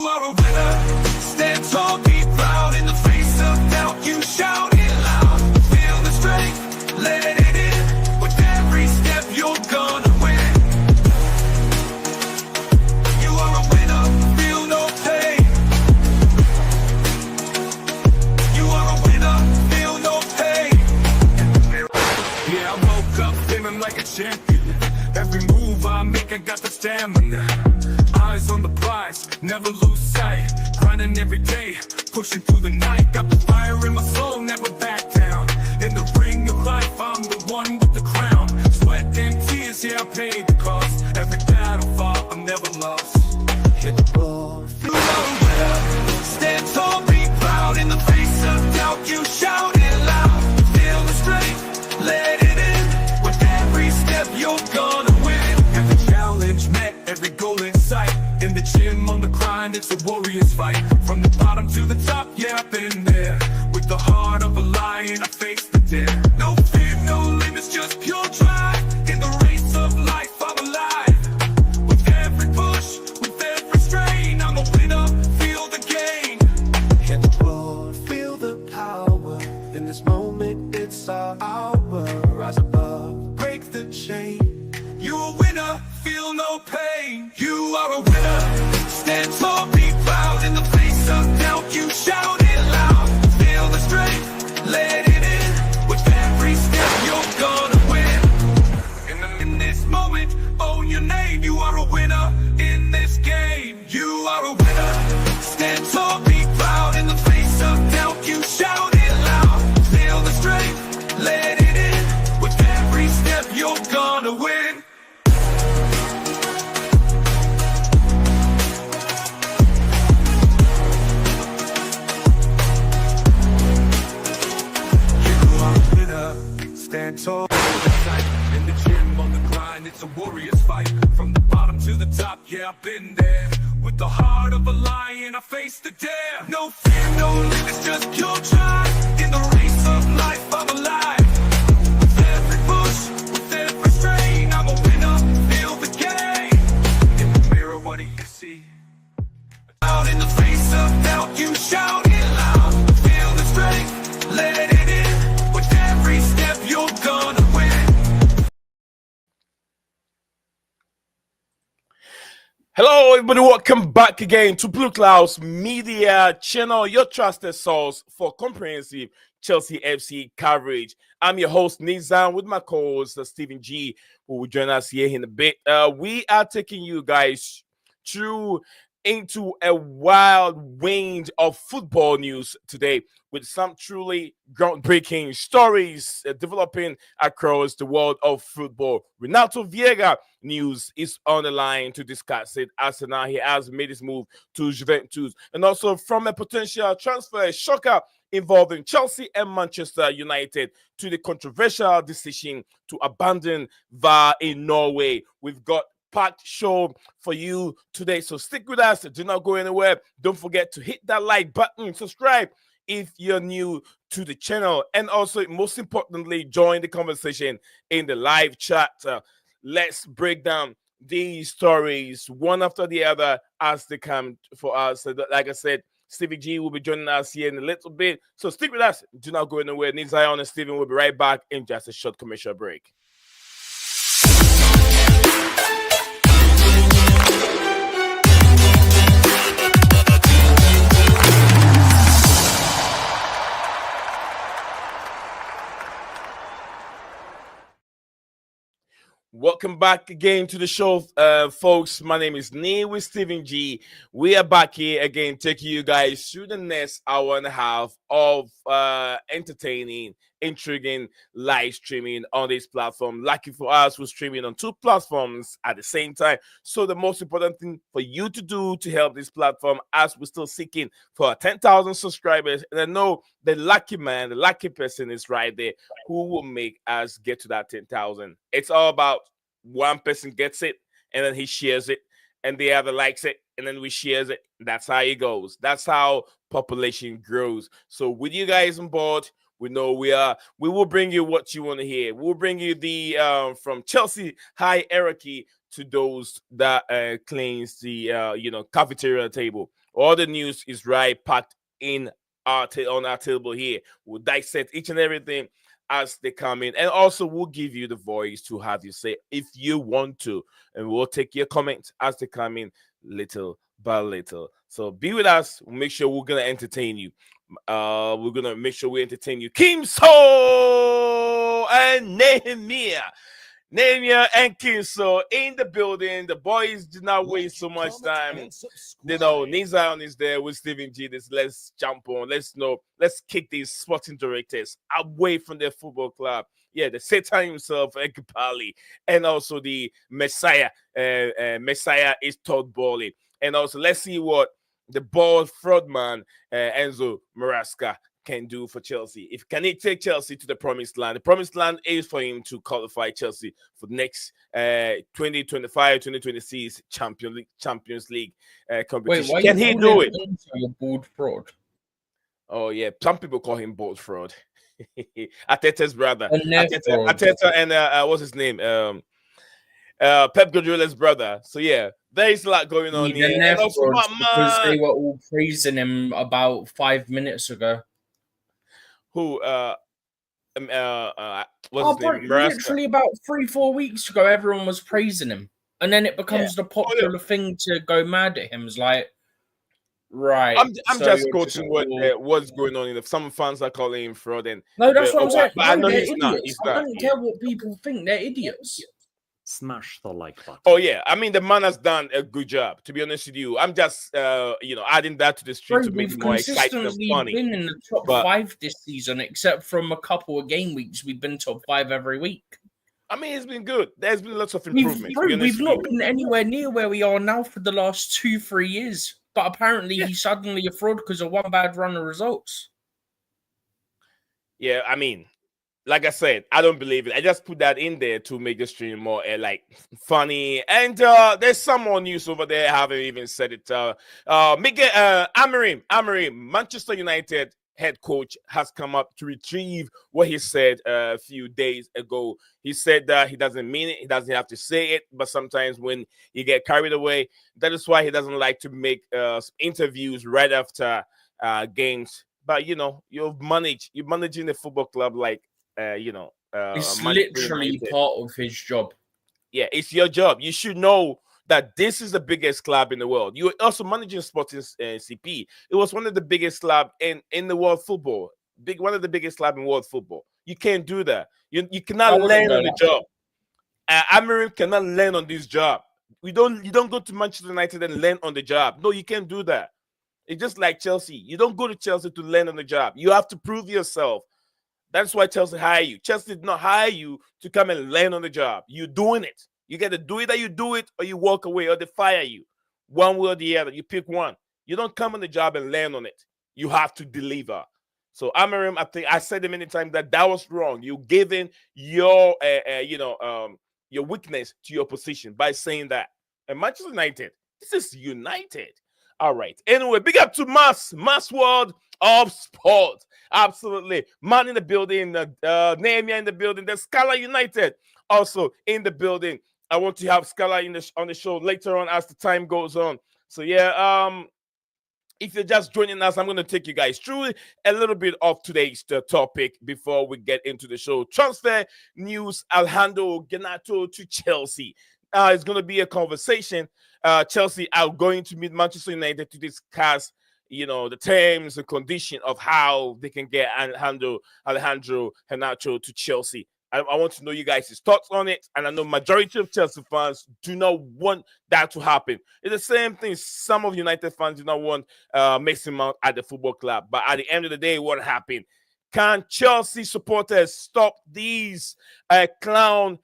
You are a winner. Stand tall, be proud. In the face of doubt, you shout it loud. Feel the strength, let it in. With every step, you're gonna win. You are a winner, feel no pain. You are a winner, feel no pain. Yeah, I woke up feeling like a champion. Every move I make, I got the stamina. Eyes on the prize, never lose sight. Grinding every day, pushing through the night. Got the fire in my soul, never back down. In the ring of life, I'm the one with the crown. Sweat and tears, yeah, I paid the cost. Every battle fought, I'm never lost. Hit the ball, feel the winner. Stand tall, be proud. In the face of doubt, you shout it loud. Feel the strength, let it in. With every step, you're gonna win. Every challenge met, every goal in sight. In the gym, on the grind, it's a warrior's fight. From the bottom to the top, yeah, I've been there. With the heart of a lion, I face the dare. No fear, no limits, just pure drive. In the race of life, I'm alive. With every push, with every strain, I'm a winner, feel the gain. Hit the floor, feel the power. In this moment, it's our hour. Rise above, break the chain. You're a winner, feel no pain. You are a winner. Stand tall, be proud. In the face of doubt, you shout it loud. Feel the strength, let it in. With every step, you're gonna win. In this moment, own your name. You are a winner in this game. You are a winner. Stand tall, be proud. In the face of doubt, you shout it loud. Feel the strength, let it in. With every step, you're gonna win. Stand tall, in the gym, on the grind, it's a warrior's fight. From the bottom to the top, yeah, I've been there. With the heart of a lion, I face the dare. No fear, no limits, just pure drive. In the race of life, I'm alive. With every push, with every strain, I'm a winner, feel the gain. In the mirror, what do you see? Out in the face of doubt, you shout it loud. Feel the strength, let it in. With every step, you're gonna win. Hello, everybody. Welcome back again to BlueClouds Media channel, your trusted source for comprehensive Chelsea FC coverage. I'm your host, Nizam, with my co-host, Stephen G, who will join us here in a bit. We are taking you guys through into a wild range of football news today, with some truly groundbreaking stories developing across the world of football. Renato Vieira news is on the line to discuss it. Arsenal, he has made his move to Juventus, and also from a potential transfer shocker involving Chelsea and Manchester United to the controversial decision to abandon VAR in Norway. We've got packed show for you today, so stick with us. Do not go anywhere. Don't forget to hit that like button, subscribe if you're new to the channel, and also, most importantly, join the conversation in the live chat. Let's break down these stories one after the other as they come for us. So like I said, Stevie G will be joining us here in a little bit, so stick with us. Do not go anywhere. Zion and Steven will be right back in just a short commercial break. Welcome back again to the show, folks. My name is Neil with Stephen G. We are back here again, taking you guys through the next hour and a half of entertaining, intriguing live streaming on this platform. Lucky for us, we're streaming on two platforms at the same time. So the most important thing for you to do to help this platform, as we're still seeking for 10,000 subscribers, and I know the lucky man, the lucky person is right there who will make us get to that 10,000. It's all about one person gets it, and then he shares it, and the other likes it, and then we shares it. That's how it goes. That's how population grows. So with you guys on board, we know we will bring you what you want to hear. We'll bring you the from Chelsea hierarchy to those that cleans the cafeteria table. All the news is right packed in on our table here. We'll dissect each and everything as they come in, and also we'll give you the voice to have you say if you want to, and we'll take your comments as they come in little by little. So be with us. We'll make sure we're gonna entertain you. We're gonna make sure we entertain you. Kim So and Nehemiah and Kinso in the building. The boys did not waste so much time. You know, Nizion is there with Stephen G. Let's jump on. Let's kick these sporting directors away from their football club. Yeah, the Satan himself, Ekpali, and also the Messiah. Messiah is Todd Bowley. And also, let's see what the ball fraud man, Enzo Maresca, can do for Chelsea. If can he take Chelsea to the promised land? The promised land is for him to qualify Chelsea for the next 2025-2026 Champions League competition. Wait, can he do it? A bold fraud. Oh yeah, some people call him bold fraud. Arteta's brother. Arteta and what's his name? Pep Guardiola's brother. So yeah, there's a lot going on here. And also, because they were all praising him about 5 minutes ago. Who what's his name? Literally about 3-4 weeks ago, everyone was praising him, and then it becomes the popular thing to go mad at him. It's like, right? I'm so just quoting what's going on. If some fans are calling him fraud, and no, that's what I'm saying. But I know they're he's idiots. not. I don't care what people think. They're idiots. Smash the like button. Oh yeah, I mean the man has done a good job. To be honest with you, I'm just adding that to the street to make it more exciting and funny. We've been in the top 5 this season, except from a couple of game weeks. We've been top 5 every week. I mean, it's been good. There's been lots of improvement. We've not been anywhere near where we are now for the last 2-3 years. But apparently, he's suddenly a fraud because of one bad run of results. Yeah, I mean, like I said, I don't believe it. I just put that in there to make the stream more funny. And there's some more news over there. I haven't even said it. Miguel Amorim, Manchester United head coach, has come up to retrieve what he said a few days ago. He said that he doesn't mean it. He doesn't have to say it. But sometimes when you get carried away, that is why he doesn't like to make interviews right after games. But, you're managing a football club it's literally part of his job. Yeah, it's your job. You should know that this is the biggest club in the world. You're also managing Sporting CP. It was one of the biggest club in the world football. One of the biggest club in world football. You can't do that. You cannot learn on the job. Amorim cannot learn on this job. You don't go to Manchester United and learn on the job. No, you can't do that. It's just like Chelsea. You don't go to Chelsea to learn on the job. You have to prove yourself. That's why Chelsea hire you. Chelsea did not hire you to come and learn on the job. You're doing it. You got to do it, or you do it, or you walk away, or they fire you. One way or the other. You pick one. You don't come on the job and learn on it. You have to deliver. So Amorim, I think I said it many times that was wrong. You giving your your weakness to your position by saying that. And Manchester United, this is United. All right. Anyway, big up to Mass World of Sport. Absolutely. Man in the building, Nehemiah in the building. There's Scala United also in the building. I want to have Scala on the show later on as the time goes on. So yeah, if you're just joining us, I'm going to take you guys through a little bit of today's topic before we get into the show. Transfer news, Alejandro Garnacho to Chelsea. It's going to be a conversation. Chelsea are going to meet Manchester United to discuss, the terms and condition of how they can get Alejandro Garnacho to Chelsea. I want to know you guys' thoughts on it. And I know majority of Chelsea fans do not want that to happen. It's the same thing. Some of United fans do not want Mason Mount at the football club. But at the end of the day, what happened? Can Chelsea supporters stop these sporting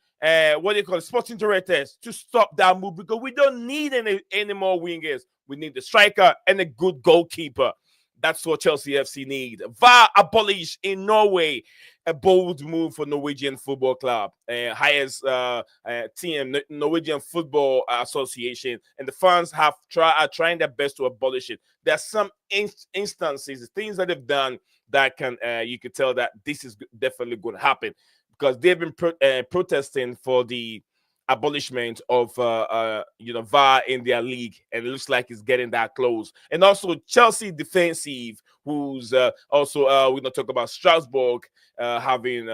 directors to stop that move? Because we don't need any more wingers. We need the striker and a good goalkeeper. That's what Chelsea FC need. VAR abolished in Norway. A bold move for Norwegian Football Club. Highest team, Norwegian Football Association. And the fans are trying their best to abolish it. There are some instances, things that they've done that you could tell that this is definitely going to happen. Because they've been protesting for the abolishment of VAR in their league, and it looks like it's getting that close. And also Chelsea defensive, who's also we're gonna talk about Strasbourg having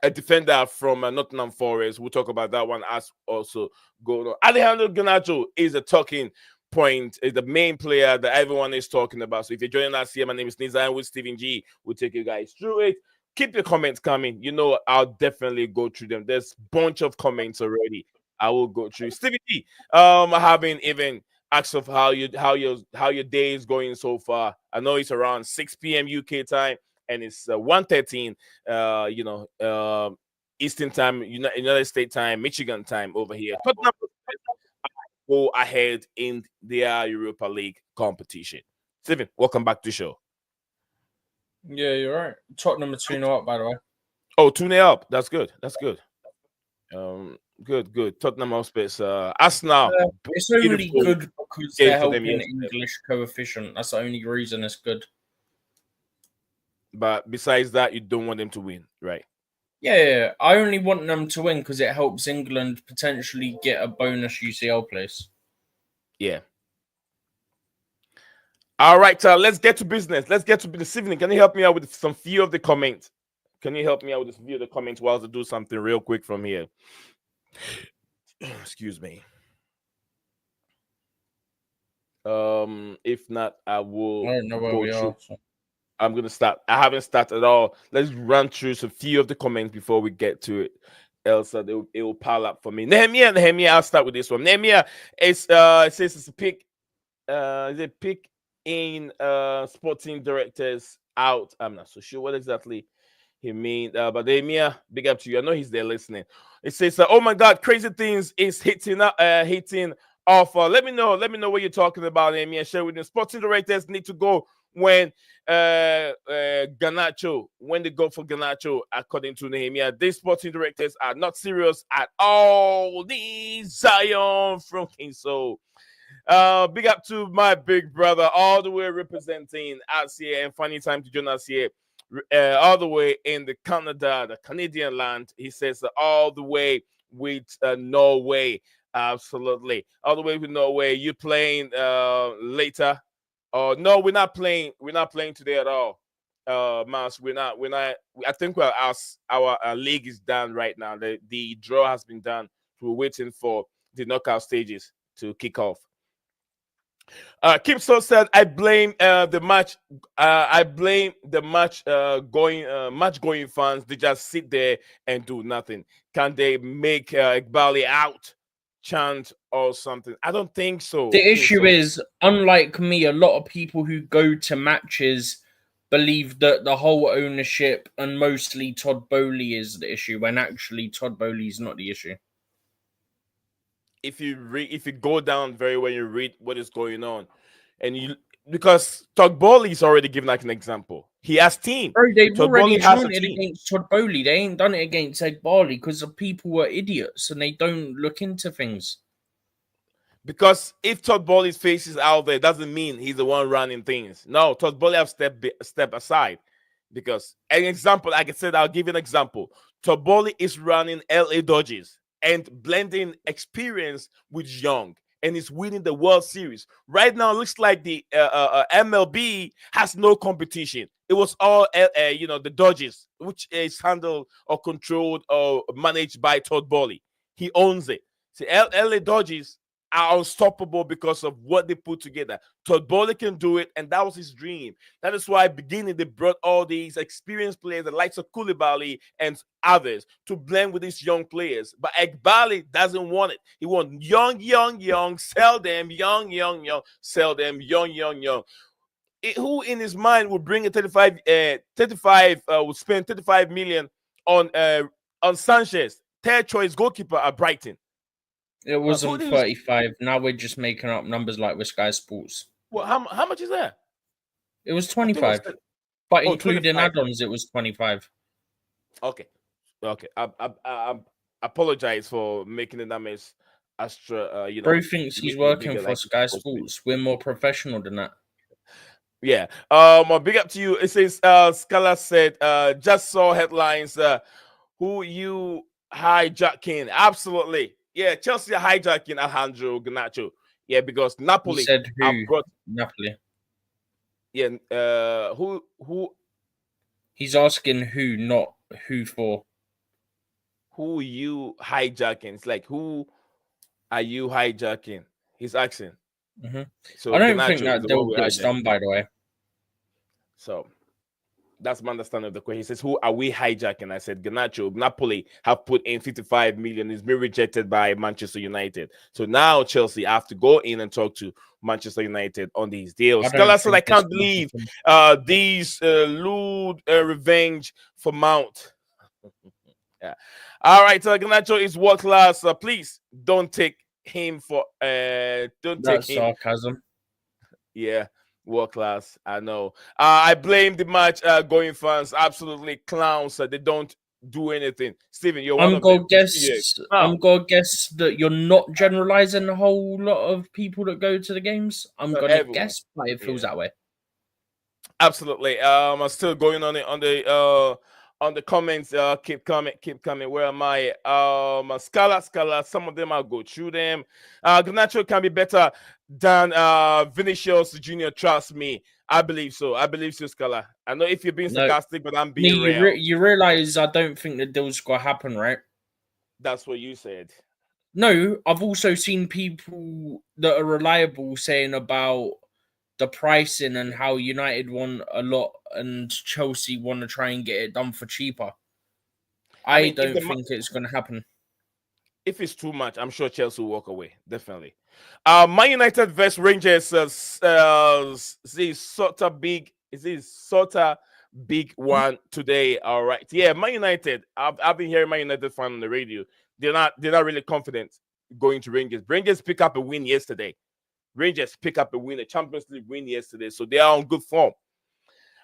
a defender from Nottingham Forest. We'll talk about that one as also going on. Alejandro Garnacho is a talking point, is the main player that everyone is talking about. So if you're joining us here, my name is Niza, and with Stephen G. We'll take you guys through it. Keep your comments coming. You know, I'll definitely go through them. There's a bunch of comments already. I will go through. Stephen G, I haven't even asked of how your day is going so far. I know it's around 6 p.m. UK time, and it's 1:13 Eastern time, United States time, Michigan time over here. Tottenham go ahead in their Europa League competition. Stephen, welcome back to the show. Yeah, you're right. Tottenham are 2-0 up, by the way. Oh, 2-0 up. That's good. That's good. Good. Tottenham Hotspur. Arsenal. It's only good because they're helping English coefficient. That's the only reason it's good. But besides that, you don't want them to win, right? Yeah. I only want them to win because it helps England potentially get a bonus UCL place. Yeah. All right, let's get to business. Let's get to this evening. Can you help me out with some few of the comments? Can you help me out with a few of the comments while I do something real quick from here? Excuse me. If not, I will. I don't know where we are. So. I'm gonna start. I haven't started at all. Let's run through some few of the comments before we get to it. Else, it will pile up for me. Nehemiah. I'll start with this one. Nehemiah, it says it's a pick. Is it pick in sporting directors out? I'm not so sure what exactly he means. But Nehemiah, big up to you. I know he's there listening. It says, "Oh my God, crazy things is hitting off." Let me know what you're talking about, Nehemiah. Share with me. Sporting directors need to go when Garnacho, when they go for Garnacho, according to Nehemiah. These sporting directors are not serious at all. These Zion from King Soul. Big up to my big brother, all the way representing us here, and funny time to join us here, all the way in the Canada, the Canadian land. He says all the way with Norway. Absolutely, all the way with Norway. You playing later? No, we're not playing. We're not playing today at all. Mas, we're not. I think our league is done right now. The draw has been done. We're waiting for the knockout stages to kick off. Kipso said, "I blame the match. I blame the match going fans. They just sit there and do nothing. Can they make Iqbali out chant or something? I don't think so." The issue is, unlike me, a lot of people who go to matches believe that the whole ownership and mostly Todd Boehly is the issue, when actually Todd Boehly is not the issue. If you go down very well, you read what is going on, and because Todd Boehly is already given like an example. He has team. Bro, they've already done it against Todd Boehly. They ain't done it against Iqbali because the people were idiots and they don't look into things. Because if Todd Boehly's face is out there, doesn't mean he's the one running things. No, Todd Boehly have step aside. Because an example, like I said, I'll give you an example. Todd Boehly is running LA Dodgers and blending experience with young, and is winning the World Series. Right now, it looks like the MLB has no competition. It was all, the Dodgers, which is handled or controlled or managed by Todd Boehly. He owns it. See, LA Dodgers are unstoppable because of what they put together. Todd Boehly can do it, and that was his dream. That is why beginning they brought all these experienced players, the likes of Koulibaly and others, to blend with these young players. But Iqbali doesn't want it. He wants young, sell them, young, sell them, young. Who in his mind would bring a would spend 35 million on Sanchez, third choice goalkeeper at Brighton? It wasn't 35. Now we're just making up numbers like with Sky Sports. Well, how much is that? It was 25. But including add-ons, it was 25. Okay. I apologize for making the numbers extra. Bro thinks he's working for Sky Sports. We're more professional than that. Yeah. Big up to you. It says Scala said, just saw headlines. Who you hijacking? Absolutely. Yeah, Chelsea are hijacking Alejandro Garnacho. Yeah, because He Napoli said have who? brought. Napoli. Yeah, who He's asking who, not who for. who you hijacking? It's like, who are you hijacking? He's asking. Hmm. So I don't think Garnacho is that the one deal we gets hijack. done, by the way. So that's my understanding of the question. He says, who are we hijacking? I said, Garnacho. Napoli have put in 55 million. It's been rejected by Manchester United. So now Chelsea have to go in and talk to Manchester United on these deals. I don't Scala said, I think it's can't gonna believe happen. these lewd revenge for Mount. Yeah. All right, Garnacho is world class. Please don't take him for don't take That's him. sarcasm. Yeah, world class. I know. I blame the match going fans. Absolutely clowns. They don't do anything. Steven, you're one I'm of them. gonna guess. Wow. I'm gonna guess that you're not generalizing a whole lot of people that go to the games. I'm gonna Everyone. guess, but it feels Yeah. that way. Absolutely. I'm still going on it on the comments. Keep coming. Where am I? Scala. Some of them I'll go through them. Garnacho can be better than Vinicius Junior. Trust me. I believe so. Scala. I know if you're being No, sarcastic, but I'm me, being real. you realize I don't think the deal's gonna happen, right? That's what you said. No, I've also seen people that are reliable saying about the pricing and how United want a lot and Chelsea want to try and get it done for cheaper. I I mean, don't think it's going to happen. if it's too much, I'm sure Chelsea will walk away. Definitely. Man United vs Rangers. Is sort of big. Is this sort of big one today? All right. Yeah, Man United. I've been hearing Man United fan on the radio. They're not really confident going to Rangers. Rangers pick up a win yesterday. A Champions League win yesterday, so they are on good form.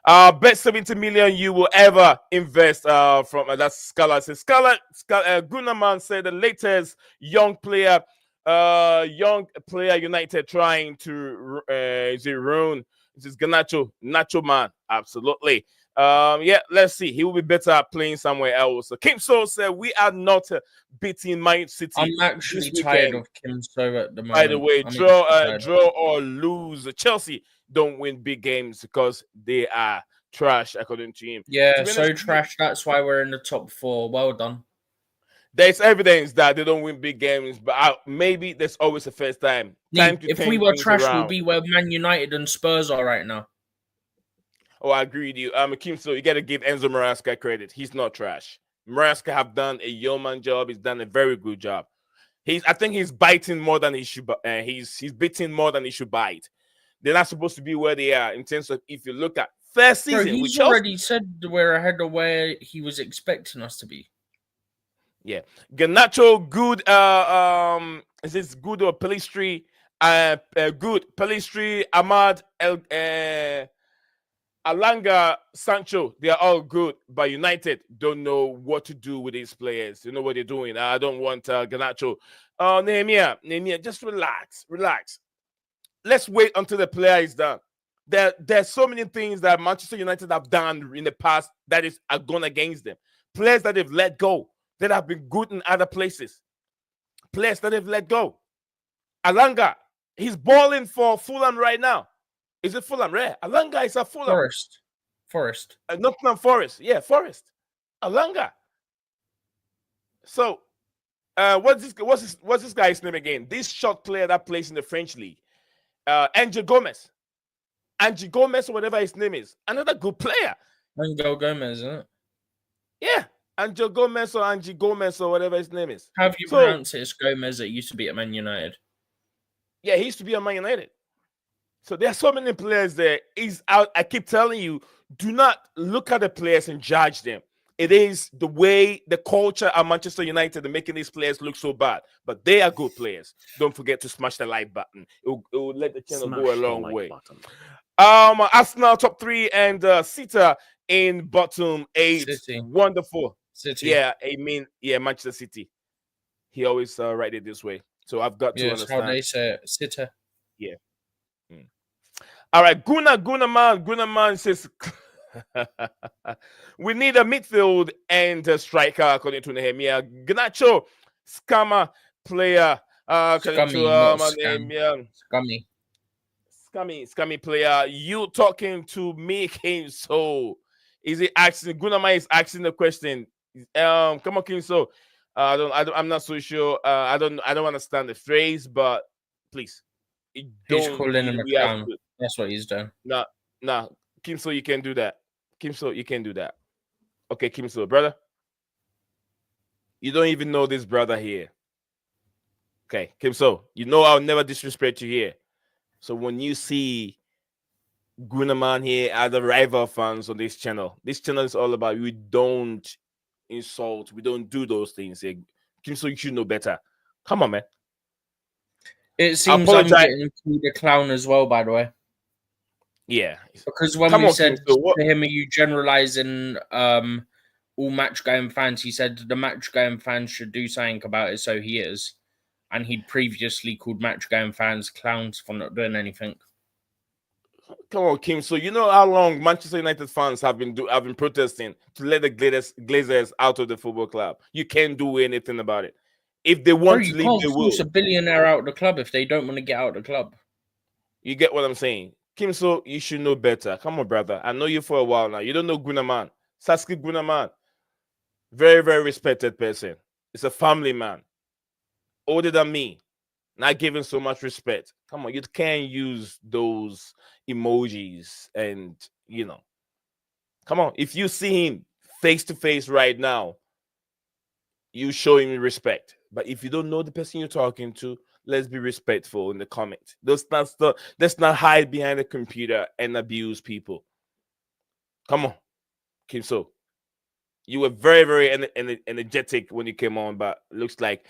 Bet 70 million you will ever invest from that's Scala. Says Gunnerman said the latest young player United trying to is it ruin? This is Nacho man. Absolutely. Yeah, let's see. He will be better at playing somewhere else. So Kim So said we are not beating Man City. I'm actually tired of Kim So at the moment. By the way, draw or lose. Chelsea don't win big games because they are trash, according to him. Yeah, to so trash. That's why we're in the top 4. Well done. There's evidence that they don't win big games, but maybe there's always a first time. If we were trash, we'd be where Man United and Spurs are right now. Oh, I agree with you. Kim, so you got to give Enzo Maresca credit. He's not trash. Maresca have done a yeoman job. He's done a very good job. I think he's biting more than he should. He's biting more than he should bite. They're not supposed to be where they are in terms of if you look at first season. Bro, he's already said we're ahead of where he was expecting us to be. Yeah, Garnacho, good. Is this good or Pelistri? Good Pelistri, Ahmad, Alanga, Sancho. They are all good, but United don't know what to do with these players. You know what they're doing. I don't want Garnacho. Nehemiah, just relax. Let's wait until the player is done. There's so many things that Manchester United have done in the past that are gone against them. Players that they've let go that have been good in other places. Players that they've let go. Alanga, he's balling for Fulham right now. Is it Fulham? Rare. Alanga is a Fulham. Forest. Nottingham Forest. Yeah, Forest. Alanga. So, what's this guy's name again? This short player that plays in the French league. Angie Gomez, or whatever his name is. Another good player. Angel Gomez, isn't it? Yeah. Angel Gomez or Angie Gomez or whatever his name is. How do you pronounce it? It's Gomez that used to be at Man United. Yeah, he used to be at Man United. So there are so many players there. I keep telling you, do not look at the players and judge them. It is the way the culture at Manchester United are making these players look so bad. But they are good players. Don't forget to smash the like button. It will let the channel go a long way. Arsenal top 3 and Sita in bottom 8. City. Wonderful. City. Yeah, Manchester City. He always write it this way. So I've got to understand. How they say it. City. Yeah. All right, Gunnerman says We need a midfield and a striker, according to Nehemiah. Garnacho, scammer player, according to Scummy, not my scam. name. Yeah. Scummy. Scummy player. You talking to me, King? So is he asking? Gunama is asking the question. Come on, King. So I'm not so sure. I don't understand the phrase, but please, Who's calling him a we have clown? to. That's what he's doing. Nah, Kim. So you can do that. Kim. So you can do that. Okay, Kim. So brother, you don't even know this brother here. Okay, Kim. So you know I'll never disrespect you here. So when you see Gunaman here are the rival fans on this channel is all about we don't insult, we don't do those things here. So you should know better. Come on, man. It seems I'm getting called a clown as well, by the way. Yeah. Because when we said to him, are you generalizing all match going fans? He said the match going fans should do something about it, so he is. And he'd previously called match going fans clowns for not doing anything. Come on, Kim. So you know how long Manchester United fans have been protesting to let the Glazers out of the football club. You can't do anything about it. If they want to leave, they will. Force a billionaire out of the club if they don't want to get out of the club. You get what I'm saying, Kim? So you should know better. Come on, brother. I know you for a while now. You don't know Gunaman. Sasuke Gunaman. Very, very respected person. It's a family man. Older than me. Not giving so much respect. Come on, you can't use those emojis and come on. If you see him face to face right now, you show him respect. But if you don't know the person you're talking to, let's be respectful in the comment. Let's not hide behind the computer and abuse people. Come on, Kim. So you were very, very energetic when you came on, but looks like.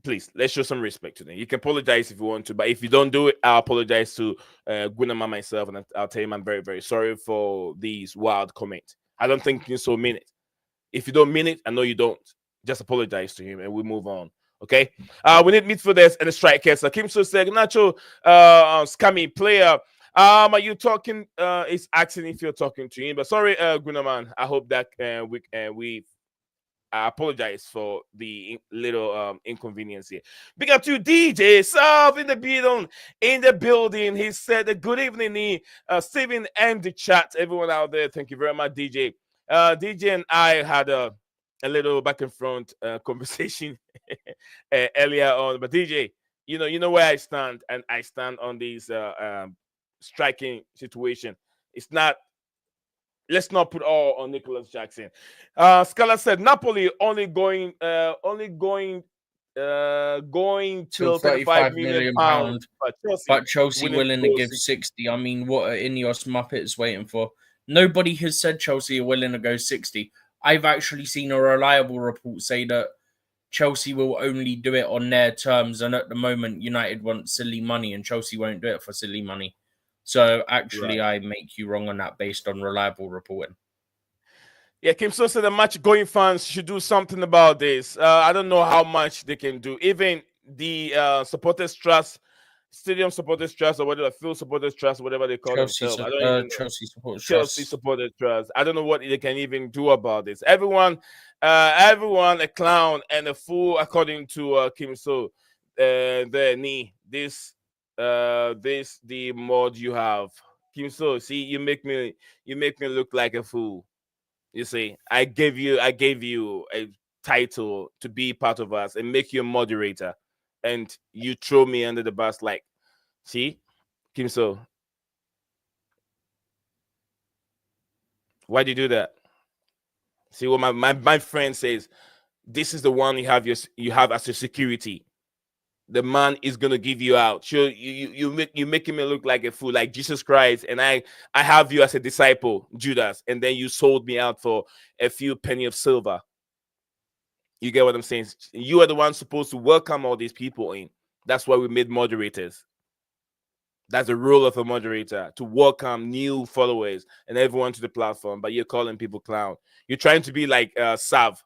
Please, let's show some respect to them. You can apologize if you want to, but if you don't do it, I'll apologize to Gunama myself, and I'll tell him I'm very, very sorry for these wild comments. I don't think you so mean it. If you don't mean it, I know you don't. Just apologize to him, and we move on. Okay? We need midfielders and a strikers. Kim So said, Garnacho, scammy player. Are you talking? Is asking if you're talking to him, but sorry, Gunaman. I hope that we. I apologize for the little inconvenience here. Big up to DJ Salve in the building. He said, good evening, Steven and the chat. Everyone out there, thank you very much, DJ. DJ and I had a little back and front conversation earlier on. But DJ, you know where I stand, and I stand on this striking situation. It's not. Let's not put all on Nicholas Jackson. Scala said Napoli only going till 35 million pounds. But Chelsea willing to give 60. I mean, what are Ineos Muppets waiting for? Nobody has said Chelsea are willing to go 60. I've actually seen a reliable report say that Chelsea will only do it on their terms, and at the moment, United want silly money, and Chelsea won't do it for silly money. So actually, right. I make you wrong on that based on reliable reporting. Yeah, Kim So said the match going fans should do something about this. I don't know how much they can do. Even the supporters trust, stadium supporters trust, or whatever, field supporters trust, whatever they call themselves. I don't even know. Chelsea supporters trust. I don't know what they can even do about this. Everyone a clown and a fool, according to Kim So. The mod you have, Kim So. See, you make me look like a fool. You see, I gave you a title to be part of us and make you a moderator, and you throw me under the bus. Like, see, Kim So, why do you do that? See what my friend says. This is the one you have as your security. The man is gonna give you out. Sure, you making me look like a fool, like Jesus Christ, and I have you as a disciple, Judas, and then you sold me out for a few penny of silver. You get what I'm saying? You are the one supposed to welcome all these people in. That's why we made moderators. That's the role of a moderator, to welcome new followers and everyone to the platform. But you're calling people clown. You're trying to be like Sav.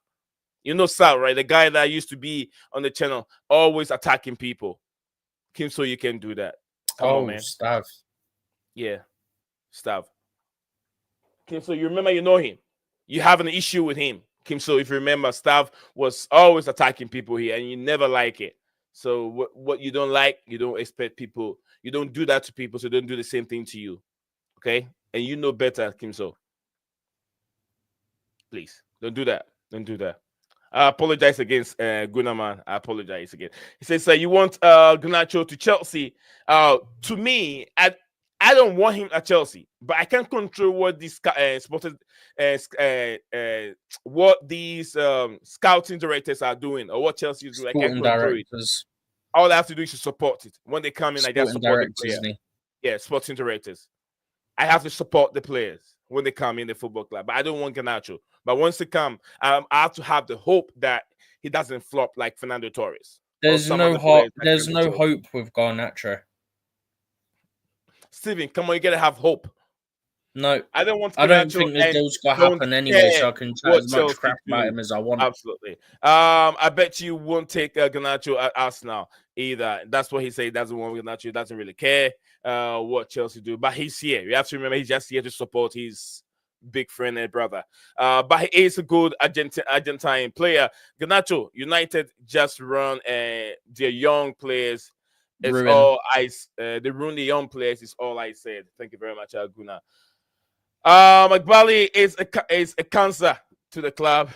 You know Sal, right? The guy that used to be on the channel, always attacking people. Kim So you can do that. Come on, man. Stav. Yeah, Stav. So you remember, you know him. You have an issue with him. So if you remember, Stav was always attacking people here, and you never like it. So what you don't like, you don't expect people. You don't do that to people, so don't do the same thing to you. Okay? And you know better, So. Please, don't do that. Don't do that. I apologize against Gunaman. I apologize again. He says, you want Garnacho to Chelsea. To me, I don't want him at Chelsea, but I can't control what these what these scouting directors are doing or what Chelsea is doing. I can't control it. All I have to do is to support it. When they come in, I just support the player. Yeah, sporting directors. I have to support the players when they come in the football club. But I don't want Garnacho. But once they come, I have to have the hope that he doesn't flop like Fernando Torres. There's no hope. There's no hope with Garnacho. Steven, come on, you gotta have hope. No, I don't want. I don't think the deal's gonna happen anyway, so I can chat as much crap about him as I want. Absolutely. I bet you won't take Garnacho at Arsenal either. That's what he said. He doesn't want Garnacho. He doesn't really care what Chelsea do. But he's here. You have to remember, he's just here to support his big friend and brother. But he is a good Argentine player. Garnacho, United just run their young players. It's all they ruin the young players. Is all I said. Thank you very much, Guna. McBally is a cancer to the club.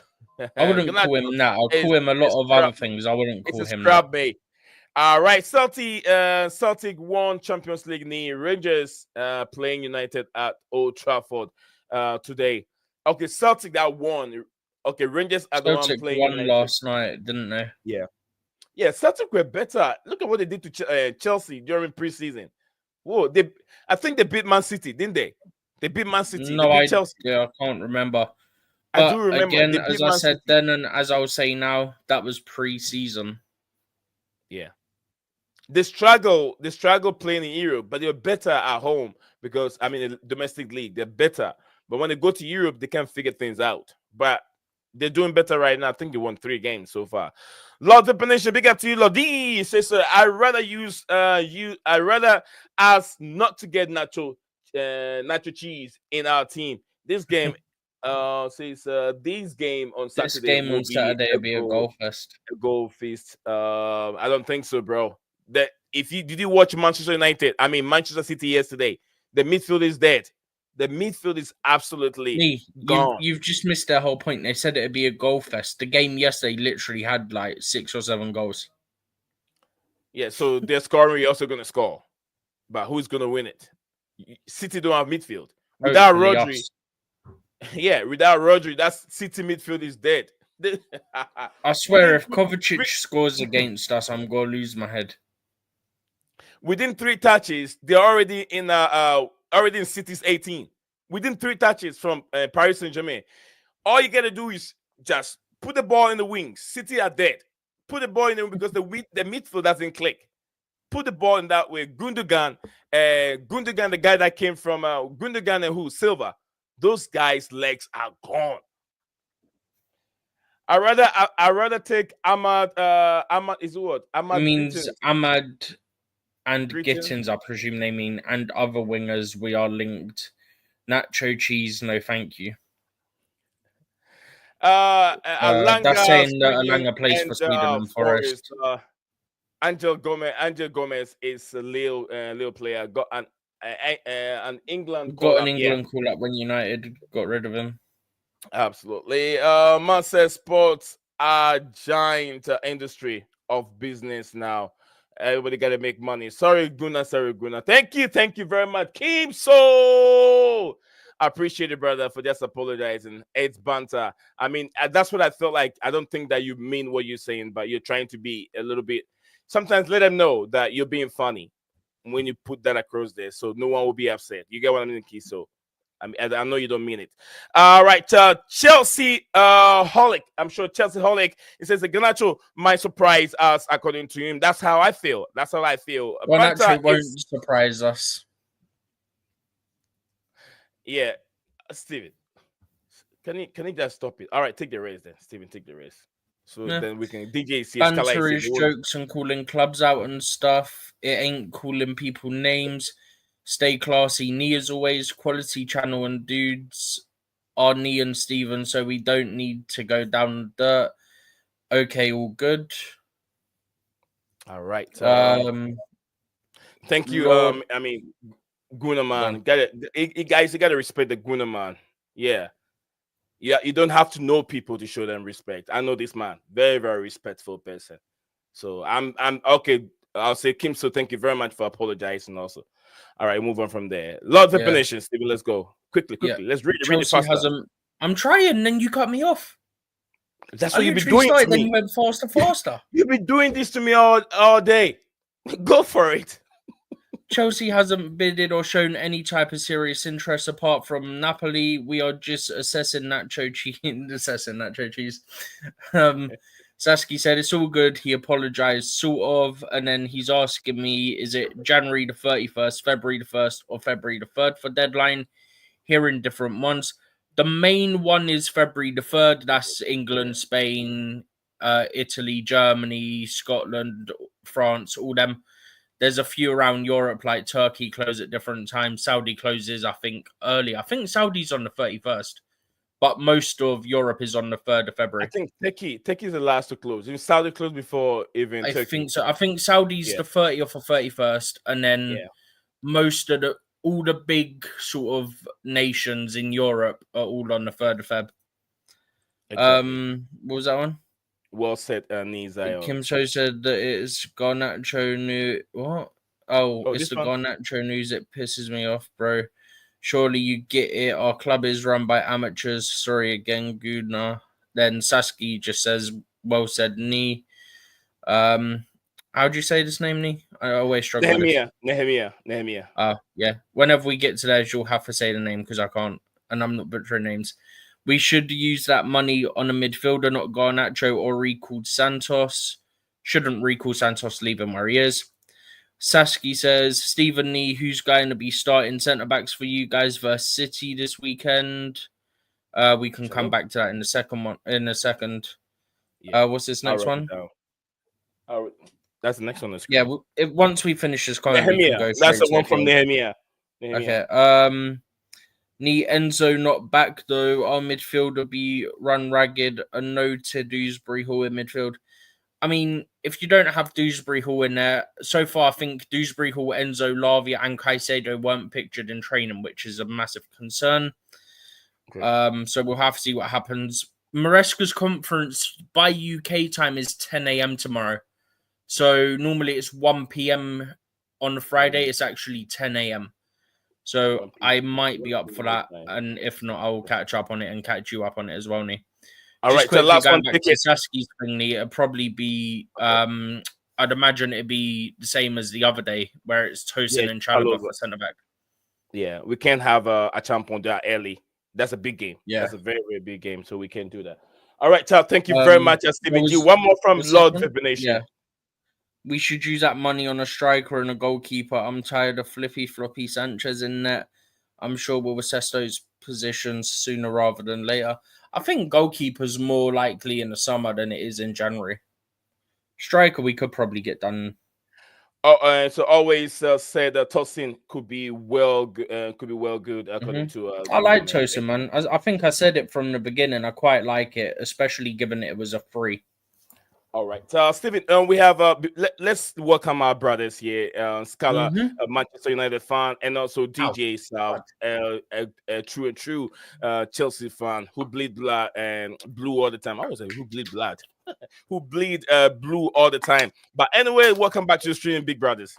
I wouldn't call him that. I'll call him a lot of other things. I wouldn't call him that. Mate. All right, Celtic won Champions League knee. Rangers playing United at Old Trafford today. Okay, Celtic that won. Okay, Rangers are the one playing. Won last night, didn't they? Yeah, Celtic were better. Look at what they did to Chelsea during preseason. Whoa, I think they beat Man City, didn't they? They beat Man City. No, I can't remember. But I do remember. Again, as I said then, and as I will say now, that was pre-season. Yeah, they struggle playing in Europe, but they're better at home because the domestic league they're better. But when they go to Europe, they can't figure things out. But they're doing better right now. I think they won 3 games so far. Lord Definition, big up to you, Lodi. Says, I'd rather ask not to get nacho cheese in our team. This game says this game on Saturday. This game on Saturday will be a goal fest. A goal feast. I don't think so, bro. Did you watch Manchester United? Manchester City yesterday. The midfield is dead. The midfield is absolutely gone. You've just missed their whole point. They said it'd be a goal fest. The game yesterday literally had like 6 or 7 goals. Yeah, so they're scoring. You're also going to score. But who's going to win it? City don't have midfield. Without Rodri, without Rodri, that City midfield is dead. I swear, if Kovacic scores against us, I'm going to lose my head. Within 3 touches, they're already in City's 18. Within 3 touches from Paris Saint-Germain. All you got to do is just put the ball in the wings. City are dead. Put the ball in the because the midfield doesn't click. Put the ball in that way. Gundogan, the guy that came from Gundogan and Silva. Those guys' legs are gone. I rather take Ahmad. Ahmad is what? Ahmad means Gittins. Ahmad and Gittins, I presume they mean, and other wingers. We are linked. Nacho cheese, no, thank you. Alanga, that's saying that Alanga plays for Sweden and Forest. Angel Gomez is a little player. Got an England call up when United got rid of him. Absolutely. Man says sports are giant industry of business now. Everybody got to make money. Sorry, Guna. Thank you very much. Keep so. I appreciate it, brother, for just apologizing. It's banter. That's what I felt like. I don't think that you mean what you're saying, but you're trying to be a little bit. Sometimes let them know that you're being funny when you put that across there, so no one will be upset. You get what I mean, Kiso? I know you don't mean it. All right, Chelsea Holic. I'm sure Chelsea Holic. It says the Garnacho might surprise us, according to him. That's how I feel. Garnacho won't surprise us. Yeah, Steven. Can you just stop it? All right, take the race then, Steven. Take the race. So then we can DJ see banterish jokes and calling clubs out and stuff. It ain't calling people names. Stay classy. Knee as always. Quality channel and dudes are Knee and Steven, so we don't need to go down the dirt. Okay, all good. All right. Thank you. Lord, I mean, Guna man, on. got it. Guys, you gotta respect the Guna man. Yeah. Yeah, you don't have to know people to show them respect. I know this man, very, very respectful person. So I'm okay. I'll say Kim. So thank you very much for apologizing. Also, all right, move on from there. Lord of Yeah. Nation, Stevie, let's go quickly. Let's read it. Read it Chelsea faster. hasn't. I'm trying, then you cut me off. That's I what you've been literally doing to started, then me. you went faster. You've been doing this to me all day. Go for it. Chelsea hasn't bidded or shown any type of serious interest apart from Napoli. We are just assessing Nacho cheese. Sasky said it's all good. He apologized, sort of, and then he's asking me, is it January the 31st, February the 1st, or February the 3rd for deadline? Hearing different ones. The main one is February the 3rd. That's England, Spain, Italy, Germany, Scotland, France, all them. There's a few around Europe, like Turkey close at different times. Saudi closes, I think, early. I think Saudi's on the 31st, but most of Europe is on the 3rd of February. I think Turkey is the last to close. Even Saudi closed before even Turkey. I think so. I think Saudi's the 30th or 31st, and then most of all the big sort of nations in Europe are all on the 3rd of Feb. Exactly. What was that one? Well said, Nizayo. Kim Cho said that it's Garnacho news. What? Oh, it's the Garnacho news. It pisses me off, bro. Surely you get it. Our club is run by amateurs. Sorry again, Gudna. Then Sasky just says, well said, Ni. How do you say this name, Ni? I always struggle with this. Nehemiah. Yeah. Whenever we get to those, you'll have to say the name because I can't. And I'm not butchering names. We should use that money on a midfielder, not Garnacho or recall Santos. Shouldn't recall Santos, leave him where he is. Sasky says, Stephen Nee, who's going to be starting centre-backs for you guys versus City this weekend? We can come back to that in a second. Yeah. What's this next one? That's the next one. Yeah, once we finish this comment, we can go straight that's the one from Nehemiah. Okay. Nee Enzo not back though. Our midfield will be run ragged. A no to Dewsbury Hall in midfield. I mean, if you don't have Dewsbury Hall in there, so far I think Dewsbury Hall, Enzo, Lavia, and Caicedo weren't pictured in training, which is a massive concern. So we'll have to see what happens. Maresca's conference by UK time is 10 a.m. tomorrow. So normally it's 1 p.m. on Friday. It's actually 10 a.m. So I might be up for that, and if not, I'll catch up on it and catch you up on it as well, Nee. All right, so last one. Back to Sasky's thing, Nee, it'll probably be, I'd imagine it'd be the same as the other day, where it's Tosin and Chalobah for centre back. Yeah, we can't have a champion there early. That's a big game. Yeah, that's a very, very big game, so we can't do that. All right, Tal, thank you very much, Stephen G. One more from Lord Nation. Yeah. We should use that money on a striker and a goalkeeper. I'm tired of flippy floppy Sanchez in net. I'm sure we'll assess those positions sooner rather than later. I think goalkeeper's more likely in the summer than it is in January. Striker, we could probably get done. So always said that Tosin could be good according to. I like Tosin, man. I think I said it from the beginning. I quite like it, especially given it was a free. All right, Stephen. We have let's welcome our brothers here, Scala, Manchester United fan, and also DJ South, true Chelsea fan who bleed blood and blue all the time. I was like, who bleed blood, who bleed blue all the time. But anyway, welcome back to the stream, big brothers,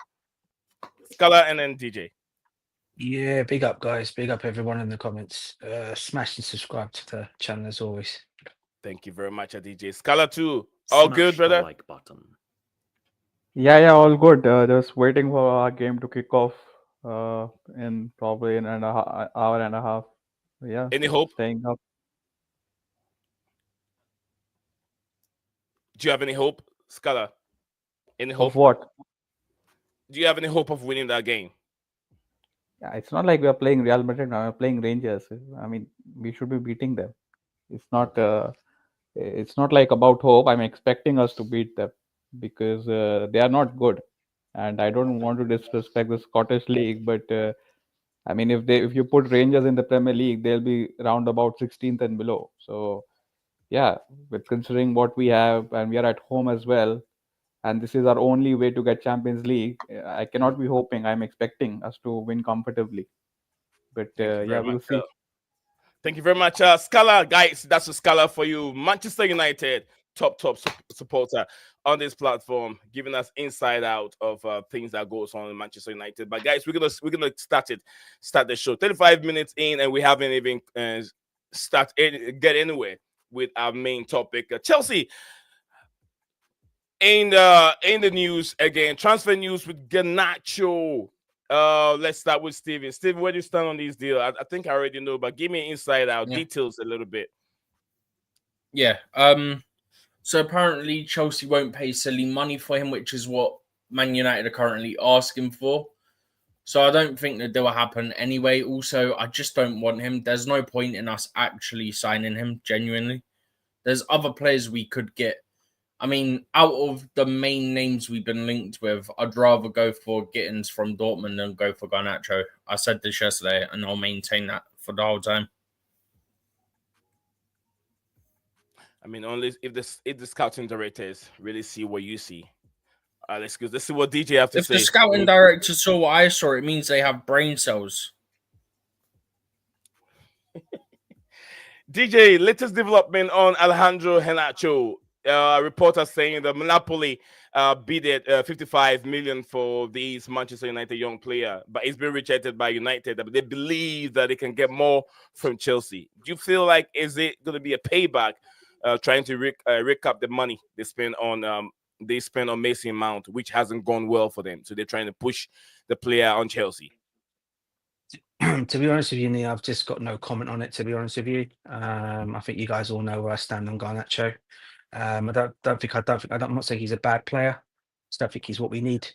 Scala and then DJ. Yeah, big up, guys. Big up everyone in the comments. Smash and subscribe to the channel as always. Thank you very much, DJ. Scala too. All good, brother? Like button. Yeah, all good. Just waiting for our game to kick off in probably an hour and a half. Yeah. Any hope? Staying up. Do you have any hope, Scala? Any hope? Of what? Do you have any hope of winning that game? Yeah, it's not like we are playing Real Madrid now. We're playing Rangers. I mean, we should be beating them. It's not like about hope. I'm expecting us to beat them because they are not good. And I don't want to disrespect the Scottish League, but I mean, if you put Rangers in the Premier League, they'll be around about 16th and below. So yeah, with considering what we have, and we are at home as well, and this is our only way to get Champions League, I cannot be hoping. I'm expecting us to win comfortably. But Thank you yeah, very we'll much. see. Thank you very much, Scala, guys. That's a Scala for you, Manchester United top supporter on this platform, giving us inside out of things that goes on in Manchester United. But guys, we're gonna start the show. 35 minutes in, and we haven't even get anywhere with our main topic. Chelsea in the news again. Transfer news with Garnacho. Let's start with Steven. Steven, where do you stand on these deals? I think I already know, but give me inside out details a little bit. Yeah. So apparently Chelsea won't pay silly money for him, which is what Man United are currently asking for. So I don't think that will happen anyway. Also, I just don't want him. There's no point in us actually signing him, genuinely. There's other players we could get. I mean, out of the main names we've been linked with, I'd rather go for Gittins from Dortmund than go for Garnacho. I said this yesterday, and I'll maintain that for the whole time. I mean, only if the scouting directors really see what you see. Let's see what DJ have to say. If the scouting director saw what I saw, it means they have brain cells. DJ, latest development on Alejandro Garnacho. Reporters saying the Monopoly bid at 55 million for this Manchester United young player, but it's been rejected by United. They believe that they can get more from Chelsea. Do you feel like is it going to be a payback, trying to rake up the money they spend on Mason Mount, which hasn't gone well for them? So they're trying to push the player on Chelsea. To be honest with you, Neil, I've just got no comment on it. To be honest with you, I think you guys all know where I stand on Garnacho. I'm not saying he's a bad player. I just don't think he's what we need.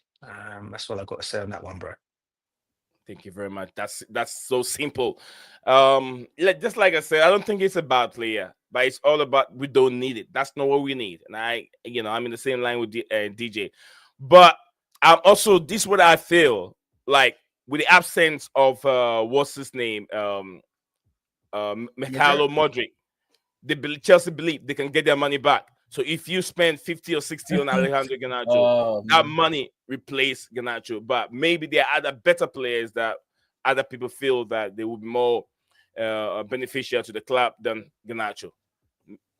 That's all I've got to say on that one, bro. Thank you very much. That's so simple. Just like I said, I don't think it's a bad player, but it's all about we don't need it. That's not what we need. And I'm in the same line with DJ. But I'm also this is what I feel like with the absence of what's his name, Mikhailo Modric. Chelsea believe they can get their money back. So if you spend 50 or 60 on Alejandro Garnacho, that money replace Garnacho. But maybe there are other better players that other people feel that they would be more beneficial to the club than Garnacho.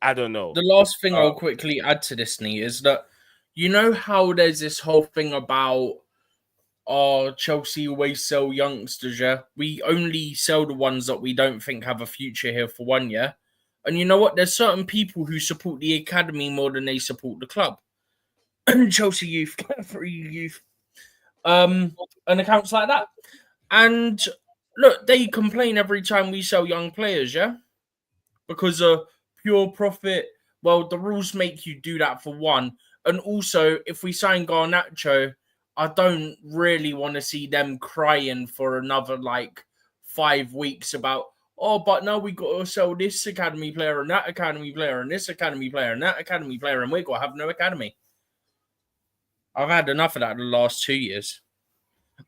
I don't know. The last thing I'll quickly add to this, Nee, is that you know how there's this whole thing about Chelsea always sell youngsters, yeah? We only sell the ones that we don't think have a future here for 1 year. And you know what? There's certain people who support the academy more than they support the club. Chelsea youth, free youth, and accounts like that. And look, they complain every time we sell young players, yeah? Because of pure profit. Well, the rules make you do that for one. And also, if we sign Garnacho, I don't really want to see them crying for another 5 weeks about, but now we got to sell this academy player and that academy player and this academy player and that academy player, and we got to have no academy. I've had enough of that the last 2 years.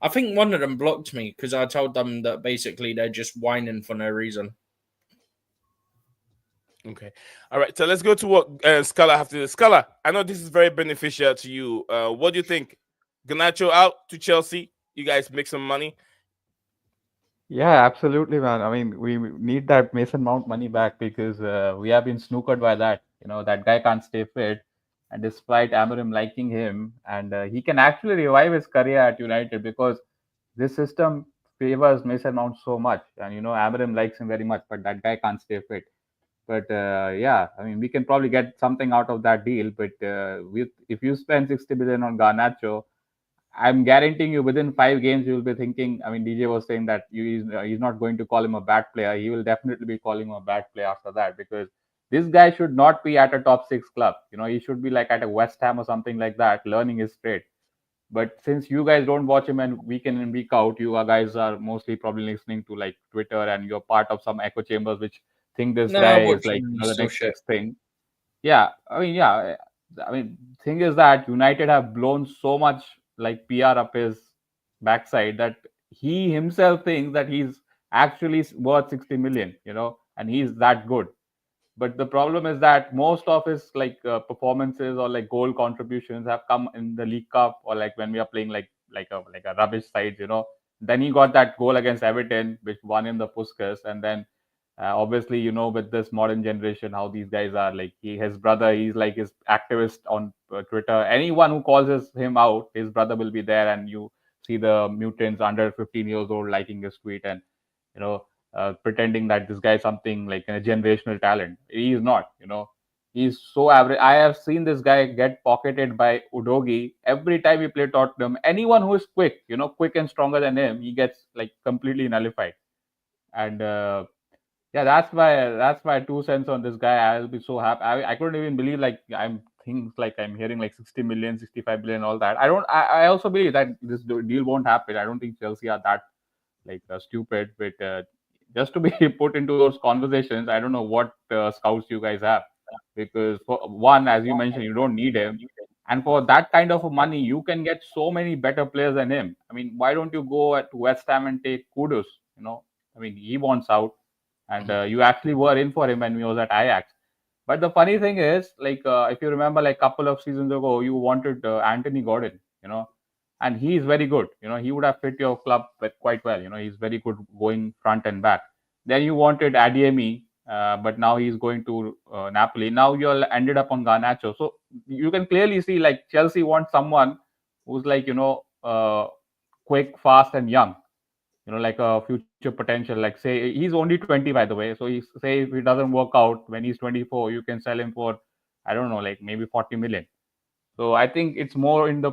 I think one of them blocked me because I told them that basically they're just whining for no reason. Okay. All right. So let's go to what Scala have to do. Scala, I know this is very beneficial to you. What do you think? Garnacho out to Chelsea. You guys make some money. Yeah, absolutely, man. I mean, we need that Mason Mount money back because we have been snookered by that. You know, that guy can't stay fit. And despite Amorim liking him, and he can actually revive his career at United because this system favors Mason Mount so much. And, you know, Amorim likes him very much, but that guy can't stay fit. But yeah, I mean, we can probably get something out of that deal. But if you spend 60 billion on Garnacho, I'm guaranteeing you within 5 games, you'll be thinking, I mean, DJ was saying that he's not going to call him a bad player. He will definitely be calling him a bad player after that because this guy should not be at a top 6 club. You know, he should be like at a West Ham or something like that, learning his trade. But since you guys don't watch him and week in and week out, you guys are mostly probably listening to like Twitter and you're part of some echo chambers which think this guy is like the next best thing. Yeah, I mean, thing is that United have blown so much like PR up his backside that he himself thinks that he's actually worth 60 million, and he's that good. But the problem is that most of his performances or like goal contributions have come in the League Cup, or like when we are playing like a rubbish side. Then he got that goal against Everton, which won him the Puskas, and then obviously, with this modern generation, how these guys are, like his brother, he's like his activist on Twitter. Anyone who calls him out, his brother will be there, and you see the mutants under 15 years old liking his tweet, and pretending that this guy is something like a generational talent. He is not. He's so average. I have seen this guy get pocketed by Udogi every time he played Tottenham. Anyone who is quick, quick and stronger than him, he gets like completely nullified. And yeah, that's my 2 cents on this guy. I'll be so happy. I couldn't even believe I'm hearing like 60 million, 65 billion, all that. I also believe that this deal won't happen. I don't think Chelsea are that stupid, but just to be put into those conversations, I don't know what scouts you guys have, because for one, as you mentioned, you don't need him, and for that kind of money, you can get so many better players than him. I mean, why don't you go to West Ham and take Kudus? I mean, he wants out, and you actually were in for him when he was at Ajax. But the funny thing is, if you remember, like couple of seasons ago, you wanted Anthony Gordon, and he is very good. He would have fit your club quite well. He's very good going front and back. Then you wanted Adiemi, but now he's going to Napoli. Now you all ended up on Garnacho. So you can clearly see like Chelsea wants someone who's like quick, fast, and young. Like a future potential. Like say he's only 20, by the way. So say if he doesn't work out when he's 24, you can sell him for, I don't know, like maybe 40 million. So I think it's more in the.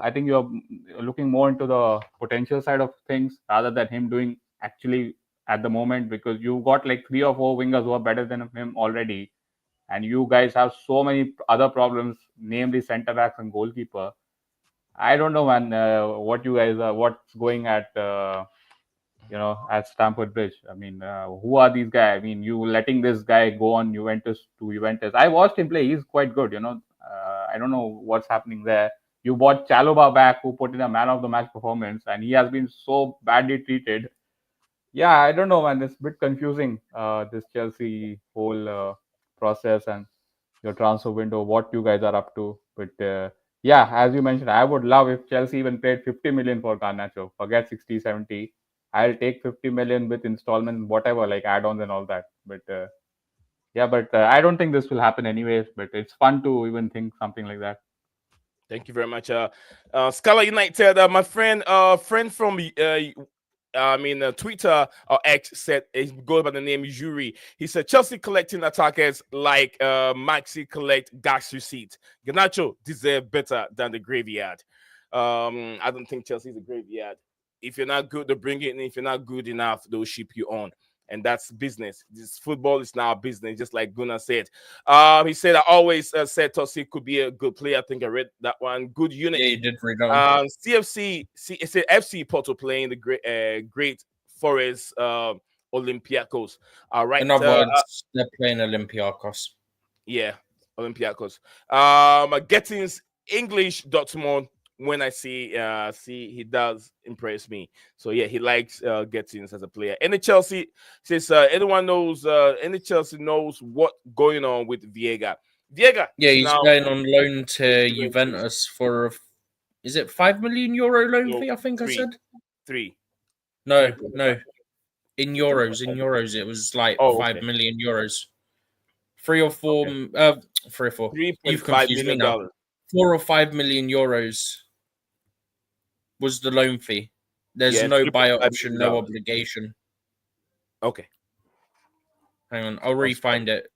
I think you're looking more into the potential side of things rather than him doing actually at the moment, because you've got like 3 or 4 wingers who are better than him already, and you guys have so many other problems, namely centre backs and goalkeeper. I don't know, man. What you guys are, what's going at at Stamford Bridge. I mean, who are these guys? I mean, you letting this guy go on Juventus to Juventus. I watched him play. He's quite good. I don't know what's happening there. You brought Chalobah back, who put in a man of the match performance, and he has been so badly treated. Yeah, I don't know, man. It's a bit confusing, this Chelsea whole process and your transfer window, what you guys are up to. But yeah, as you mentioned, I would love if Chelsea even paid 50 million for Garnacho. Forget 60, 70. I'll take 50 million with installment, whatever, like add-ons and all that. But yeah, but I don't think this will happen anyways. But it's fun to even think something like that. Thank you very much. Scala United, my friend from Twitter or X said it goes by the name Yuri. He said Chelsea collecting attackers like Maxi collect gas receipt. Garnacho deserve better than the graveyard. I don't think Chelsea is a graveyard. If you're not good, they bring it in. If you're not good enough, they'll ship you on. And that's business. This football is now business, just like Gunnar said. He said, I always said Tosi could be a good player. I think I read that one. Good unit. Yeah, you did read that one. It said FC Porto playing the Great Forest Olympiacos. All right. In other words, they're playing Olympiacos. Yeah, Olympiacos. Gettings English Dortmund. When I see he does impress me. So yeah, he likes Gettings as a player. Any Chelsea says anyone knows any Chelsea knows what going on with Viega. Viega. Yeah, he's going on loan to Juventus for is it €5 million loan fee? I think I said 3. No. In euros, it was like €5 million. 3 or 4. 3 or 4. You've confused me now. $4 or $5 million was the loan fee. There's no buyout option, no obligation. Okay. Hang on, I'll re-find it.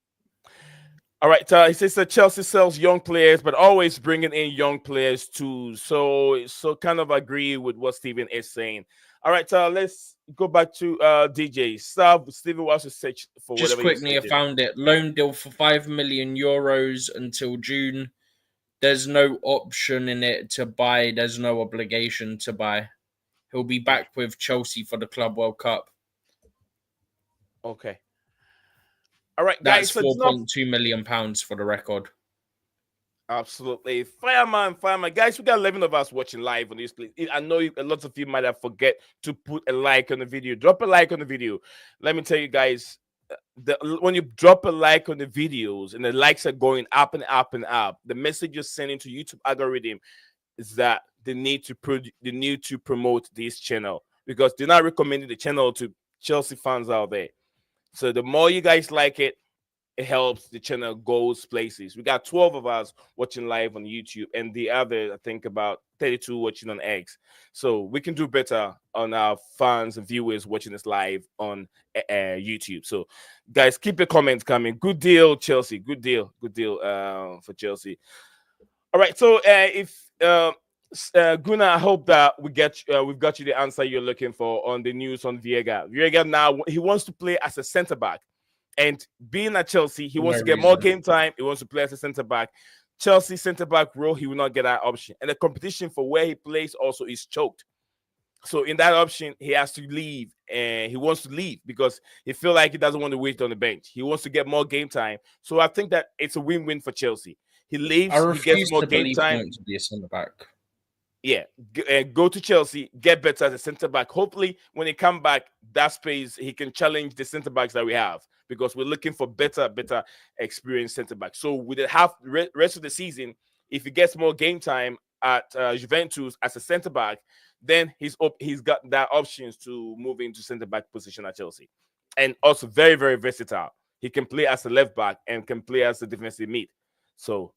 All right. He says that Chelsea sells young players, but always bringing in young players too. So kind of agree with what Steven is saying. All right. Let's go back to DJ. Steven wants to search for just whatever. Just quickly, I found it. Loan deal for €5 million until June. There's no option in it to buy. There's no obligation to buy. He'll be back with Chelsea for the Club World Cup. Okay. All right, guys. That's £4.2 million for the record. Absolutely. Fireman, fireman. Guys, we got 11 of us watching live on this. I know a lot of you might have forget to put a like on the video. Drop a like on the video. Let me tell you guys, when you drop a like on the videos and the likes are going up and up and up, the message you're sending to YouTube algorithm is that they need to promote this channel because they're not recommending the channel to Chelsea fans out there. So the more you guys like it, it helps the channel goes places. We got 12 of us watching live on YouTube, and the other, I think, about 32 watching on X. So we can do better on our fans and viewers watching us live on YouTube. So, guys, keep your comments coming. Good deal, Chelsea. Good deal. Good deal for Chelsea. All right. So, if Gunnar, I hope that we've got you the answer you're looking for on the news on Viega. Viega now he wants to play as a centre back. And being at Chelsea, he wants to get more game time. He wants to play as a centre back. Chelsea centre back role, he will not get that option. And the competition for where he plays also is choked. So in that option, he has to leave, and he wants to leave because he feels like he doesn't want to wait on the bench. He wants to get more game time. So I think that it's a win-win for Chelsea. He leaves, I he gets refuse more to game believe time. he wants to be a centre back. Yeah, go to Chelsea, get better as a centre back. Hopefully, when he come back, that space he can challenge the centre backs that we have because we're looking for better experienced centre back. So with the rest of the season, if he gets more game time at Juventus as a centre back, then he's got that options to move into centre back position at Chelsea, and also very very versatile. He can play as a left back and can play as a defensive mid. So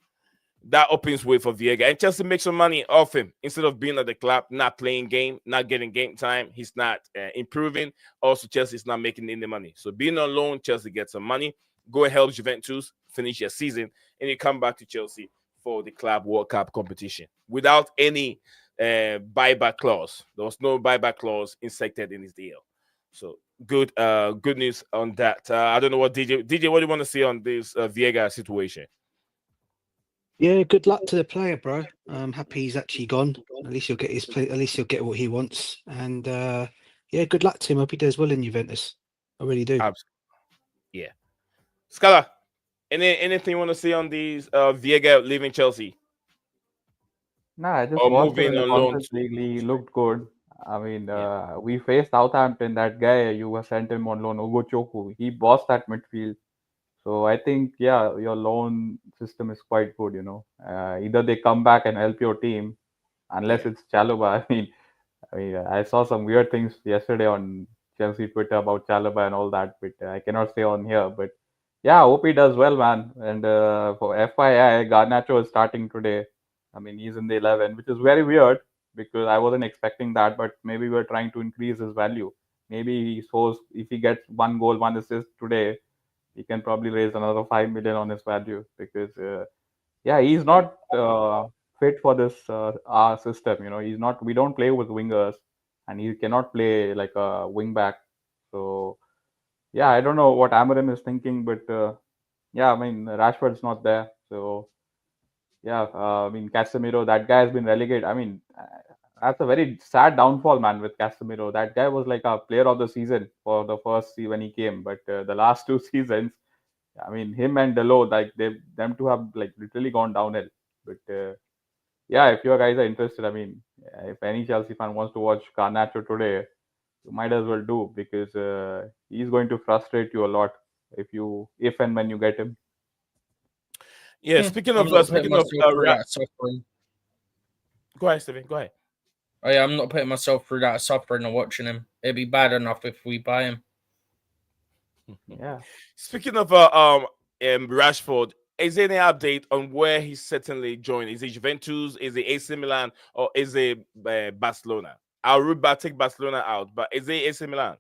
that opens way for Viega, and Chelsea makes some money off him instead of being at the club, not playing game, not getting game time. He's not improving. Also, Chelsea's not making any money. So being on loan, Chelsea gets some money. Go and help Juventus finish your season, and you come back to Chelsea for the Club World Cup competition without any buyback clause. There was no buyback clause inserted in his deal. So good news on that. I don't know what DJ, what do you want to see on this Viega situation? Yeah, good luck to the player, bro. I'm happy he's actually gone. At least he'll get his play. At least he'll get what he wants. And yeah, good luck to him. Hope he does well in Juventus. I really do. Absolutely. Yeah. Scala, anything you want to see on these Viega leaving Chelsea Nah, I just or watched him moving in the on loan? Conference League. He looked good. I mean, Yeah. we faced Southampton. That guy you were sent him on loan, Ogochoku. He bossed that midfield. So I think, yeah, your loan system is quite good. Either they come back and help your team, unless Yeah. it's Chalobah. I saw some weird things yesterday on Chelsea Twitter about Chalobah and all that, but I cannot say on here. But yeah, hope he does well, man. And for FII, Garnacho is starting today. I mean, he's in the 11, which is very weird because I wasn't expecting that. But maybe we're trying to increase his value. Maybe he shows if he gets 1 goal, 1 assist today, he can probably raise another 5 million on his value because yeah, he's not fit for this our system. He's not. We don't play with wingers, and he cannot play like a wing back. So yeah, I don't know what Amorim is thinking, but yeah, I mean Rashford's not there, so yeah, I mean Casemiro, that guy has been relegated. I mean, that's a very sad downfall, man. With Casemiro, that guy was like a player of the season for the first when he came, but the last 2 seasons, I mean, him and Delo, like them two have like literally gone downhill. But yeah, if you guys are interested, I mean, if any Chelsea fan wants to watch Garnacho today, you might as well do because he's going to frustrate you a lot if and when you get him. Yeah. Speaking I'm of not putting myself through that suffering. go ahead, Steven. Go ahead. Oh, yeah, I'm not putting myself through that suffering and watching him. It'd be bad enough if we buy him. Yeah. Speaking of Rashford, is there any update on where he's certainly joined? Is it Juventus? Is it AC Milan? Or is it Barcelona? I'll take Barcelona out, but is it AC Milan?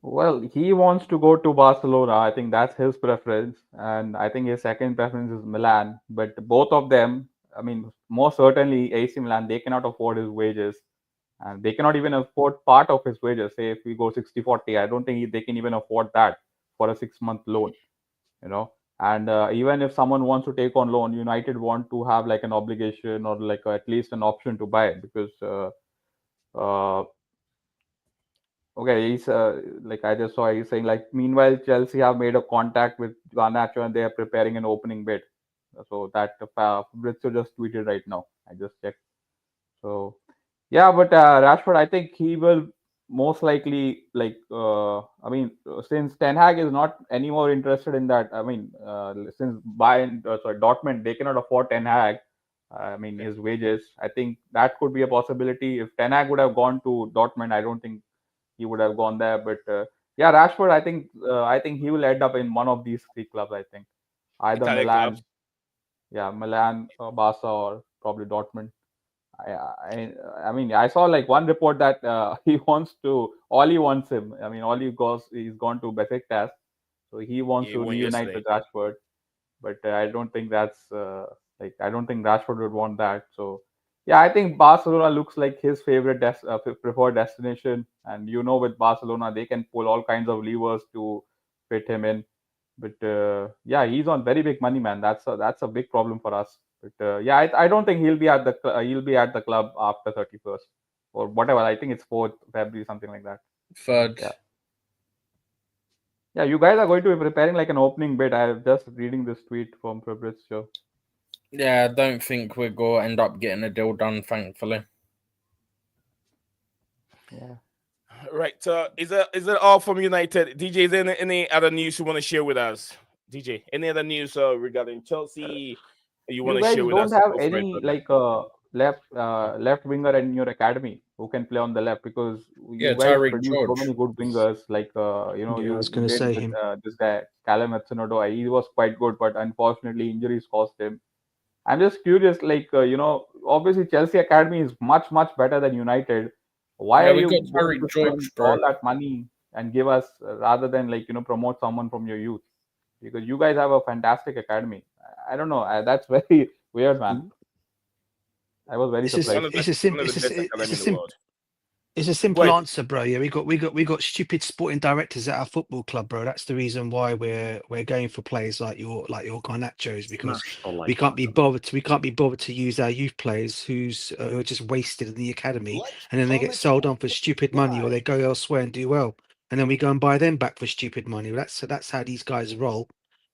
Well, he wants to go to Barcelona. I think that's his preference, and I think his second preference is Milan. But both of them, I mean, more certainly AC Milan, they cannot afford his wages, and they cannot even afford part of his wages. Say if we go 60-40, I don't think they can even afford that for a 6-month loan. And even if someone wants to take on loan, United want to have like an obligation or like at least an option to buy it because uh, okay, he's like I just saw he's saying like meanwhile Chelsea have made a contact with Garnacho and they are preparing an opening bid. So that Fabrizio just tweeted right now. I just checked. So yeah, but Rashford, I think he will most likely I mean, since Ten Hag is not any more interested in that. I mean, since Dortmund, they cannot afford Ten Hag. I mean, his wages. I think that could be a possibility. If Ten Hag would have gone to Dortmund, I don't think he would have gone there. But yeah, Rashford, I think he will end up in one of these three clubs. I think either Italian Milan, clubs. Milan, Barca, or probably Dortmund. I mean, I saw like one report that Oli wants him. I mean, he's gone to Besiktas, so he wants He to won reunite yesterday. with Rashford. But I don't think that's I don't think Rashford would want that. So yeah, I think Barcelona looks like his favorite preferred destination. And with Barcelona, they can pull all kinds of levers to fit him in. But yeah, he's on very big money, man. That's a big problem for us. But yeah, I don't think he'll be at the club after 31st or whatever. I think it's 4th February, something like that. Third. Yeah. Yeah, you guys are going to be preparing like an opening bid. I'm just reading this tweet from Fabrizio. Yeah, I don't think we're going to end up getting a deal done, thankfully. Yeah. Right. Is it all from United? DJ, is there any other news you want to share with us? DJ, any other news regarding Chelsea you want You to guys share with don't us? have Go for it, any brother. left winger in your academy who can play on the left, because Yeah, you guys Tyreek produce so George. many good wingers. Yeah, I was you going to did say with him. this guy Callum Hudson-Odoi. He was quite good, but unfortunately injuries cost him. I'm just curious, obviously Chelsea academy is much better than United. Why Yeah, are we you got going Tyreek to George, spend bro. all that money and give us rather than promote someone from your youth? Because you guys have a fantastic academy. I don't know. That's very weird, man. I was very It's a, surprised. One of the best academy in the world. It's a simple answer, bro. Yeah, we got stupid sporting directors at our football club, bro. That's the reason why we're going for players like your Garnachos, because Smash the like we can't be button. bothered to use our youth players who are just wasted in the academy, and then they get sold on for stupid money, or they go elsewhere and do well, and then we go and buy them back for stupid money. That's how these guys roll.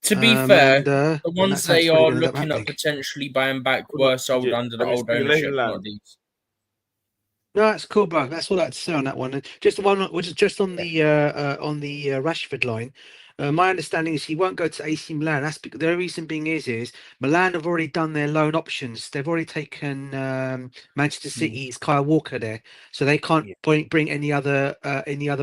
To be fair, And the ones that's how it's they probably are going to end up looking at happening. potentially buying back Hold on, were sold DJ. under the Let me old speak. Let him ownership, not land. these. No, that's cool, bro. That's all I had to say on that one. And just the one, which is just on the Rashford line. My understanding is he won't go to AC Milan. That's because the reason being is Milan have already done their loan options. They've already taken Manchester City's Kyle Walker there, so they can't bring any other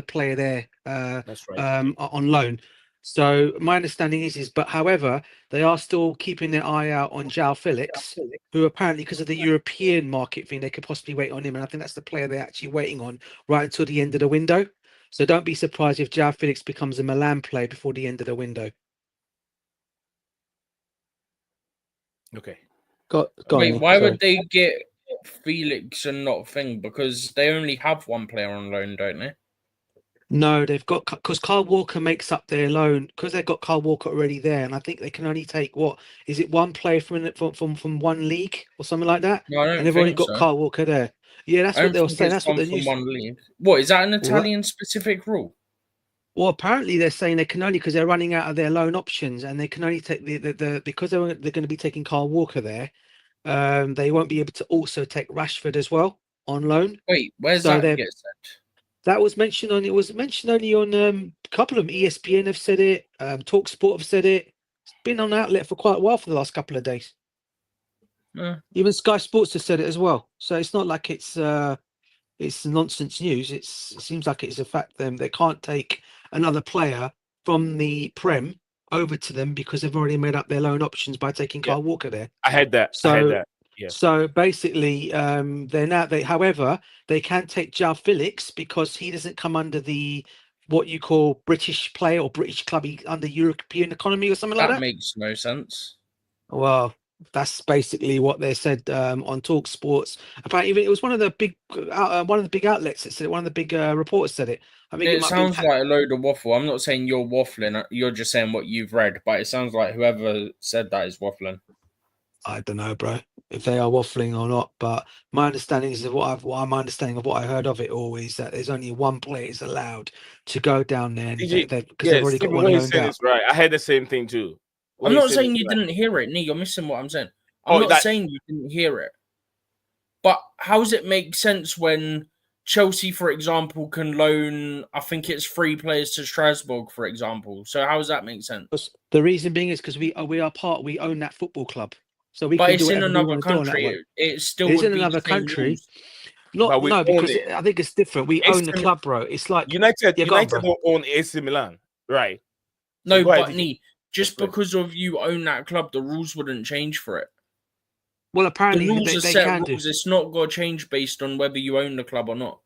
player there That's right. on loan. So my understanding is, but however, they are still keeping their eye out on João Felix, who apparently, because of the European market thing, they could possibly wait on him. And I think that's the player they're actually waiting on right until the end of the window. So don't be surprised if João Felix becomes a Milan player before the end of the window. Okay. Wait, why would they get Felix and not Thing? Because they only have one player on loan, don't they? No, they've got, because Kyle Walker makes up their loan, because they've got Kyle Walker already there, and I think they can only take one player from one league or something like that. No, I don't and they've already think got so. Kyle Walker there. Yeah, that's I what don't they were think saying. it's That's what one the from news. one league. What is that? An Well, Italian specific rule? Well, apparently they're saying they can only, because they're running out of their loan options, and they can only take the because they're going to be taking Kyle Walker there. They won't be able to also take Rashford as well on loan. Wait, where's So that get said? that was mentioned on. It was mentioned only on a couple of them. ESPN have said it. Talk Sport have said it. It's been on outlet for quite a while for the last couple of days. Even Sky Sports has said it as well. So it's not like it's nonsense news. It seems like it's a fact. They can't take another player from the Prem over to them because they've already made up their loan options by taking Kyle Walker there. I had that. Yeah. So basically, however, they can take João Felix because he doesn't come under the what you call British player or British club under European economy or something like that. That makes no sense. Well, that's basically what they said on Talk Sports. Apparently, even it was one of the big outlets that said it. One of the big reporters said it. I think it sounds like a load of waffle. I'm not saying you're waffling. You're just saying what you've read, but it sounds like whoever said that is waffling. I don't know, bro, if they are waffling or not. But my understanding is what I'm understanding of what I heard of it always, that there's only one player is allowed to go down there because they've already got one loaned out. Right. I had the same thing too. I'm not saying you didn't hear it. Nee, you're missing what I'm saying. I'm not saying you didn't hear it. But how does it make sense when Chelsea, for example, can loan, I think it's 3 players to Strasbourg, for example? So how does that make sense? The reason being is because we own that football club. So we But can it's do in whatever we another want to do on that country. one. It still It's would in be another the same country. rules. Because I think it's different. We own the club, bro. It's like United bro. don't own AC Milan, right? No, So go ahead, but DJ. just Explain. because of you own that club, the rules wouldn't change for it. Well, The apparently rules are they set can rules. do. It's not going to change based on whether you own the club or not.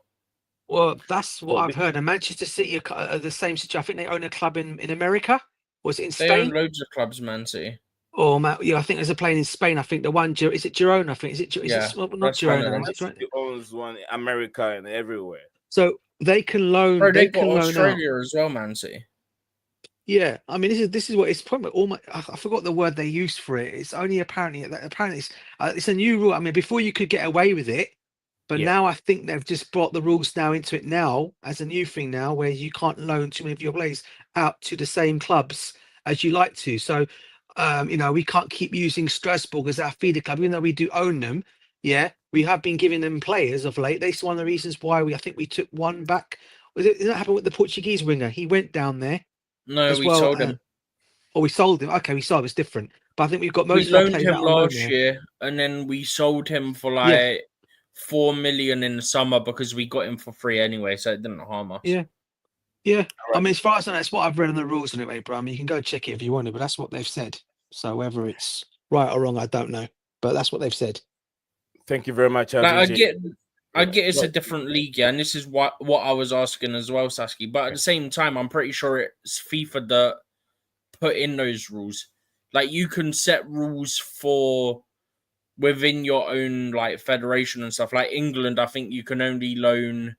Well, that's what I've heard. And Manchester City are the same situation. I think they own a club in America. Was it in They own Spain? loads of clubs, Man City. Oh, yeah, I think there's a plane in Spain. I think the one is it Girona? I think is it Yeah, not that's one of Girona? them. Is it Girona? He owns one in America and everywhere. So they can loan. Bro, They they've got can loan out. Australia as well, Man City. Yeah, I mean this is what it's probably I forgot the word they used for it. It's only apparently it's a new rule. I mean, before you could get away with it, but Yeah. now I think they've just brought the rules now into it now as a new thing now, where you can't loan too many of your players out to the same clubs as you like to. So, we can't keep using Strasbourg as our feeder club, even though we do own them. Yeah, we have been giving them players of late. That's one of the reasons why I think we took one back. Did that happen with the Portuguese winger? He went down there. No, As we well, sold him. Or we sold him. Okay, we sold him. It's different. But I think we've got We most of our loaned players him out on loan last now. year, and then we sold him for like 4 million in the summer because we got him for free anyway, so it didn't harm us. Yeah. Yeah. I mean, as far as I know, that's what I've read on the rules anyway, bro. I mean, you can go check it if you want to, but that's what they've said. So whether it's right or wrong, I don't know. But that's what they've said. Thank you very much, Like, DJ. I get it's a different league, yeah, and this is what I was asking as well, Sasky. But at the same time, I'm pretty sure it's FIFA that put in those rules. Like, you can set rules for within your own like federation and stuff. Like England, I think you can only loan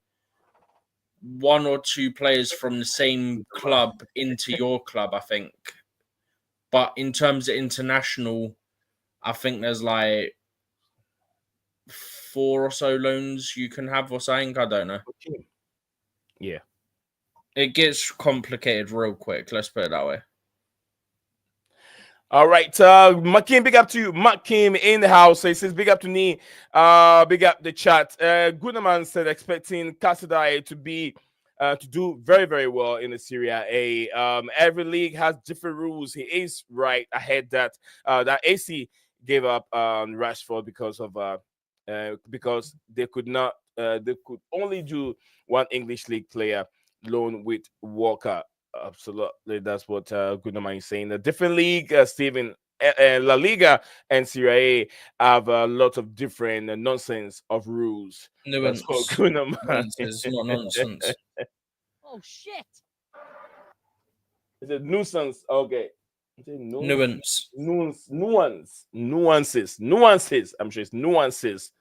1 or 2 players from the same club into your club, I think. But in terms of international, I think there's like 4 or so loans you can have or something. I don't know. Yeah. It gets complicated real quick. Let's put it that way. All right, Makim, big up to you. Makim in the house. So he says, big up to me. Big up the chat. Gunaman said, expecting Casadei to be to do very, very well in the Serie A. Every league has different rules. He is right ahead that that AC gave up Rashford because they could only do one English league player loan with Walker. Absolutely, that's what Goodman is saying. A different league, Steven, La Liga and Serie A have a lot of different nonsense of rules. Nuance. That's what Goodman It's not nonsense. Oh shit! Is it nuisance? Okay. Nuance. Nuances. I'm sure it's nuances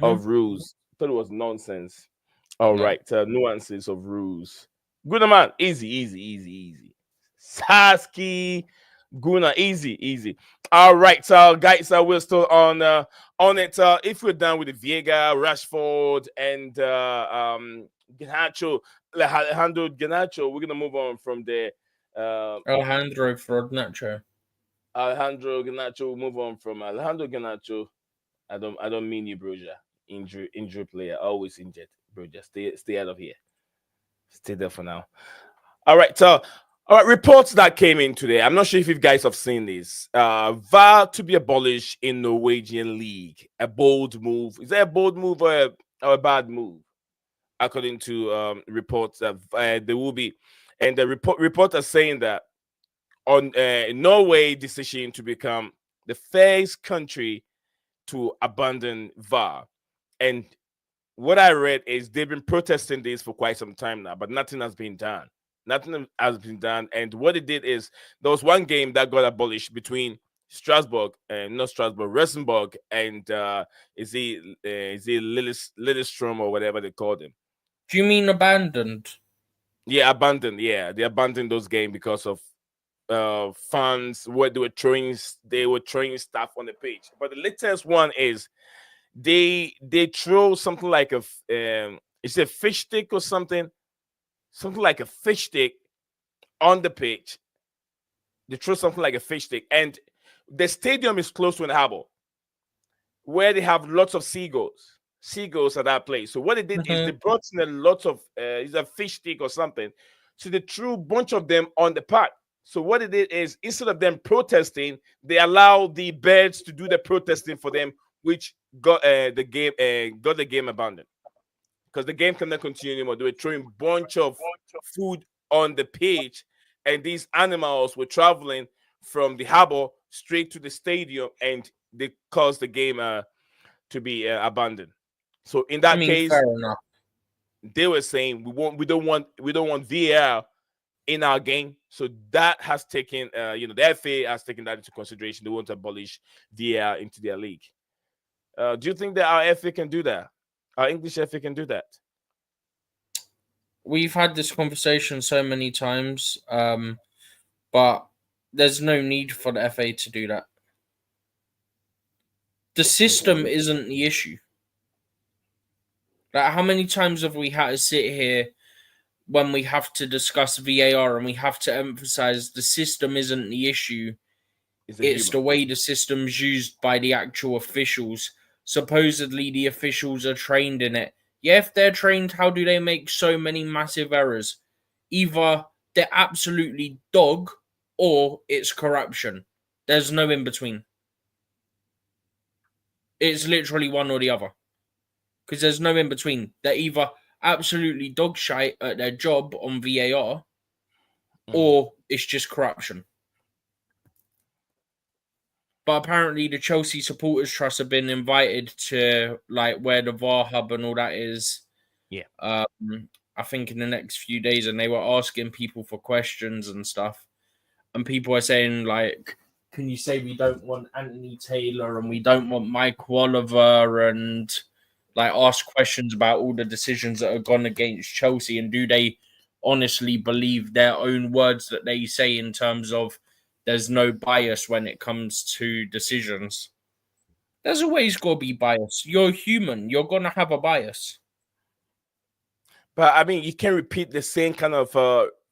of rules. I thought it was nonsense. All right, nuances of rules. Good man, easy. Sasky, Guna, easy. All right, so guys, we're still on it. If we're done with the Viega, Rashford, and Garnacho, Alejandro Garnacho, we're gonna move on from there. Alejandro Garnacho. Alejandro Garnacho, move on from Alejandro Garnacho. I don't mean you, Broja. Injury player, always injured. Broja, stay out of here. Stay there for now. All right, all right. Reports that came in today. I'm not sure if you guys have seen this. VAR to be abolished in Norwegian league. A bold move. Is that a bold move or a bad move? According to reports that there will be, and the report are saying that on Norway decision to become the first country to abandon VAR, and what I read is they've been protesting this for quite some time now, but nothing has been done. And what it did is there was one game that got abolished between Rosenborg, and is he Lillestrom or whatever they called him. Do you mean abandoned? Yeah, abandoned. Yeah, they abandoned those games because of fans where they were throwing stuff on the pitch. But the latest one is they throw something like it's a fish stick or something like a fish stick on the pitch. They throw something like a fish stick, and the stadium is close to an harbor where they have lots of seagulls. Seagulls at that place. So what they did is they brought in a lot of it's a fish stick or something. So they threw a bunch of them on the park. So what they did is instead of them protesting, they allowed the birds to do the protesting for them, which got the game abandoned because the game cannot continue anymore. They were throwing a bunch of food on the pitch, and these animals were traveling from the harbor straight to the stadium, and they caused the game to be abandoned. So in that case, fair enough. they were saying we don't want VAR in our game. So that has taken the FA has taken that into consideration. They want to abolish VAR into their league. Do you think that our FA can do that? Our English FA can do that? We've had this conversation so many times, but there's no need for the FA to do that. The system isn't the issue. Like, how many times have we had to sit here when we have to discuss VAR and we have to emphasize the system isn't the issue? It's the way the system's used by the actual officials. Supposedly the officials are trained in it. Yeah, if they're trained, how do they make so many massive errors? Either they're absolutely dog or it's corruption. There's no in between. It's literally one or the other. Because there's no in between. They're either absolutely dog shite at their job on VAR or it's just corruption. But apparently the Chelsea Supporters Trust have been invited to like where the VAR hub and all that is. Yeah. I think in the next few days, and they were asking people for questions and stuff. And people are saying like, can you say we don't want Anthony Taylor and we don't want Mike Oliver, and like ask questions about all the decisions that have gone against Chelsea, and do they honestly believe their own words that they say in terms of there's no bias when it comes to decisions? There's always got to be bias. You're human. You're going to have a bias. But I mean, you can't repeat the same kind of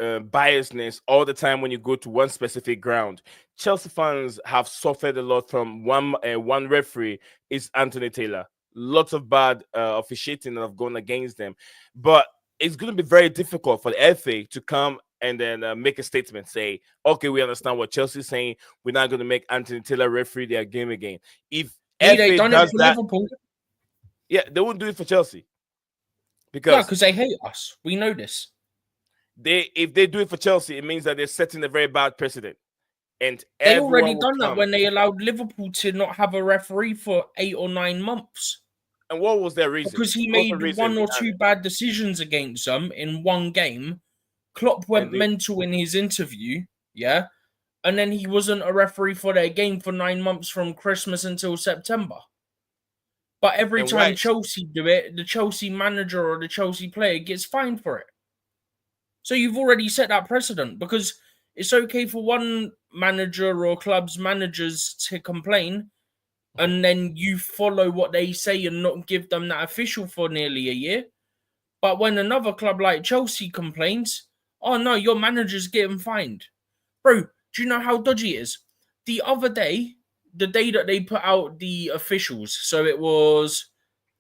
biasness all the time when you go to one specific ground. Chelsea fans have suffered a lot from one referee, is Anthony Taylor. Lots of bad officiating that have gone against them. But it's going to be very difficult for the FA to come and then make a statement, say, okay, we understand what Chelsea's saying. We're not going to make Anthony Taylor referee their game again. If They FA done does it for that, Liverpool. yeah, they won't do it for Chelsea. Yeah, because they hate us. We know this. If they do it for Chelsea, it means that they're setting a very bad precedent. And they already done that when they allowed Liverpool to not have a referee for 8 or 9 months. And what was their reason? Because he made one or two bad decisions against them in one game. Klopp went mental in his interview, yeah? And then he wasn't a referee for their game for 9 months from Christmas until September. But every time Chelsea do it, the Chelsea manager or the Chelsea player gets fined for it. So you've already set that precedent, because it's okay for one manager or club's managers to complain, and then you follow what they say and not give them that official for nearly a year. But when another club like Chelsea complains, oh no, your manager's getting fined. Bro, do you know how dodgy it is? The other day, the day that they put out the officials, so it was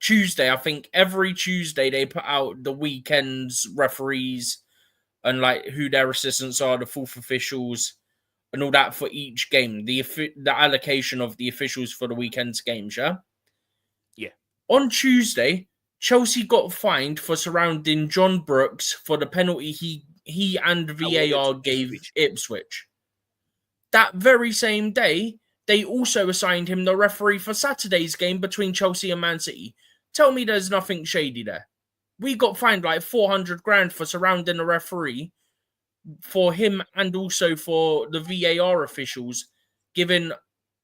Tuesday, I think every Tuesday they put out the weekend's referees and like who their assistants are, the fourth officials, and all that for each game. The allocation of the officials for the weekend's games, yeah? Yeah. On Tuesday, Chelsea got fined for surrounding John Brooks for the penalty he and VAR gave Ipswich. That very same day, they also assigned him the referee for Saturday's game between Chelsea and Man City. Tell me there's nothing shady there. We got fined like 400 grand for surrounding a referee for him and also for the VAR officials giving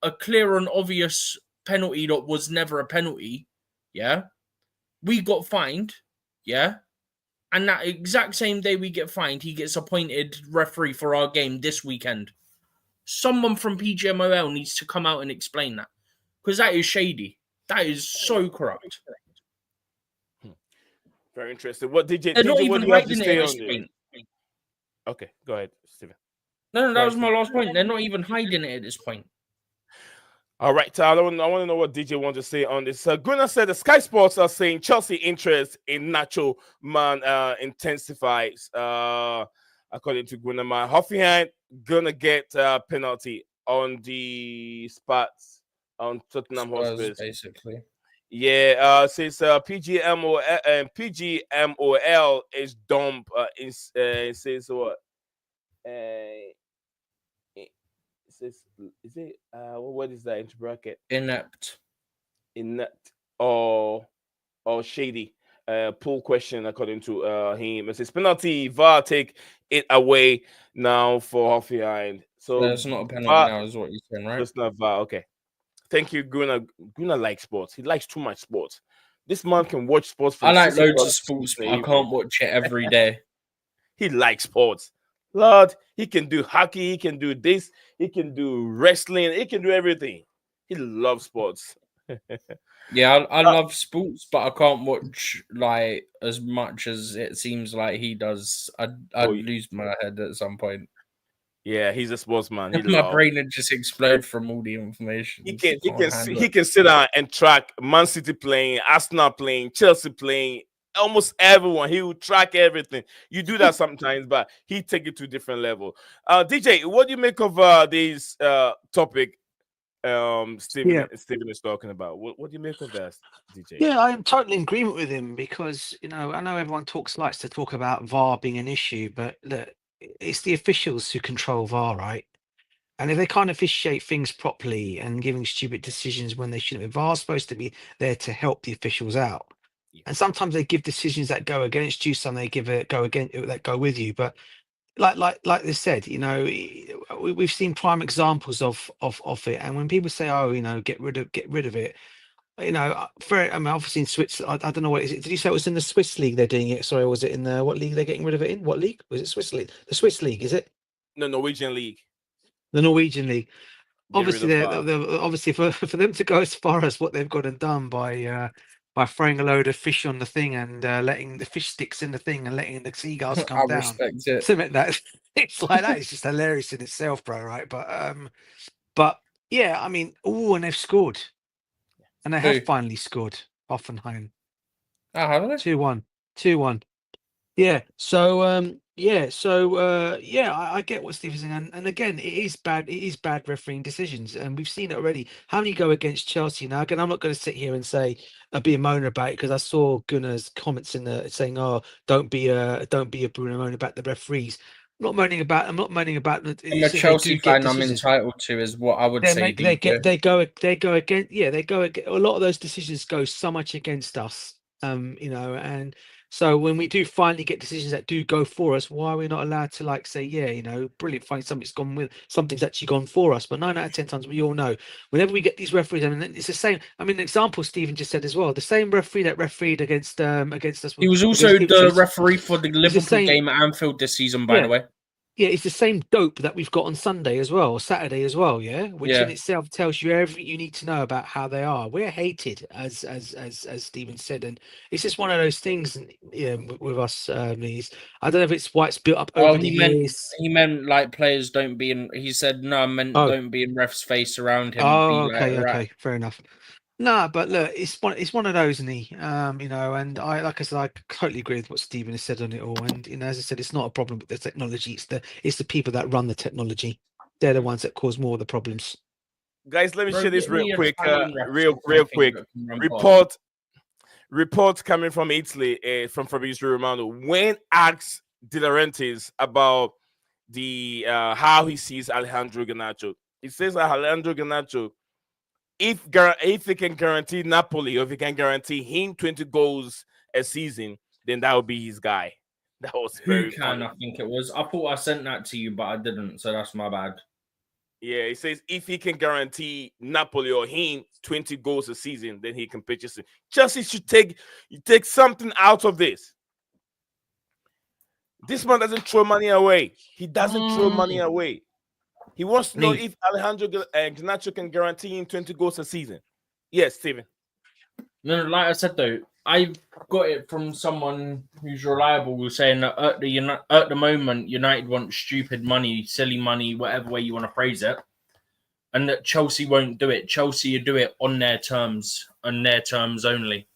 a clear and obvious penalty that was never a penalty. Yeah. We got fined. Yeah. And that exact same day we get fined, he gets appointed referee for our game this weekend. Someone from PGMOL needs to come out and explain that, because that is shady. That is so corrupt. Very interesting. What did you? They're not what even do you have to hiding say it on this? Okay, go ahead, Stephen. No, that was my last point. They're not even hiding it at this point. All right, Tyler, I want to know what DJ wants to say on this. Gunnar said the Sky Sports are saying Chelsea interest in Nacho Man intensifies. According to Gunnar, Hoffenheim gonna get a penalty on the spots on Tottenham Hotspur. Basically. Yeah, since PGMOL is dump. It says what? It says, is it what is that into bracket? Inept or shady. Pool question according to him. It says penalty. VAR take it away now for Hoffenheim. So there's not a penalty now, is what you're saying, right? It's not VAR. Okay. Thank you, Gunnar. Gunnar likes sports. He likes too much sports. This man can watch sports. I like loads of sports, but I can't watch it every day. He likes sports. Lord, he can do hockey. He can do this. He can do wrestling. He can do everything. He loves sports. Yeah, I love sports, but I can't watch like as much as it seems like he does. I'd lose my head at some point. Yeah, he's a sportsman. My brain would just explode from all the information. He can sit down and track Man City playing, Arsenal playing, Chelsea playing, almost everyone. He will track everything. You do that sometimes, but he take it to a different level. DJ, what do you make of this topic? Stephen is talking about. What do you make of that, DJ? Yeah, I am totally in agreement with him because I know everyone likes to talk about VAR being an issue, but look, it's the officials who control VAR, right? And if they can't officiate things properly and giving stupid decisions when they shouldn't, VAR's supposed to be there to help the officials out. Yeah. And sometimes they give decisions that go against you, some they give it that go with you. But like they said, we've seen prime examples of it. And when people say, "Oh, get rid of it," obviously in Switzerland, I don't know what is it. Did you say it was in the Swiss league they're doing it? Sorry, or was it in the what league they're getting rid of it in? What league was it? Swiss league, the Swiss league, is it? The Norwegian league. The Norwegian league. Obviously, they're obviously for them to go as far as what they've got and done by throwing a load of fish on the thing and letting the fish sticks in the thing and letting the seagulls come down. Respect it. Something that it's like that. It's just hilarious in itself, bro. Right? But yeah, I mean, and they've scored, and they have finally scored. Hoffenheim. Oh, have they? 2-1. Yeah. So I get what Steve's saying, and again, it is bad refereeing decisions, and we've seen it already. How many go against Chelsea now? Again, I'm not going to sit here and say be a moaner about it because I saw Gunnar's comments in there saying, "Oh, don't be a Bruno moaning about the referees." I'm not moaning about. I'm a Chelsea fan. I'm entitled to is what I would say. They go against. Yeah, they go against. A lot of those decisions go so much against us. And so when we do finally get decisions that do go for us, why are we not allowed to say, brilliant, fine, something's actually gone for us? But 9 out of 10 times, we all know, whenever we get these referees, I mean, it's the same. I mean, an example Stephen just said as well, the same referee that refereed against us. He was also the referee for the Liverpool game at Anfield this season, by the way. Yeah, it's the same dope that we've got on Sunday as well, or Saturday as well, which in itself tells you everything you need to know about how they are. We're hated, as Stephen said, and it's just one of those things. With us, I don't know if it's why it's built up over the years. He meant like players don't be in. He said no, I meant don't be in ref's face around him. Oh, okay, fair enough. No, but look, it's one of those, and and I totally agree with what Stephen has said on it all. And as I said, it's not a problem with the technology; it's the people that run the technology. They're the ones that cause more of the problems. Guys, let me share this real quick. Real quick. Reports coming from Italy, from Fabrizio Romano. When asked De Laurentiis about the how he sees Alejandro Garnacho, he says Alejandro Garnacho, if he can guarantee Napoli, or if he can guarantee him 20 goals a season, then that would be his guy. That was very funny. I think it was. I thought I sent that to you, but I didn't, so that's my bad. Yeah, he says if he can guarantee Napoli or him 20 goals a season, then he can purchase it. Chelsea should take something out of this. This man doesn't throw money away. He doesn't throw money away. He wants to know if Alejandro Garnacho can guarantee him 20 goals a season. Yes, Steven. No, like I said though, I've got it from someone who's reliable, saying that at the moment, United want stupid money, silly money, whatever way you want to phrase it, and that Chelsea won't do it. Chelsea will do it on their terms only.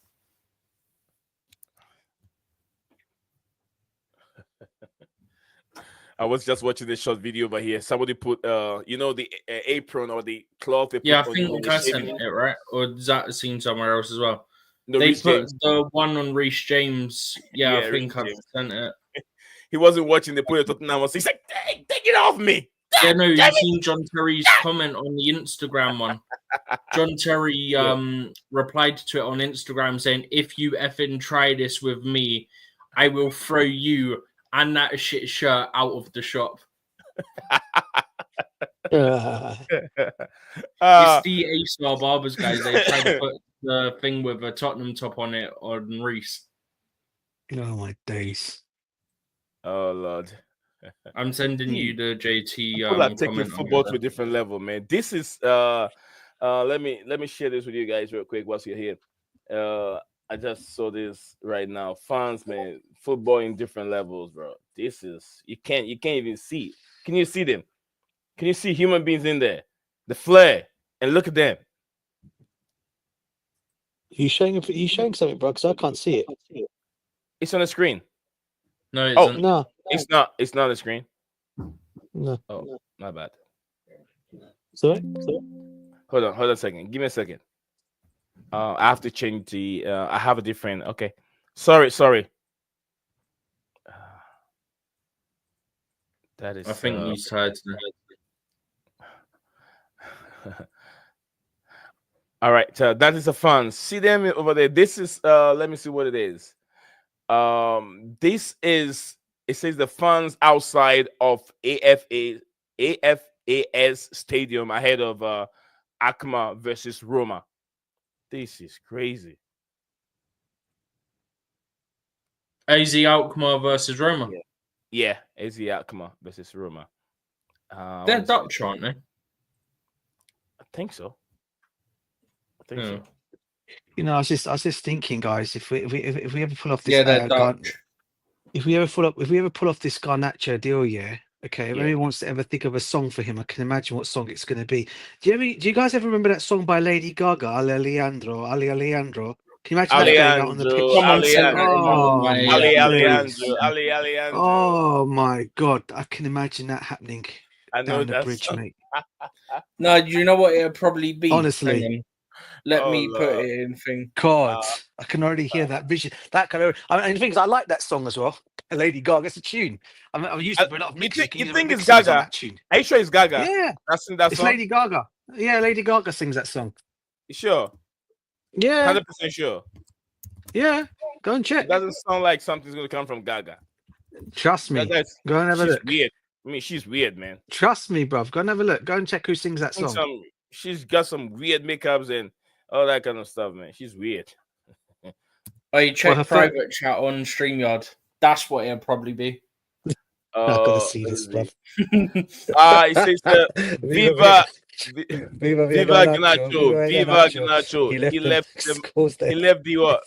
I was just watching this short video over here. Somebody put, the apron or the cloth they put Yeah, I on think the I sent shaving. it, right? Or is that seen somewhere else as well? No, They Reece put James. the one on Reece James. Yeah, Yeah, I think Reece I've James. sent it. He wasn't watching the player Tottenham. He's like, hey, take it off me. Yeah, no, Damn you've it. seen John Terry's comment on the Instagram one. John Terry replied to it on Instagram saying, if you effing try this with me, I will throw you and that shit shirt out of the shop. It's the A-Star Barbers, guys. They tried to put the thing with a Tottenham top on it on Reece. Oh my days. Oh Lord. I'm sending you the JT People are taking comment football on to a it. different level, man. This is let me share this with you guys real quick whilst you're here. I just saw this right now. Fans, man, football in different levels, bro. This is you can't even see. Can you see them? Can you see human beings in there? The flair, and look at them. You showing something, bro? Because I can't see it. It's on the screen. No, it Oh, isn't. No, it's not. It's not on the screen. no. Oh, my bad. Sorry. Hold on a second. Give me a second. I have to change the. I have a different. Okay, sorry. That is. I think he's tired today. All right, that is a fun. See them over there. This is. Let me see what it is. This is. It says the fans outside of AFAS Stadium ahead of Akma versus Roma. This is crazy. AZ Alkmaar versus Roma. Yeah, AZ Akma versus Roma. They're Dutch, aren't they? I think so. So. You know, I was just thinking, guys, if we ever pull off this, Yeah, they're Dutch. if we ever pull off this Garnacho deal, okay. If anyone wants to ever think of a song for him, I can imagine what song it's going to be. Do you guys ever remember that song by Lady Gaga, Ali Alejandro? Can you imagine that going out on the pitch? Someone sent that Alejandro. Oh my God, I can imagine that happening I know down the that bridge, song. mate. No, do you know what it'll probably be? Honestly. Hang on. Let Oh, me put Lord. it in thing. God, I can already hear that vision. That kind of. And the thing is, I like that song as well. Lady Gaga, it's a tune. I'm used to a lot of mixes. You think it's Gaga? Are you sure it's Gaga? Yeah, that's in that it's song. Lady Gaga. Yeah, Lady Gaga sings that song. You sure? Yeah, 100% sure. yeah. Go and check. It doesn't sound like something's going to come from Gaga. Trust me. Go and have a she's look. Weird. I mean, she's weird, man. Trust me, bruv. Go and have a look. Go and check who sings that song. She's got some weird makeups and all that kind of stuff, man. She's weird. Oh, you check private chat on StreamYard. That's what it'll probably be. I've got to see this, bruv. It says Viva Garnacho. Viva Garnacho. He left the what?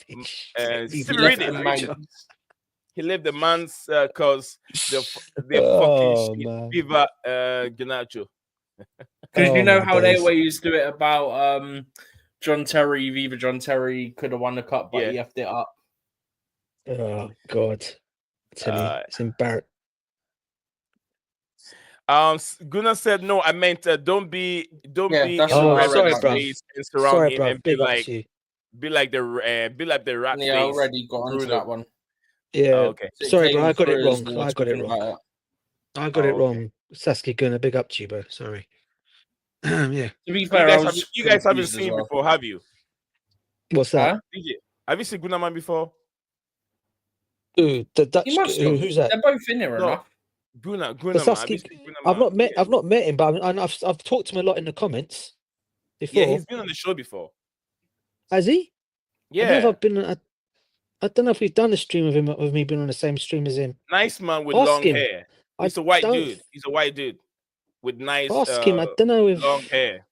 He left the man's cause they're fucking shit. Viva Garnacho. Because you know how they always do it about John Terry. Viva John Terry could have won the cup, but he effed it up. Oh God! I tell you, it's embarrassing. Gunnar said no. I meant don't be. Oh, sorry, bro. Sorry, bro. Big up to you. Be like the rap. Yeah, I already got onto that one. Yeah. Okay. Sorry, bro. I got it wrong. I got it wrong. Sasuke Gunnar, big up to you, bro. Sorry. Yeah. To be fair, you guys haven't seen before, have you? What's that? DJ, have you seen Gunnar before? Ooh, the Dutch. Who's that? They're both in there enough. Gunnar. I've not met him, but I've talked to him a lot in the comments before. Yeah, he's been on the show before. Has he? Yeah. I don't know if we've done a stream of him with me being on the same stream as him. Nice man with long hair. He's a white dude. He's a white dude with nice. Ask him. I don't know if long hair.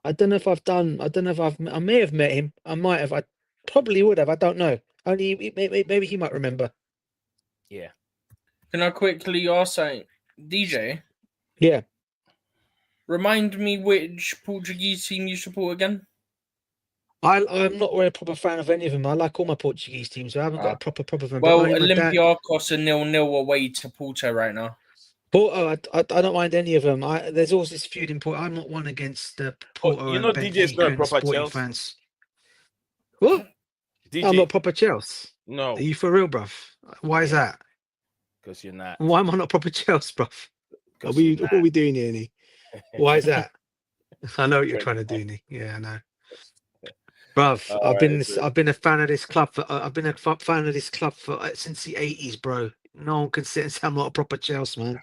I don't know if I've done. I don't know if I may have met him. I might have. probably would have. I don't know. Only maybe he might remember. Yeah. Can I quickly ask something? DJ, Yeah. remind me which Portuguese team you support again? I'm not really a proper fan of any of them. I like all my Portuguese teams. So I haven't got a proper fan. Well, but only my dad. Olympiacos are 0-0 away to Porto right now. Porto, I don't mind any of them. There's always this feud in Porto. I'm not one against the Porto you know and DJ is not a Benfica and proper Sporting Chelsea. fans. What? DJ, I'm not proper Chelsea. no, Are you for real, bruv? Why is that? because you're not. Why am I not proper Chelsea, bruv? What 'Cause are you're we doing here, Nee? Why is that? I know what you're Great. trying to do, Nee. Yeah, I know. Bruv, All I've right, been a fan of this club for since the 80s, bro. No one can sit and say I'm not a proper Chelsea man.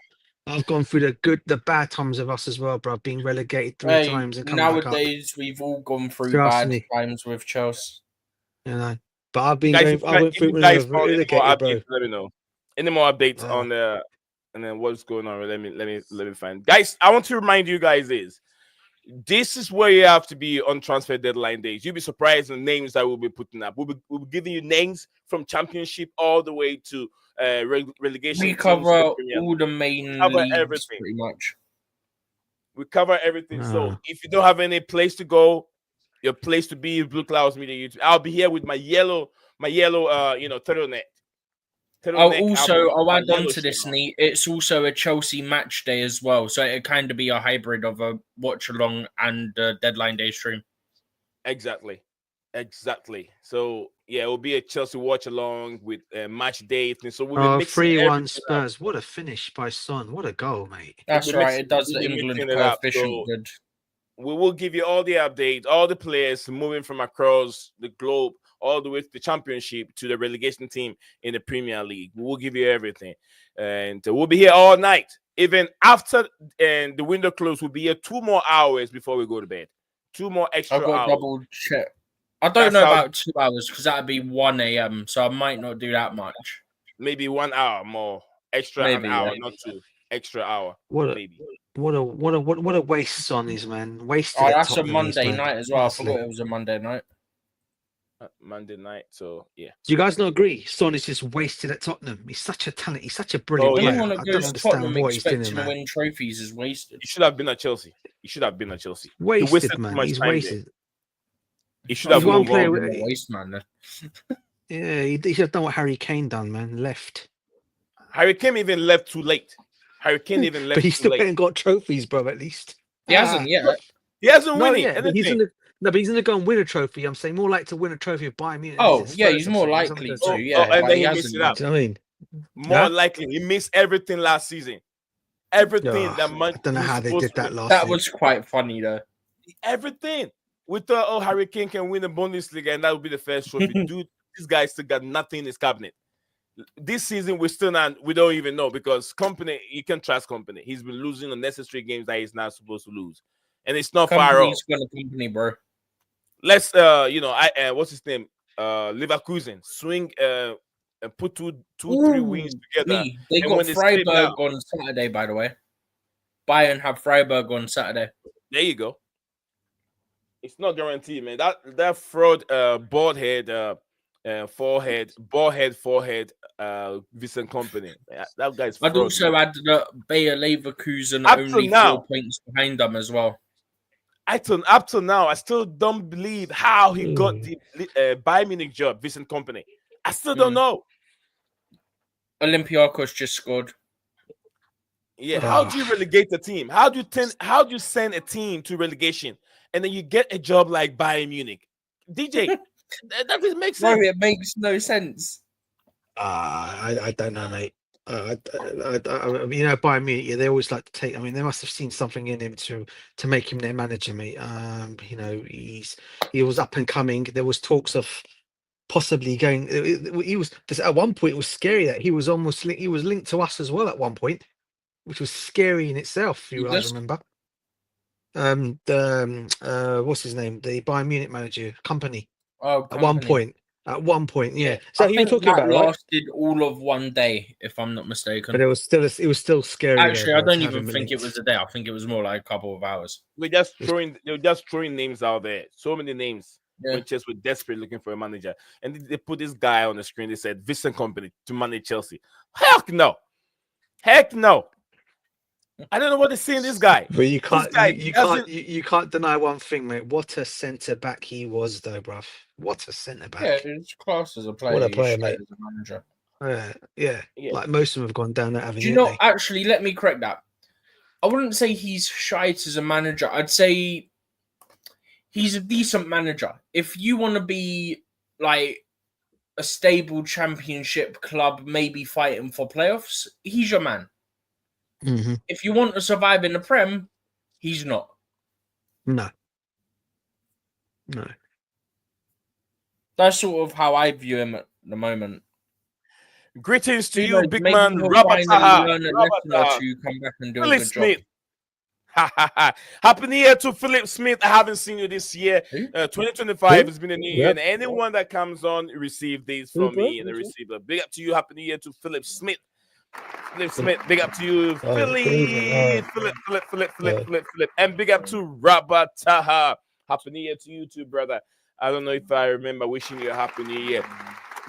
I've gone through the bad times of us as well, bro. Being relegated 3 times and coming back up. Nowadays, we've all gone through Trust bad me. times with Chelsea. You know, but I've been guys, going. I went if through you when guys I was found any more relegated, bro. updates, let me know. Any more updates Oh. on the and then what's going on? Let me find. Guys, I want to remind you guys this is where you have to be on transfer deadline days. You'll be surprised the names that we'll be putting up. We'll be giving you names from championship all the way to relegation. We teams cover in the Premier all League. the main Cover leagues everything. pretty much. We cover everything. So Ah. if you don't have any place to go, your place to be is Blue Clouds Media YouTube. I'll be here with my yellow turtleneck. I'll add on to this, Neat. It's also a Chelsea match day as well, so it kind of be a hybrid of a watch along and a deadline day stream. Exactly. So yeah, it will be a Chelsea watch along with match day. So we'll be mixing 3-1 everything up. Spurs. What a finish by Son. What a goal, mate. That's be right. mixing- It does the we'll be England mixing it up, coefficient so- good. We will give you all the updates, all the players moving from across the globe, all the way to the championship to the relegation team in the Premier League. We will give you everything. And we'll be here all night. Even after the window close, we'll be here 2 more hours before we go to bed. 2 more extra I've got hours. to double check. I don't That's know how- about 2 hours because that'd be 1 a.m. So I might not do that much. Maybe 1 hour more. Extra Maybe, an hour, yeah. not 2. Extra hour. What a Maybe. what a waste Son is, man. Wasted. Oh, at that's a Tottenham is, Monday man. night as well. Honestly. I forgot it was a Monday night. Monday night. So yeah. Do you guys not agree? Son is just wasted at Tottenham. He's such a talent. He's such a brilliant Oh, yeah. player. Anyone I that don't goes understand Tottenham what he's doing, expecting to man. win trophies is wasted. He should have been at Chelsea. He Wasted, wasted too man. much He's time there. wasted. He should He's have one moved player on. with- waste man. Yeah, he should have done what Harry Kane done, man. Left. Harry Kane even left too late. Harry Kane even left But he too still late. ain't got trophies, bro. At least He hasn't yet. He hasn't No, won it. yeah, but he's anything. but he's gonna go and win a trophy. I'm saying more like to win a trophy of Bayern Munich. Oh, Spurs, yeah, he's I'm more saying. likely Something to, like that. yeah. and but then he he hasn't missed it yet. up. Do you know what I mean? More Huh? likely, he missed everything last season. Everything Oh, that I don't know how they did that last That season. was quite funny though. Everything. We thought, oh, Harry Kane can win the Bundesliga, and that would be the first trophy. Dude, this guy still got nothing in his cabinet. This season, we don't even know because company, you can trust company. He's been losing unnecessary games that he's not supposed to lose, and it's not far off. Company's gonna company, bro. Let's what's his name? Leverkusen swing and put two, 3 wins together. They And got when they split Freiburg now- on Saturday, by the way. Bayern have Freiburg on Saturday. There you go. It's not guaranteed, man. That fraud, bald head, forehead, Vincent Company. That guy's fraud. I'd also man. add that Bayer Leverkusen Up are to only now. 4 points behind them as well. Up to now, I still don't believe how he got the Bayern Munich job, Vincent Company. I still don't know. Olympiacos just scored. Yeah, how do you relegate the team? How do you send a team to relegation and then you get a job like Bayern Munich? DJ, that doesn't make No, sense. it makes no sense. I don't know, mate. Bayern Munich, yeah, they always like to take. I mean, they must have seen something in him to make him their manager, mate. He was up and coming. There was talks of possibly going. He was at one point. It was scary that he was linked to us as well at one point, which was scary in itself. If you guys remember. What's his name? The Bayern Munich manager, company. Oh, At one point, yeah. So I you're think talking that about right? lasted all of one day, if I'm not mistaken. But it was still scary. Actually, there, I bro, don't to have even him think it linked. was a day. I think it was more like a couple of hours. They're just throwing names out there. So many names. Yeah. when Chelsea were desperately looking for a manager, and they put this guy on the screen. They said Vincent Company to manage Chelsea. Heck no, heck no. I don't know what they see in this guy. But you This can't, guy doesn't. you can't deny one thing, mate. What a centre back he was, though, bruv. What a centre Yeah, back. it's class as a player. What a He's player, shite mate. as a manager. Yeah. Yeah. Like most of them have gone down that avenue. Do you haven't know? Actually, let me correct that. I wouldn't say he's shite as a manager. I'd say he's a decent manager. If you want to be like a stable championship club, maybe fighting for playoffs, he's your man. they? Mhm. If you want to survive in the Prem, he's not. No. That's sort of how I view him at the moment. Greetings to Who you, knows, big maybe man. he'll Robert finally Taha. learn a Robert lesson or Taha. two, come back and do a Philip good Smith. job. Happy New Year to Philip Smith. I haven't seen you this year. Who? 2025 has been a new year, Yep. and anyone that comes on receive these from me and the receiver. Big up to you. Happy New Year to Philip Smith. Philip Smith, big up to you, Oh, Philly. good evening. Philip, and big up to Robert Taha. Happy New Year to you too, brother. I don't know if I remember wishing you a happy New Year.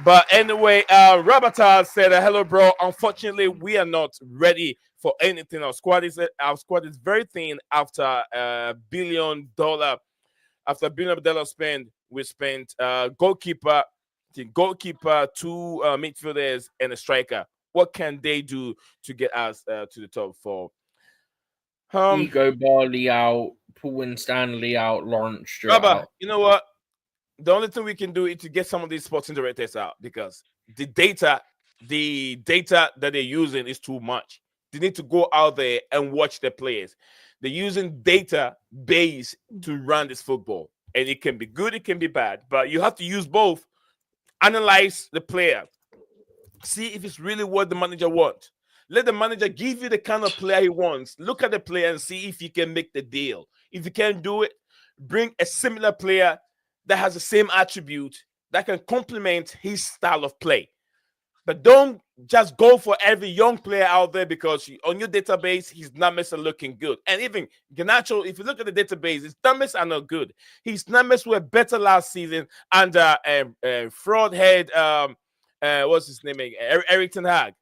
But anyway, Robert Taha said, "Hello, bro. Unfortunately, we are not ready for anything. Our squad is very thin after $1 billion. After $1 billion spend, we spent goalkeeper, two midfielders, and a striker. What can they do to get us to the top four?" Ego Barley out, Paul Stanley out, Lawrence Stewart Robert, out. you know what? The only thing we can do is to get some of these sporting directors out, because the data that they're using is too much. They need to go out there and watch the players. They're using data base to run this football, and it can be good, it can be bad, but you have to use both. Analyze the player, see if it's really what the manager wants. Let the manager give you the kind of player he wants. Look at the player and see if you can make the deal. If you can't do it, bring a similar player that has the same attribute that can complement his style of play. But don't just go for every young player out there, because on your database, his numbers are looking good. And even Garnacho, if you look at the database, his numbers are not good. His numbers were better last season under fraudhead, what's his name again? Eric Ten Hag.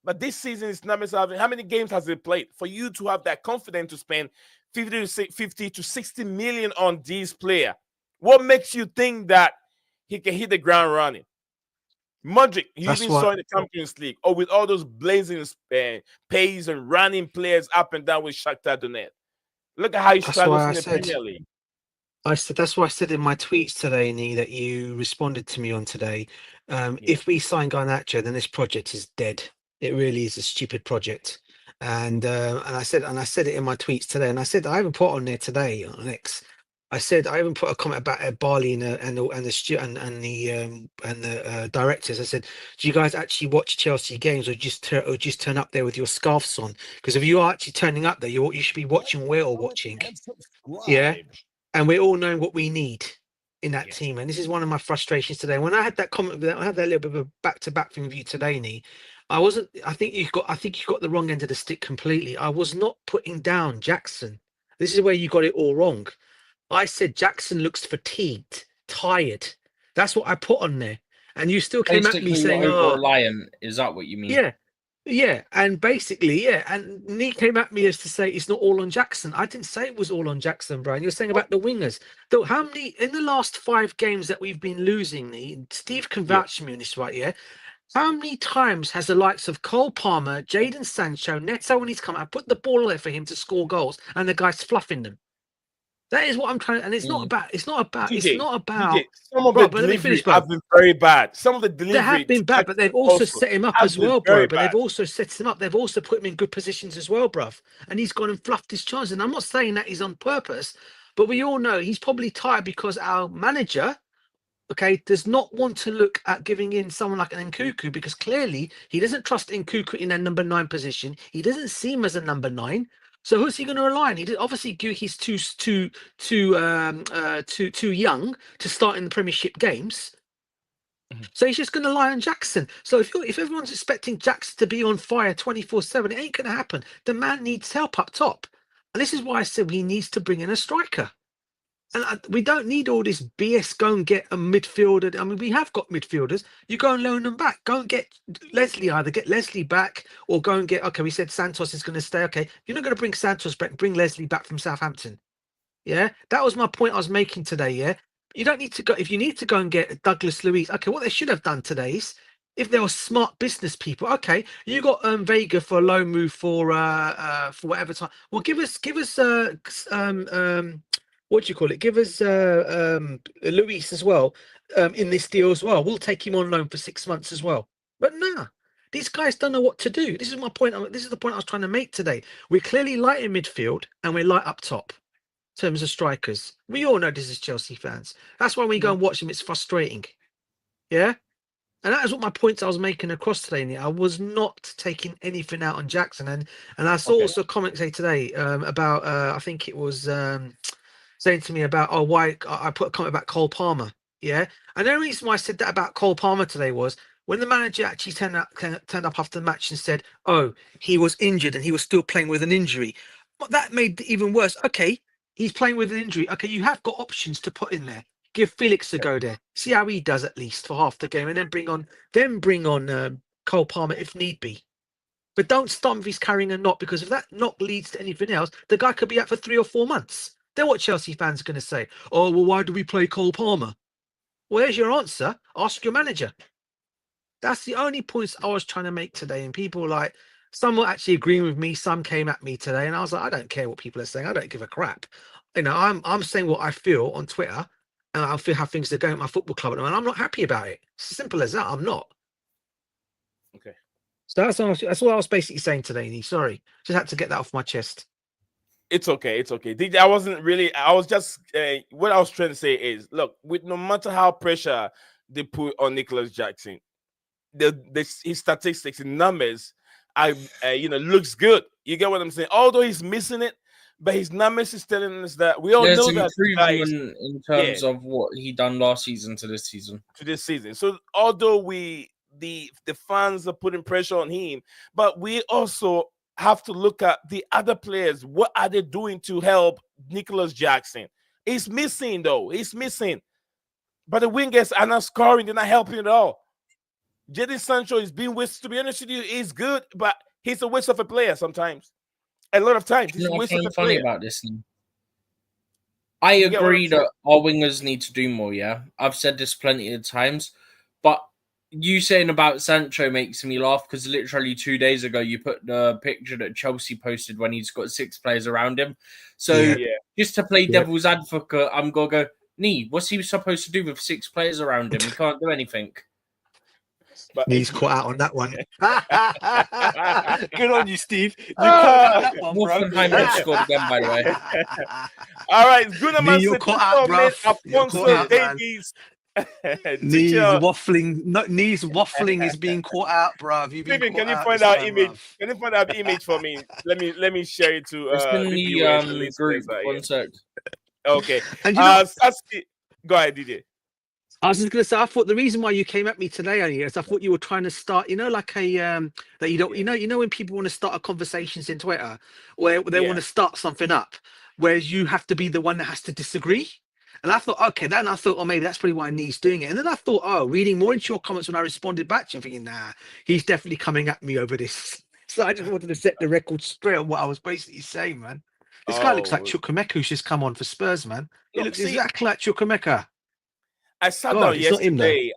But this season, his numbers are, how many games has he played? For you to have that confidence to spend 50 to 60 million on this player, what makes you think that he can hit the ground running? Modric, you even saw in the Champions League, or with all those blazing pace and running players up and down with Shakhtar Donetsk. Look at how he struggles in the Premier League. That's why I said in my tweets today, Nee, that you responded to me on today. If we sign Garnacho, then this project is dead. It really is a stupid project. And I said it in my tweets today. And I said I even put on there today on X. I said I even put a comment about Barley and the directors. I said, do you guys actually watch Chelsea games, or just turn up there with your scarves on? Because if you are actually turning up there, you should be watching. We're all watching. Yeah. And we're all knowing what we need in that team. And this is one of my frustrations today. When I had that comment, I had that little bit of a back-to-back thing with you today, Nee. I think you got the wrong end of the stick completely. I was not putting down Jackson. This is where you got it all wrong. I said Jackson looks fatigued, tired. That's what I put on there. And you still came at me saying, over-reliant. Is that what you mean? Yeah. Yeah, and basically, yeah, and Nee came at me as to say it's not all on Jackson. I didn't say it was all on Jackson, Brian. You're saying about the wingers. Though, how many in the last 5 games that we've been losing, Nee, Steve can vouch for me on this, right? Yeah, how many times has the likes of Cole Palmer, Jadon Sancho, Neto, when he's come out, put the ball there for him to score goals, and the guy's fluffing them? That is what I'm trying to, and it's not about. Some of the deliveries have been very bad. Some of the deliveries they have been bad, but they've also set him up as well, bro. But they've also set him up. They've also put him in good positions as well, bruv. And he's gone and fluffed his chance. And I'm not saying that he's on purpose, but we all know he's probably tired because our manager, okay, does not want to look at giving in someone like an Nkunku, because clearly he doesn't trust Nkunku in a number 9 position. He doesn't see him as a number 9. So who's he going to rely on? Obviously he's too young to start in the Premiership games. So he's just going to rely on Jackson. So if everyone's expecting Jackson to be on fire 24/7, it ain't going to happen. The man needs help up top, and this is why I said he needs to bring in a striker. And we don't need all this BS. Go and get a midfielder. I mean, we have got midfielders. You go and loan them back. Go and get Leslie. Either get Leslie back or go and get. Okay, we said Santos is going to stay. Okay, you're not going to bring Santos back. Bring Leslie back from Southampton. Yeah, that was my point I was making today. Yeah, you don't need to go. If you need to go and get Douglas Luiz, okay, what they should have done today is, if they were smart business people, okay, you got Vega for a low move for whatever time. Well, give us what do you call it? Give us Luis as well in this deal as well. We'll take him on loan for 6 months as well. But nah, these guys don't know what to do. This is my point. This is the point I was trying to make today. We're clearly light in midfield and we're light up top in terms of strikers. We all know this is Chelsea fans. That's why when we go and watch them, it's frustrating. Yeah. And that is what my points I was making across today. Nick. I was not taking anything out on Jackson. And I saw also a comment say today about, I think it was saying to me about, oh, why I put a comment about Cole Palmer. Yeah. And the only reason why I said that about Cole Palmer today was when the manager actually turned up after the match and said, oh, he was injured and he was still playing with an injury. But that made it even worse. Okay, he's playing with an injury. Okay, you have got options to put in there. Give Felix a go there. See how he does at least for half the game, and then bring on Cole Palmer if need be. But don't stop if he's carrying a knock, because if that knock leads to anything else, the guy could be out for 3 or 4 months. Then what Chelsea fans are going to say? Oh, well, why do we play Cole Palmer? Well, there's your answer. Ask your manager. That's the only points I was trying to make today. And people some were actually agreeing with me. Some came at me today, and I was like, I don't care what people are saying. I don't give a crap. You know, I'm saying what I feel on Twitter. And I feel how things are going at my football club, and I'm not happy about it. It's as simple as that. I'm not. Okay. So that's what I was basically saying today, Nee. Sorry. Just had to get that off my chest. It's okay. It's okay. I wasn't really. I was just. What I was trying to say is, look, with no matter how pressure they put on Nicholas Jackson, his statistics and numbers, looks good. You get what I'm saying? Although he's missing it, but his numbers is telling us that we all know that improvement in terms of what he done last season to this season. So although the fans are putting pressure on him, but we also have to look at the other players. What are they doing to help Nicholas Jackson? He's missing though. He's missing. But the wingers are not scoring. They're not helping at all. Jadon Sancho is being wasted. To be honest with you, he's good, but he's a waste of a player sometimes. A lot of times, he's a waste of a funny player. About this thing. I agree that our wingers need to do more. Yeah, I've said this plenty of times, but you saying about Sancho makes me laugh because literally 2 days ago you put the picture that Chelsea posted when he's got 6 players around him. So just to play devil's advocate, I'm gonna go, Nee, what's he supposed to do with 6 players around him? He can't do anything. But he's caught out on that one. Good on you, Steve. You caught out that one, bro. Wolfenheim scored again, by the way. All right, good amount. You're caught out, bro. Alfonso Davies. Knees waffling is being caught out, bro. Stephen, can you find out image? Bruv. Can you find out the image for me? Let me share it to the viewers. Group. One sec. Okay. And Sasuke, go ahead, DJ. I was just going to say, I thought the reason why you came at me today, Annie, is I thought you were trying to start, like a that you don't, when people want to start a conversations in Twitter where they want to start something up, whereas you have to be the one that has to disagree. And I thought, okay, then I thought, oh, maybe that's probably why Nee's doing it. And then I thought, oh, reading more into your comments when I responded back to you, I'm thinking, nah, he's definitely coming at me over this. So I just wanted to set the record straight on what I was basically saying, man. This guy looks like Chukwuemeka who's just come on for Spurs, man. He looks exactly like Chukwuemeka. I sat down yesterday.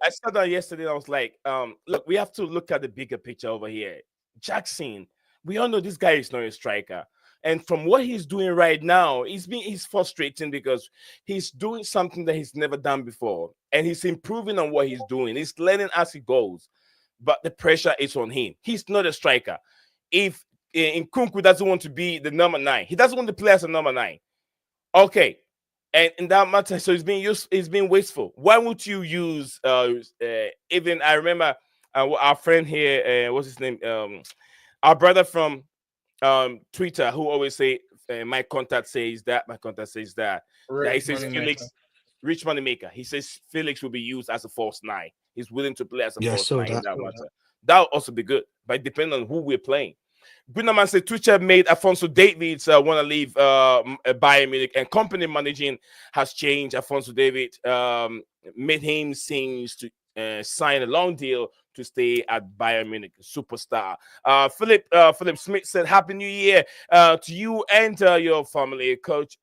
I was like, look, we have to look at the bigger picture over here. Jackson, we all know this guy is not a striker. And from what he's doing right now, he's frustrating because he's doing something that he's never done before. And he's improving on what he's doing. He's learning as he goes. But the pressure is on him. He's not a striker. If Nkunku doesn't want to be the number 9, he doesn't want to play as a number 9. Okay. And in that matter, so it's being wasteful. Why would you use even I remember our friend here, what's his name? Our brother from Twitter who always say my contact says that. He says Felix, Rich Moneymaker. He says Felix will be used as a false 9. He's willing to play as a false 9 in that matter. That'll also be good, but depending on who we're playing. Gunnaman said Twitcher made Alfonso Davies want to leave Bayern Munich, and company managing has changed. Alfonso Davies made him seems to sign a long deal to stay at Bayern Munich. Superstar. Philip Smith said, "Happy New Year to you and your family, coach,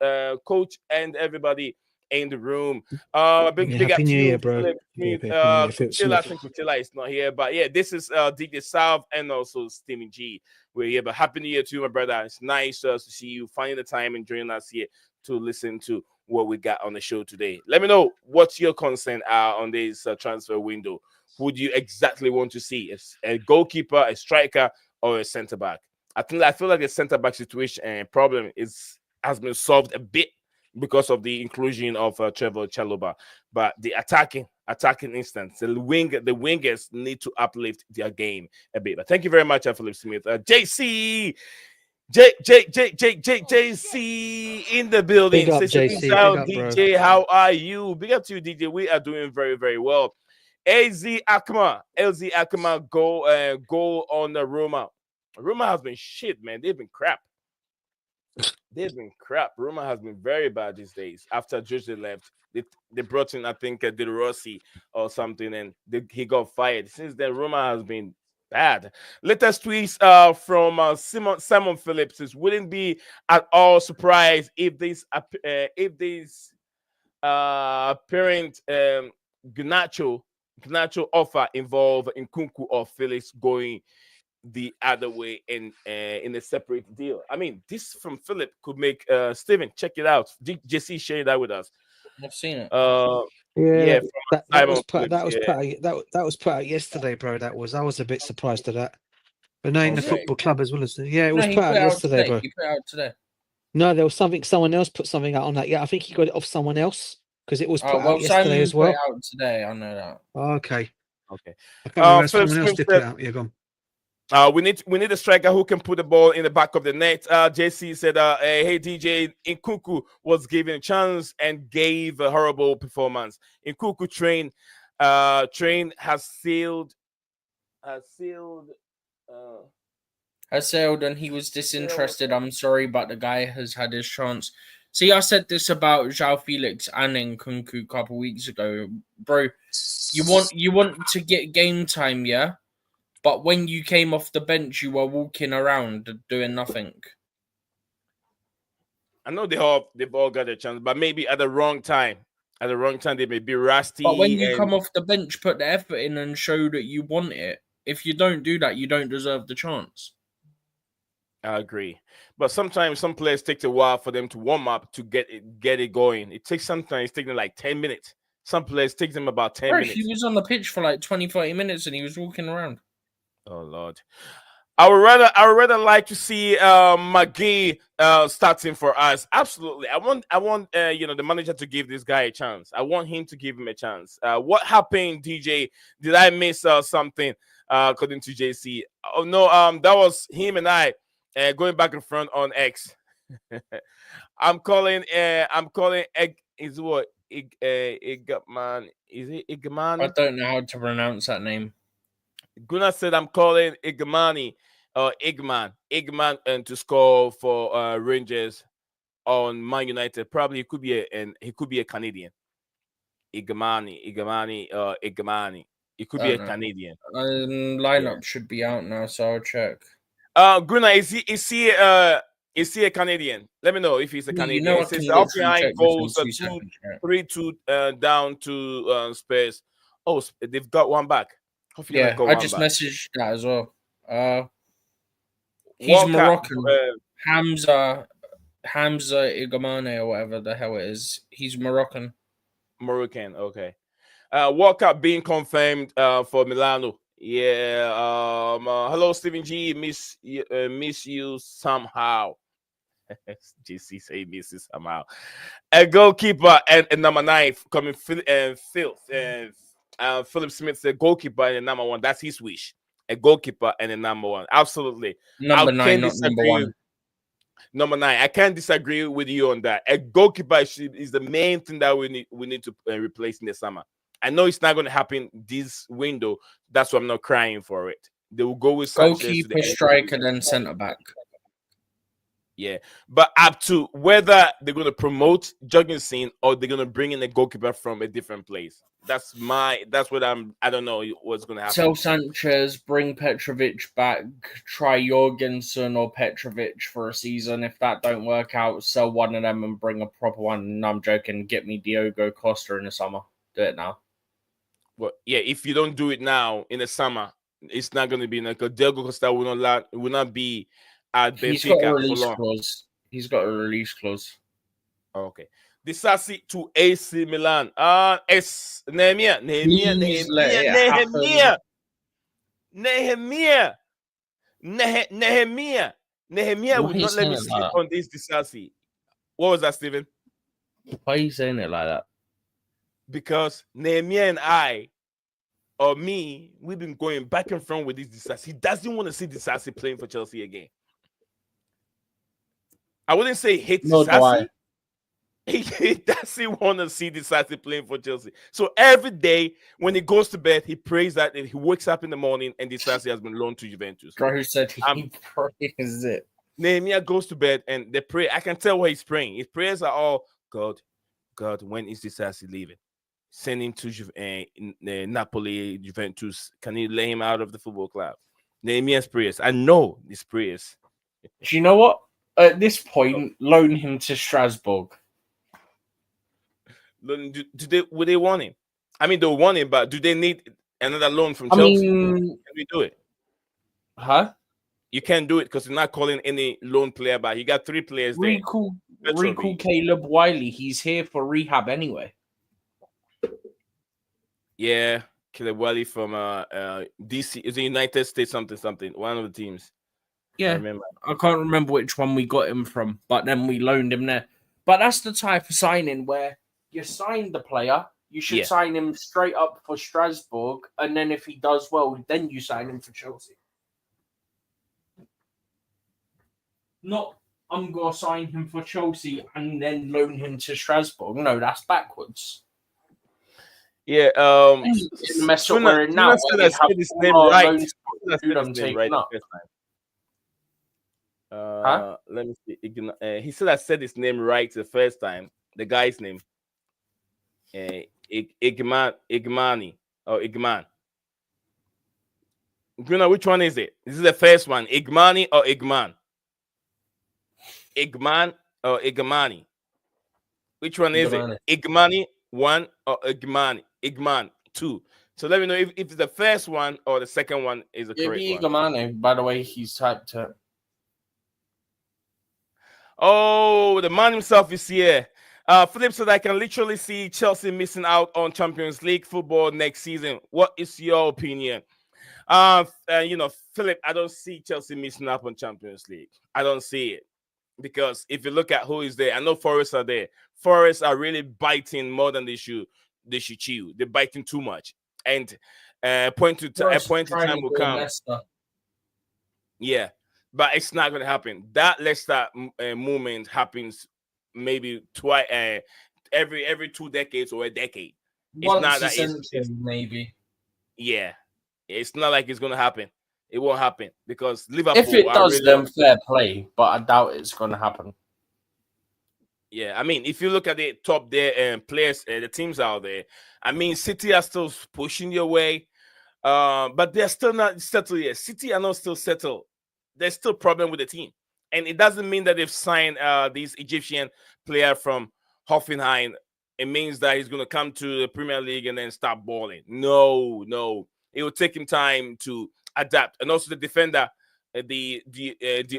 and everybody in the room. Big Happy up to New you, Year, bro. Philip Yeah, Smith. Happy New Year, Philip Kuchela, I Smith. think Kuchela is not here, but yeah, this is DJ South and also Steamy G. We're here, but Happy New Year to you, my brother. It's nice to see you finding the time and joining us here to listen to what we got on the show today. Let me know what's your concern on this transfer window. Who do you exactly want to see? A goalkeeper, a striker, or a centre back? I feel like the centre back situation problem has been solved a bit because of the inclusion of Trevor Chalobah, but the attacking instance, the wingers need to uplift their game a bit. But thank you very much, Philip Smith. JC in the building. Big up, JC. Big up, bro. DJ, how are you? Big up to you, DJ. We are doing very, very well. LZ Akama, go on the Roma. Roma has been shit, man. They've been crap. Roma has been very bad these days. After Jose left, they brought in, I think, De Rossi or something, and he got fired. Since then, Roma has been bad. Latest tweets from Simon Phillips is, wouldn't be at all surprised if this apparent Garnacho offer involve Nkunku or Felix going the other way in a separate deal. I mean, this from Philip could make Steven, check it out. JC shared that with us. I've seen it. Yeah, that was put out yesterday, bro. I was a bit surprised at that. But no, in the football club as well as it was put out yesterday, bro. He put it out today. No, there was someone else put something out on that. Yeah, I think he got it off someone else because it was put out yesterday Simon as well. Put it out today, I know that. Okay. Okay. I can't remember, someone else did put it out. Yeah, go on. We need a striker who can put the ball in the back of the net. JC said, "Hey DJ, Nkunku was given a chance and gave a horrible performance. Nkunku train has sailed, and he was disinterested. I'm sorry, but the guy has had his chance. See, I said this about João Felix and Nkunku a couple weeks ago, bro. You want to get game time, yeah." But when you came off the bench, you were walking around doing nothing. I know they've all got a chance, but maybe at the wrong time. At the wrong time, they may be rusty. But when you come off the bench, put the effort in and show that you want it. If you don't do that, you don't deserve the chance. I agree. But sometimes some players take a while for them to warm up to get it going. It takes sometimes taking like 10 minutes. Some players take them about 10 minutes. He was on the pitch for like 20, 30 minutes and he was walking around. Oh Lord, I would rather like to see McGee starting for us. Absolutely, I want the manager to give this guy a chance. I want him to give him a chance. What happened, DJ? Did I miss something? According to JC, oh no, that was him and I going back and front on X. I'm calling is what Igman? Is it Igman? I don't know how to pronounce that name. Gunnar said, "I'm calling Igman, and to score for Rangers on Man United. Probably he could be a Canadian. Igmani. He could be a Canadian. Lineup should be out now, so I'll check. Gunnar, is he a Canadian? Let me know if he's a Canadian. You know, it says up behind goals 3-2 down to Spurs. Oh, they've got one back. Hopefully I just messaged that as well. He's Moroccan. Hamza Igamane or whatever the hell it is. He's Moroccan. Okay. Walcott being confirmed for Milano. Yeah. Hello, Stephen G. Miss you somehow. JC say miss you somehow. A goalkeeper and number 9 coming filth. Philip Smith said goalkeeper and a number 1. That's his wish. A goalkeeper and a number 1. Absolutely. Number 9, not number 1. Number 9. I can't disagree with you on that. A goalkeeper is the main thing that we need to replace in the summer. I know it's not going to happen this window. That's why I'm not crying for it. They will go with Sanchez to the Goalkeeper, end of the striker, season. then centre back. Yeah, but up to whether they're going to promote Jorgensen or they're going to bring in a goalkeeper from a different place. That's what I don't know what's going to happen. Sell Sanchez, bring Petrovic back, try Jorgensen or Petrovic for a season. If that don't work out, sell one of them and bring a proper one. No, I'm joking. Get me Diogo Costa in the summer. Do it now. Well, yeah, if you don't do it now in the summer, it's not going to be like Diogo Costa will not be at He's got a Benfica for release long. clause. He's got a release clause. Okay. Disasi to AC Milan. Nehemiah Why would are you not let saying me it sleep like that? on this Disasi. What was that, Steven? Why are you saying it like that? Because Nehemiah and I, or me, we've been going back and front with this Disasi. He doesn't want to see Disasi playing for Chelsea again. I wouldn't say hate Disasi. He doesn't want to see Disasi playing for Chelsea. So every day when he goes to bed, he prays that he wakes up in the morning and Disasi has been loaned to Juventus. Bro said he prays it. Nehemiah goes to bed and they pray. I can tell what he's praying. His prayers are all, God, when is Disasi leaving? Send him to Napoli, Juventus. Can you lay him out of the football club? Nehemiah's prayers. I know his prayers. Do you know what? At this point, loan him to Strasbourg. Would they want him? I mean, they'll want him, but do they need another loan from Chelsea? Can we do it? Huh? You can't do it because you're not calling any loan player back. You got 3 players there. Recall Caleb Wiley. He's here for rehab anyway. Yeah, Caleb Wiley from DC. Is it United States something? One of the teams. Yeah, I can't remember which one we got him from, but then we loaned him there. But that's the type of signing where you sign the player, you should sign him straight up for Strasbourg, and then if he does well, then you sign him for Chelsea. Not, I'm going to sign him for Chelsea and then loan him to Strasbourg. No, that's backwards. Yeah, in the mess up we're in now. Said I said his name right. Let me see. He said I said his name right the first time. The guy's name, Igmani or Igman. Gruna, which one is it? This is the first one. Igmani or Igman? Igman or Igmani? Which one is it? Igmani 1 or Igman 2? So let me know if it's the first one or the second one is the correct one. Igmani, by the way, he's typed it. Oh, the man himself is here. Philip said, I can literally see Chelsea missing out on Champions League football next season. What is your opinion? Philip, I don't see Chelsea missing out on Champions League. I don't see it. Because if you look at who is there, I know Forest are there. Forest are really biting more than they should chew. They're biting too much. And a point in time will come. Leicester. Yeah. But it's not going to happen. That Leicester movement happens maybe twice, every 2 decades or a decade. It's Once not a century, maybe. Yeah, it's not like it's going to happen. It won't happen because Liverpool. If it does, then fair play. But I doubt it's going to happen. Yeah, I mean, if you look at the top there players, the teams out there, I mean, City are still pushing your way, but they're still not settled yet. City are not still settled. There's still problem with the team. And it doesn't mean that they've signed this Egyptian player from Hoffenheim. It means that he's going to come to the Premier League and then start balling. No. It will take him time to adapt. And also the defender, the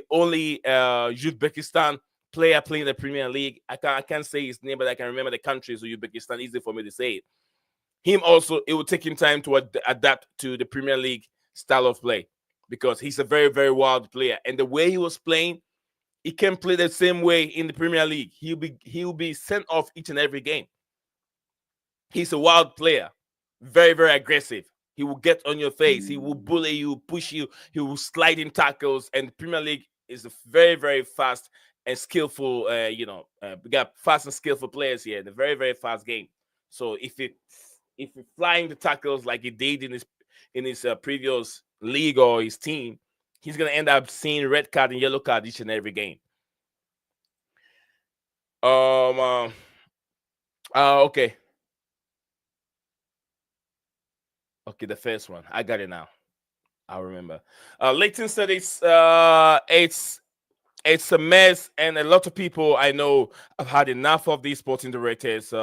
only Uzbekistan player playing the Premier League. I can't say his name, but I can remember the country. So Uzbekistan, easy for me to say it. Him also, it will take him time to adapt to the Premier League style of play. Because he's a very, very wild player. And the way he was playing, he can play the same way in the Premier League. He'll be sent off each and every game. He's a wild player. Very, very aggressive. He will get on your face. He will bully you, push you. He will slide in tackles. And the Premier League is a very, very fast and skillful, we got fast and skillful players here. The very, very fast game. So if you flying the tackles like he did in his previous league or his team, he's gonna end up seeing red card and yellow card each and every game. Okay. Okay, the first one. I got it now. I remember. Leighton said it's a mess, and a lot of people I know have had enough of these sporting directors'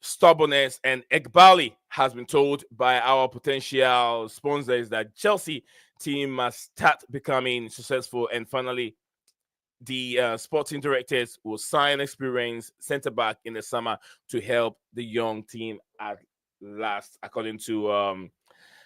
stubbornness. And Ekbali has been told by our potential sponsors that Chelsea team must start becoming successful, and finally the sporting directors will sign experienced centre back in the summer to help the young team at last, according to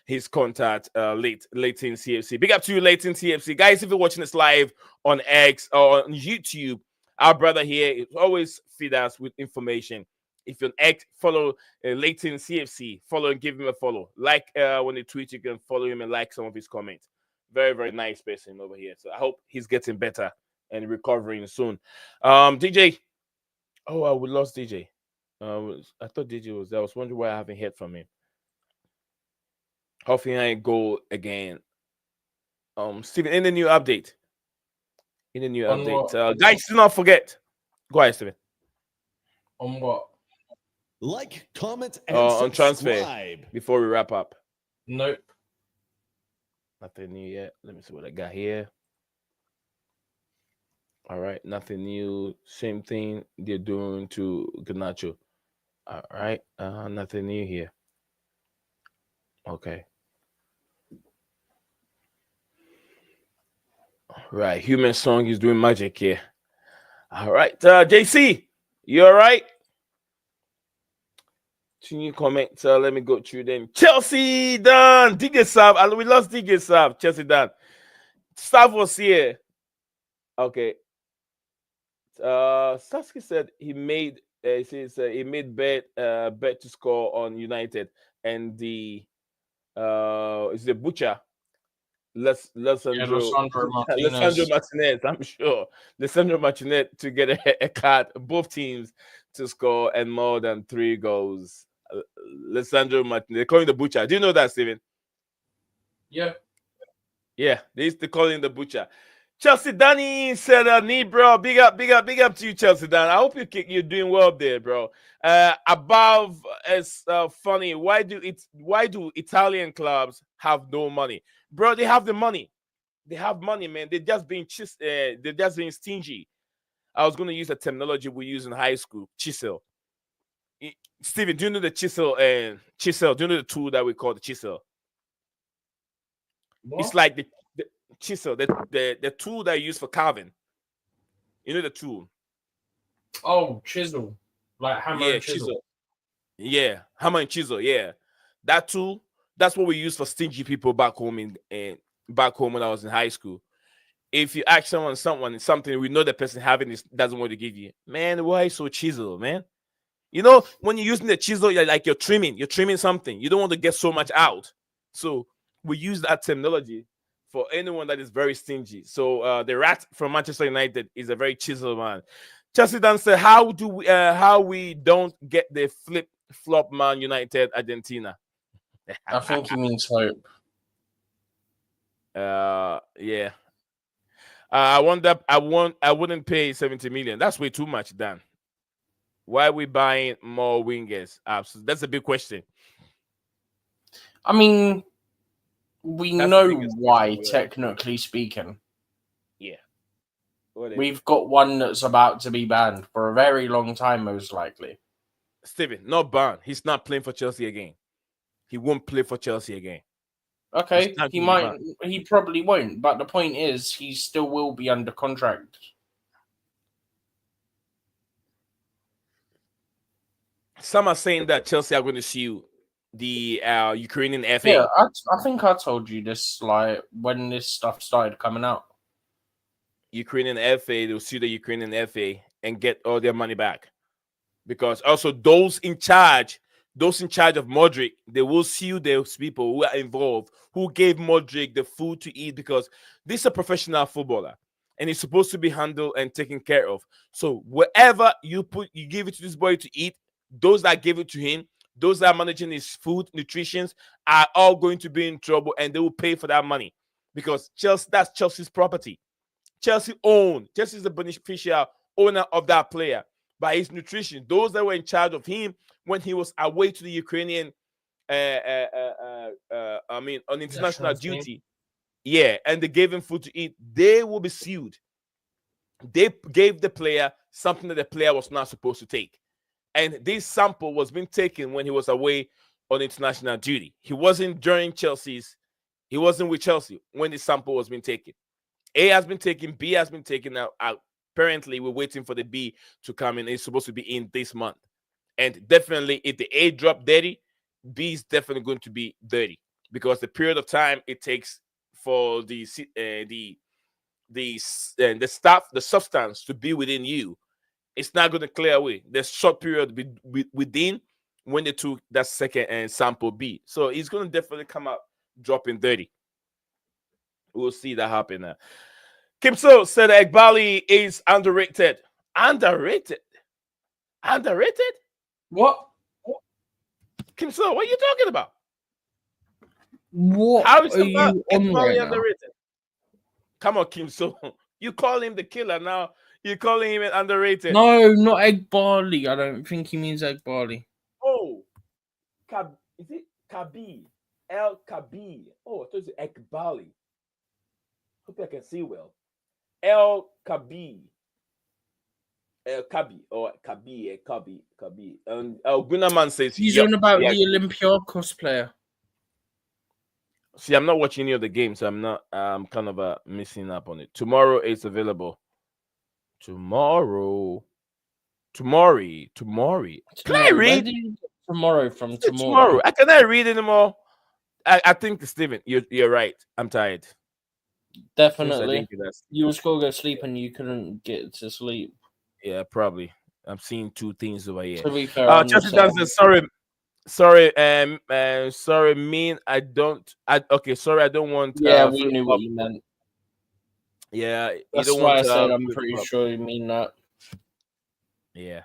his contact, Leighton CFC. Big up to you, Leighton CFC. Guys, if you're watching this live on X or on YouTube, our brother here always feed us with information. If you're on X, follow Leighton CFC. Follow and give him a follow. Like when you tweet, you can follow him and like some of his comments. Very, very nice person over here. So I hope he's getting better and recovering soon. DJ. Oh, we lost DJ. I thought DJ was there. I was wondering why I haven't heard from him. Hopefully I go again. Steven, in the new update. Guys, do not forget. Go ahead, Steven. On what? Like, comment, and on transfer subscribe. before we wrap up. Nope. Nothing new yet. Let me see what I got here. All right, nothing new. Same thing they're doing to Garnacho. All right, nothing new here. Okay. Right, Human Song is doing magic here. All right, JC, you all right? Two new comments. Let me go through them. Chelsea done. DJ Sav. We lost DJ Sav. Chelsea done. Sav was here. Okay. Sasky said he made. He says he made bet to score on United, and the is the butcher. Lisandro Martinez. I'm sure Lisandro Martinez to get a card. Both teams to score and more than 3 goals. Lisandro Martinez. They're calling the butcher. Do you know that, Steven? Yeah. Yeah, they used to call him the butcher. Chelsea Danny said, bro, big up to you, Chelsea Dan. I hope you're doing well there, bro. Above is funny. Why do Italian clubs have no money, bro? They have the money. They have money, man. They're just being stingy. I was going to use the terminology we use in high school, chisel. Steven, do you know the chisel and chisel? Do you know the tool that we call the chisel? What? It's like the chisel, the tool that you use for carving. You know the tool? Oh, chisel. Like hammer and chisel. Yeah, hammer and chisel, yeah. That tool, that's what we use for stingy people back home when I was in high school. If you ask someone something, we know the person having this doesn't want to give you. Man, why so chisel, man? You know, when you're using the chisel, you're trimming something. You don't want to get so much out. So we use that terminology for anyone that is very stingy. So the rat from Manchester United is a very chisel man. Chelsea Dan said, how we don't get the flip-flop Man United Argentina? I think he means hope. Yeah. I wouldn't pay 70 million. That's way too much, Dan. Why are we buying more wingers? That's a big question. I mean, we know why, technically speaking. Yeah. We've got one that's about to be banned for a very long time, most likely. Steven, not banned. He's not playing for Chelsea again. He won't play for Chelsea again. Okay, he might. He probably won't. But the point is, he still will be under contract. Some are saying that Chelsea are going to sue the Ukrainian FA. Yeah, I think I told you this like when this stuff started coming out. Ukrainian FA, they'll sue the Ukrainian FA and get all their money back. Because also those in charge of Modric, they will sue those people who are involved, who gave Modric the food to eat, because this is a professional footballer and he's supposed to be handled and taken care of. So wherever you give it to this boy to eat, those that gave it to him, those that are managing his food, nutrition, are all going to be in trouble, and they will pay for that money because that's Chelsea's property. Chelsea is the beneficial owner of that player by his nutrition. Those that were in charge of him when he was away to the Ukrainian, on international duty. Yeah, and they gave him food to eat. They will be sued. They gave the player something that the player was not supposed to take. And this sample was being taken when he was away on international duty. He wasn't with Chelsea when the sample was being taken. A has been taken, B has been taken. Now, apparently, we're waiting for the B to come in. It's supposed to be in this month. And definitely, if the A dropped dirty, B is definitely going to be dirty because the period of time it takes for the substance to be within you, it's not going to clear away. There's short period within when they took that second sample B. So it's going to definitely come out dropping dirty. We'll see that happen now. Kim So said Egbali is underrated. Underrated? What? Kim So, what are you talking about? What How is are you on Egbali right now? underrated? Come on, Kim So. You call him the killer now. You're calling him underrated. No, not egg barley. I don't think he means egg barley. Oh, is it Kabi? El Kabi. Oh, I thought it was Ekbali. Hope I can see well. El Kabi. El Kabi or Kabi, Kabi. And Gunaman says He's on about the Olympiacos player. See, I'm not watching any of the games, so I'm kind of missing up on it. Tomorrow it's available. Tomorrow. Can I read? Tomorrow from tomorrow. I cannot read anymore. I think, Steven, you're right. I'm tired. Definitely. You was going to go sleep and you couldn't get to sleep. Yeah, probably. I'm seeing two things over here. To be fair, Chelsea Dancer, sorry, mean I don't want we knew what you meant. Yeah, that's why I said I'm pretty sure you mean that. Yeah.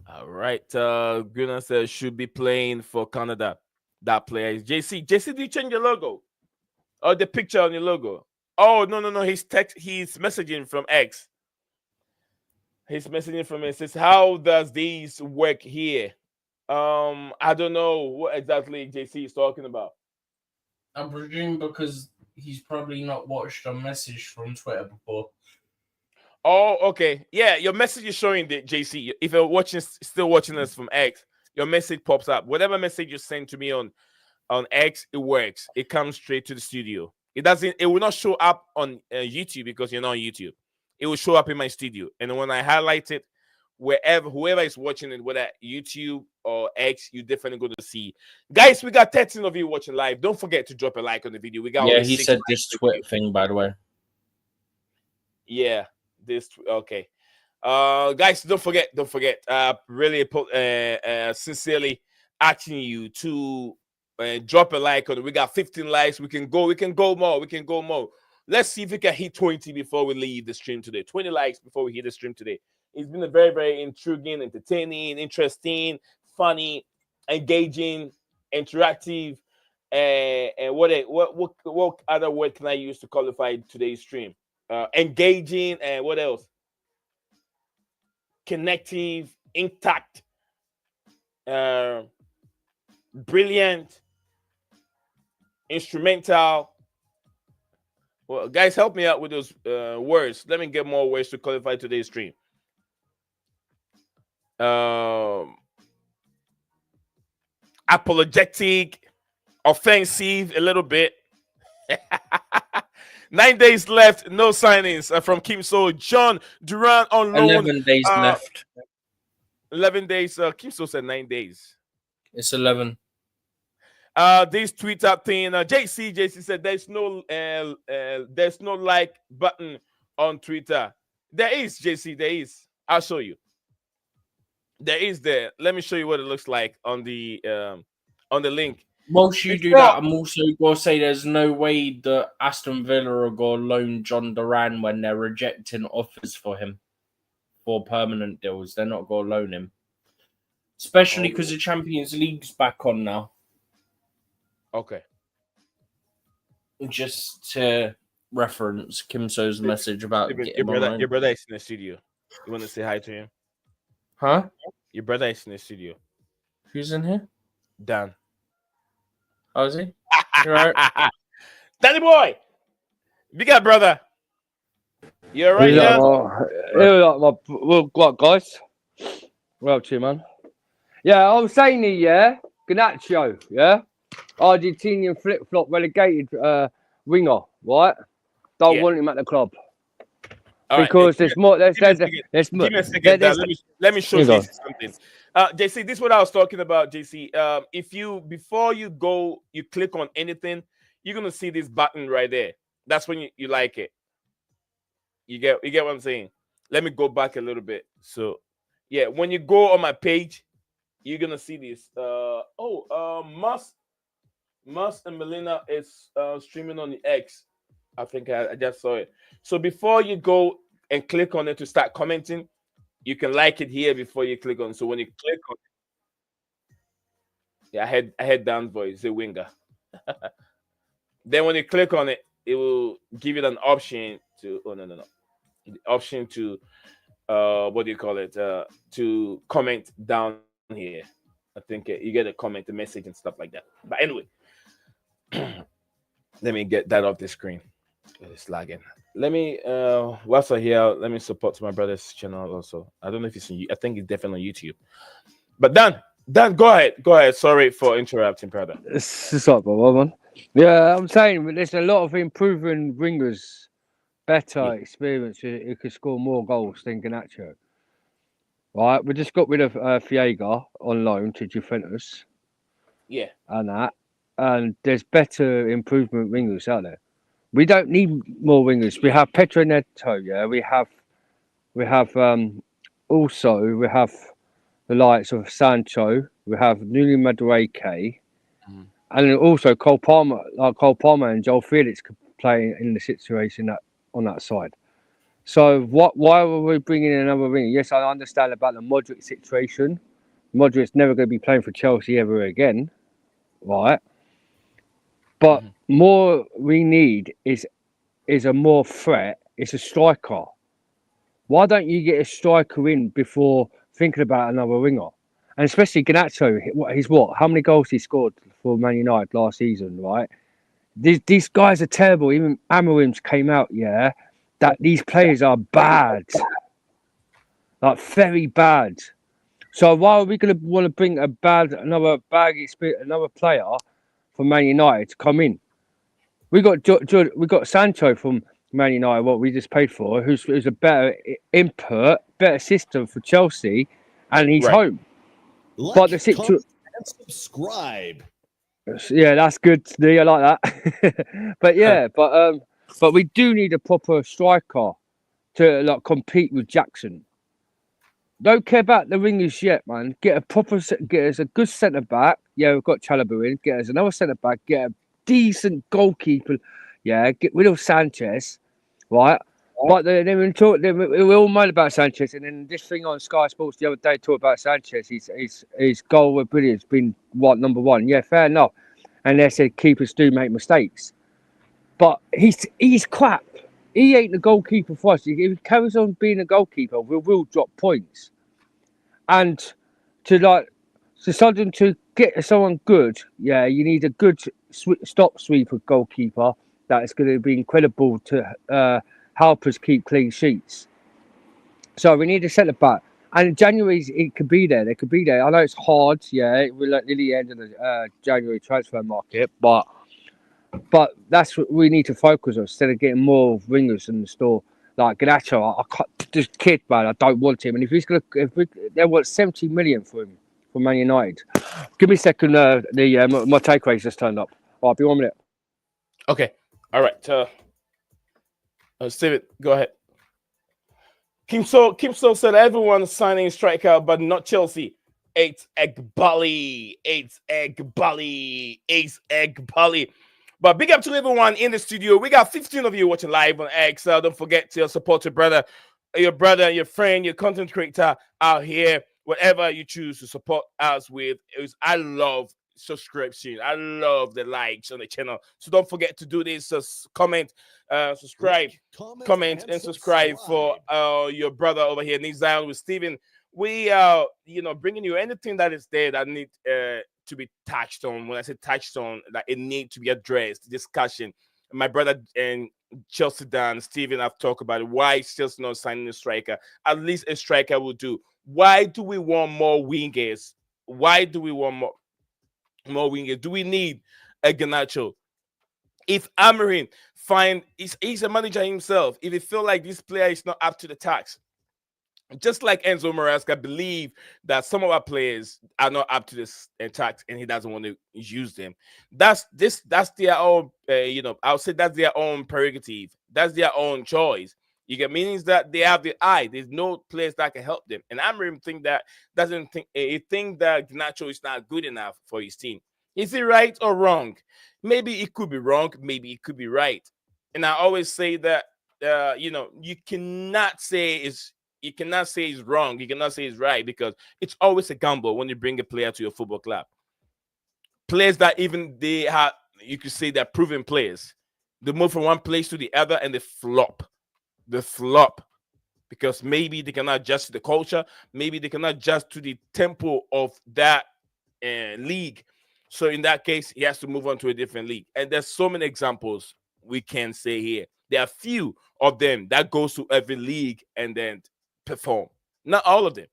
All right. Gunnar says should be playing for Canada. That player is JC. JC, did you change your logo? Or the picture on your logo? Oh, no. He's messaging from X. He's messaging from it. Says, how does this work here? I don't know what exactly JC is talking about. I presume because he's probably not watched a message from Twitter before. Oh, okay. Yeah, your message is showing the JC. If you're still watching us from X, your message pops up. Whatever message you send to me on X, it works. It comes straight to the studio. It will not show up on YouTube because you're not on YouTube. It will show up in my studio. And when I highlight it, whoever is watching it, whether YouTube or X, you're definitely going to see. Guys, we got 13 of you watching live. Don't forget to drop a like on the video. We got he said this Twitter thing, by the way. Yeah, okay. Guys, don't forget. Really sincerely asking you to drop a like on it. We got 15 likes. We can go more. Let's see if we can hit 20 before we leave the stream today. 20 likes before we hit the stream today. It's been a very, very intriguing, entertaining, interesting, funny, engaging, interactive, and what other word can I use to qualify today's stream? Engaging, and what else? Connective, intact, brilliant, instrumental. Well, guys, help me out with those words. Let me get more words to qualify today's stream. Apologetic, offensive, a little bit. 9 days left, no signings from Kim So. John Duran on loan. 11 days left. 11 days. Kim So said 9 days. It's 11. This Twitter thing. JC said there's no like button on Twitter. There is, JC. There is. I'll show you. There is there. Let me show you what it looks like on the link. Whilst you do that, I'm also going to say there's no way that Aston Villa are going to loan John Duran when they're rejecting offers for him for permanent deals. They're not going to loan him. especially because the Champions League's back on now. Okay. Just to reference Kim So's message about Your brother is in the studio. You want to say hi to him? Huh? Your brother is in the studio. Who's in here? Dan. Oh, is he? You're right. Danny boy, big up, brother. You're right Yeah, here. well, what, guys? Well, to you, man. Yeah, I was saying here, Garnacho, yeah? Argentinian flip-flop relegated winger, right? Don't want him at the club. All right, because there's more. There's give me a second. Let me show you something. JC, this is what I was talking about, JC. If you before you go, you click on anything, you're gonna see this button right there. That's when you like it. You get what I'm saying? Let me go back a little bit. So yeah, when you go on my page, you're gonna see this. Mus and Melina is streaming on the X. I think I just saw it. So before you go and click on it to start commenting, you can like it here before you click on. So when you click on it, yeah, I had down voice, the winger. Then when you click on it, it will give you an option to the option to what do you call it? To comment down here. I think you get a comment, a message, and stuff like that. But anyway, let me get that off the screen. It's lagging. Let me whilst I'm here, let me support my brother's channel also. I don't know if it's I think it's definitely on YouTube. But Dan, go ahead. Sorry for interrupting, brother. It's up, man. Yeah, I'm saying there's a lot of improving wingers, better experience who could score more goals than Garnacho. Right, we just got rid of Fiega on loan to Juventus. Yeah, and there's better improvement wingers out there. We don't need more wingers. We have Pedro Neto. Yeah, we have also we have the likes of Sancho. We have Nuni Madueke, and then also Cole Palmer and Joel Felix could play in the situation on that side. So why were we bringing in another winger? Yes, I understand about the Modric situation. Modric's never going to be playing for Chelsea ever again, right? But more we need is a more threat. It's a striker. Why don't you get a striker in before thinking about another winger? And especially Garnacho, how many goals he scored for Man United last season, right? These guys are terrible. Even Amorim's came out, that these players are bad. Like, very bad. So why are we going to want to bring another player from Man United to come in? We got Sancho from Man United, what we just paid for, who's a better input, better system for Chelsea, and he's home. But the situation, and subscribe. Yeah, that's good. I like that. But we do need a proper striker to compete with Jackson. Don't care about the wingers yet, man. Get us a good centre back. Yeah, we've got Chalobah in. Get us another centre back. Get a decent goalkeeper. Yeah, get rid of Sanchez, right? But then we all moan about Sanchez, and then this thing on Sky Sports the other day talked about Sanchez. His goal with brilliance been number one. Yeah, fair enough. And they said keepers do make mistakes, but he's crap. He ain't the goalkeeper for us. If he carries on being a goalkeeper, we will drop points. And to get someone good, you need a good stop sweeper goalkeeper that is going to be incredible to help us keep clean sheets. So we need a centre back. And in January, it could be there. They could be there. I know it's hard. Yeah, we're at the end of the January transfer market, but that's what we need to focus on instead of getting more wingers in the store. Like Garnacho, I can't, this kid, man, I don't want him. And they want 70 million for him from Man United. Give me a second. My takeaways just turned up. I'll be 1 minute. Okay, all right. Steven, go ahead. Kim So said everyone's signing striker, but not Chelsea. Eight egg Bali. But big up to everyone in the studio. We got 15 of you watching live on X. Don't forget to support your brother, your friend, your content creator out here. whatever you choose to support us with. I love subscription. I love the likes on the channel. So don't forget to do this. Comment, subscribe, comment, and subscribe for your brother over here, Nick Zion with Steven. We are, bringing you anything that is there that need to be touched on. When I say touched on, that it need to be addressed, discussion. My brother and Chelsea Dan, Steven, I've talked about it. Why Chelsea not signing a striker? At least a striker will do. Why do we want more wingers? Why do we want more wingers? Do we need a Garnacho? If Amorim he's a manager himself, if he feel like this player is not up to the task, just like Enzo Maresca believe that some of our players are not up to this task and he doesn't want to use them. That's their own, I'll say that's their own prerogative. That's their own choice. You get meanings that they have the eye. There's no players that can help them. And Amorim he think that Garnacho is not good enough for his team. Is he right or wrong? Maybe it could be wrong. Maybe it could be right. And I always say that you cannot say it's wrong. You cannot say it's right, because it's always a gamble when you bring a player to your football club. Players that even you could say they're proven players. They move from one place to the other and they flop. They flop because maybe they cannot adjust to the culture. Maybe they cannot adjust to the tempo of that league. So in that case, he has to move on to a different league. And there's so many examples we can say here. There are few of them that goes to every league and then perform. Not all of them.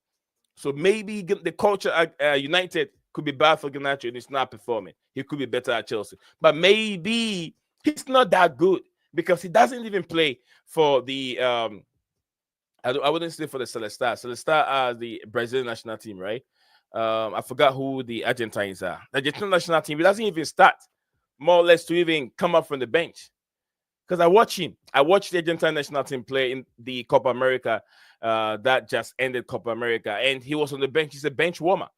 So maybe the culture at United could be bad for Garnacho and he's not performing. He could be better at Chelsea. But maybe he's not that good because he doesn't even play for the I wouldn't say for the Celestar. Celestar are the Brazilian national team, right? I forgot who the Argentines are. The Argentine national team, he doesn't even start, more or less, to even come up from the bench. Because I watch him. I watched the Argentine national team play in the Copa America that just ended Copa America. And he was on the bench. He's a bench warmer.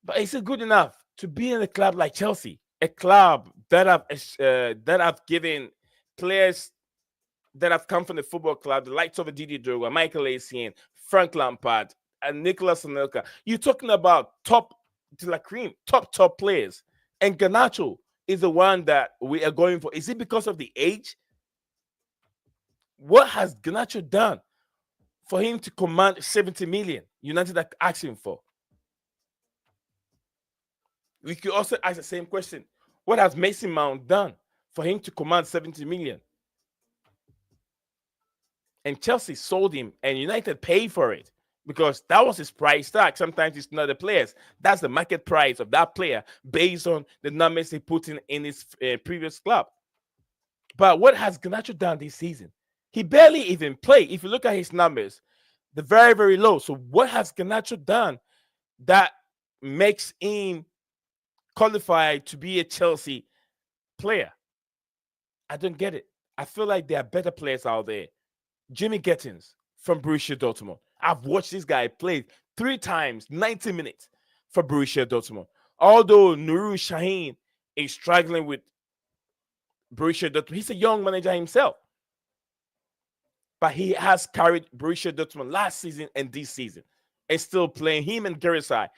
But is it good enough to be in a club like Chelsea? A club that have given players that have come from the football club, the likes of Didier Drogba, Michael Essien, Frank Lampard, and Nicolas Anelka. You're talking about top de la cream, top players. And Garnacho is the one that we are going for. Is it because of the age? What has Garnacho done for him to command 70 million United are asking for? We could also ask the same question. What has Mason Mount done for him to command 70 million? And Chelsea sold him and United paid for it because that was his price tag. Sometimes it's not the players. That's the market price of that player based on the numbers he put in his previous club. But what has Garnacho done this season? He barely even played. If you look at his numbers, they're very, very low. So what has Garnacho done that makes him qualified to be a Chelsea player? I don't get it. I feel like there are better players out there. Jimmy Gettins from Borussia Dortmund. I've watched this guy play 3 times, 90 minutes for Borussia Dortmund. Although Nuru Sahin is struggling with Borussia Dortmund, he's a young manager himself. But he has carried Borussia Dortmund last season and this season. And still playing him and Gerisai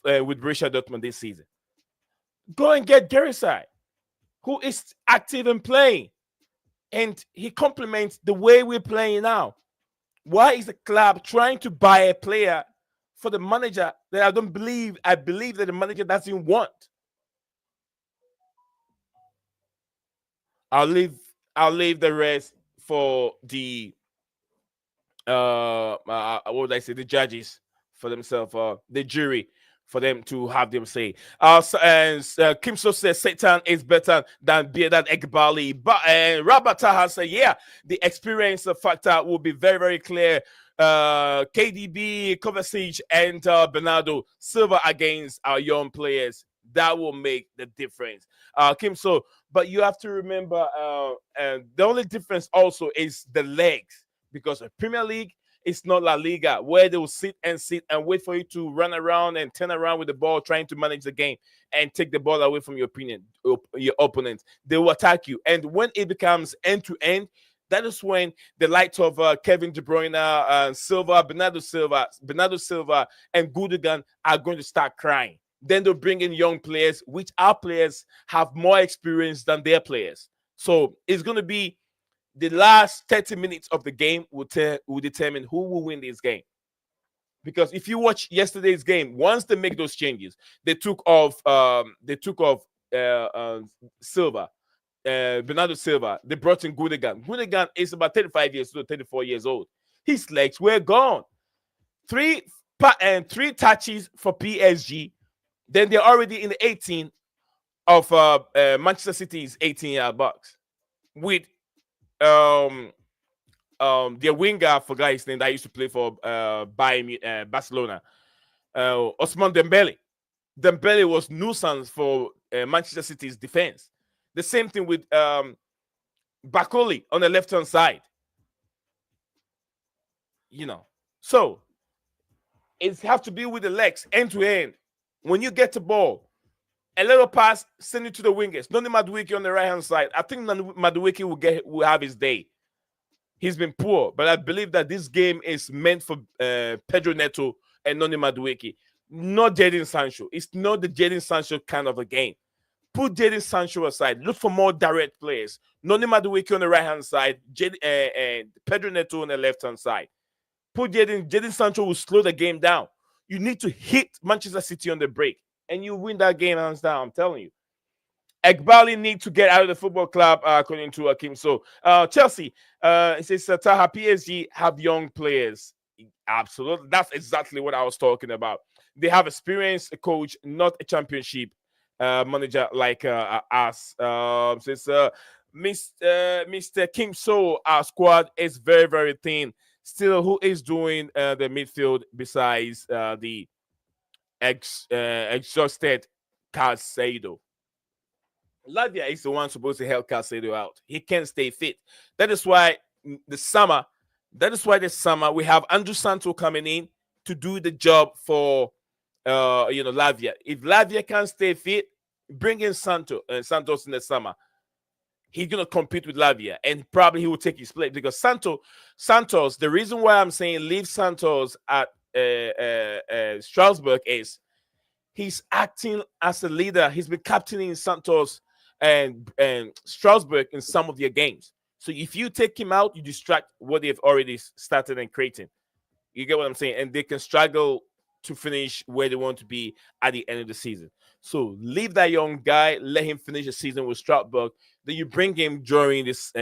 with Borussia Dortmund this season. Go and get Gerisai, who is active and playing. And he complements the way we're playing now. Why is the club trying to buy a player for the manager that I believe that the manager doesn't want? I'll leave the rest for the what would I say, the judges for themselves, the jury, for them to have them say. Kim So says Satan is better than Bearded Egbali. But Robert Taha said, yeah, the experience factor will be very, very clear. KDB, Kovacic, and Bernardo Silva against our young players. That will make the difference. Kim So, but you have to remember, the only difference also is the legs, because a Premier League, it's not La Liga, where they will sit and wait for you to run around and turn around with the ball, trying to manage the game and take the ball away from your opponent. They will attack you. And when it becomes end-to-end, That is when the likes of Kevin De Bruyne, Bernardo Silva, and Gundogan are going to start crying. Then they'll bring in young players, which our players have more experience than their players. So it's going to be the last 30 minutes of the game will determine who will win this game. Because if you watch yesterday's game, once they make those changes, they took off Silva. Bernardo Silva, they brought in Gundogan. Gundogan is about 35 years old, 34 years old. His legs were gone. Three touches for PSG. Then they're already in the 18 of Manchester City's 18-yard box with their winger, I forgot his name, that used to play for Barcelona, Ousmane Dembele. Dembele was nuisance for Manchester City's defense. The same thing with Bakoli on the left-hand side. So it has to be with the legs, end-to-end. When you get the ball, a little pass, send it to the wingers. Noni Madueke on the right-hand side. I think Madueke will have his day. He's been poor, but I believe that this game is meant for Pedro Neto and Noni Madueke, not Jadon Sancho. It's not the Jadon Sancho kind of a game. Put Jadon Sancho aside. Look for more direct players. Noni Madueke on the right-hand side, Pedro Neto on the left-hand side. Put Jadon Sancho will slow the game down. You need to hit Manchester City on the break, and you win that game hands down, I'm telling you. Ekbali need to get out of the football club, according to Akim. So, Chelsea, it says, Taha, PSG have young players. Absolutely. That's exactly what I was talking about. They have experience, a coach, not a championship manager like us. Since Mr. Kim So, our squad is very, very thin. Still, who is doing the midfield besides the exhausted Caicedo? Lavia is the one supposed to help Caicedo out. He can't stay fit. That is why this summer we have Andrew Santo coming in to do the job for Lavia. If Lavia can't stay fit, bring in Santos in the summer. He's gonna compete with Lavia, and probably he will take his place because Santos. The reason why I'm saying leave Santos at Strasbourg is he's acting as a leader. He's been captaining Santos and Strasbourg in some of their games. So if you take him out, you distract what they've already started and creating. You get what I'm saying? And they can struggle to finish where they want to be at the end of the season. So leave that young guy, let him finish the season with Strasbourg. Then you bring him during this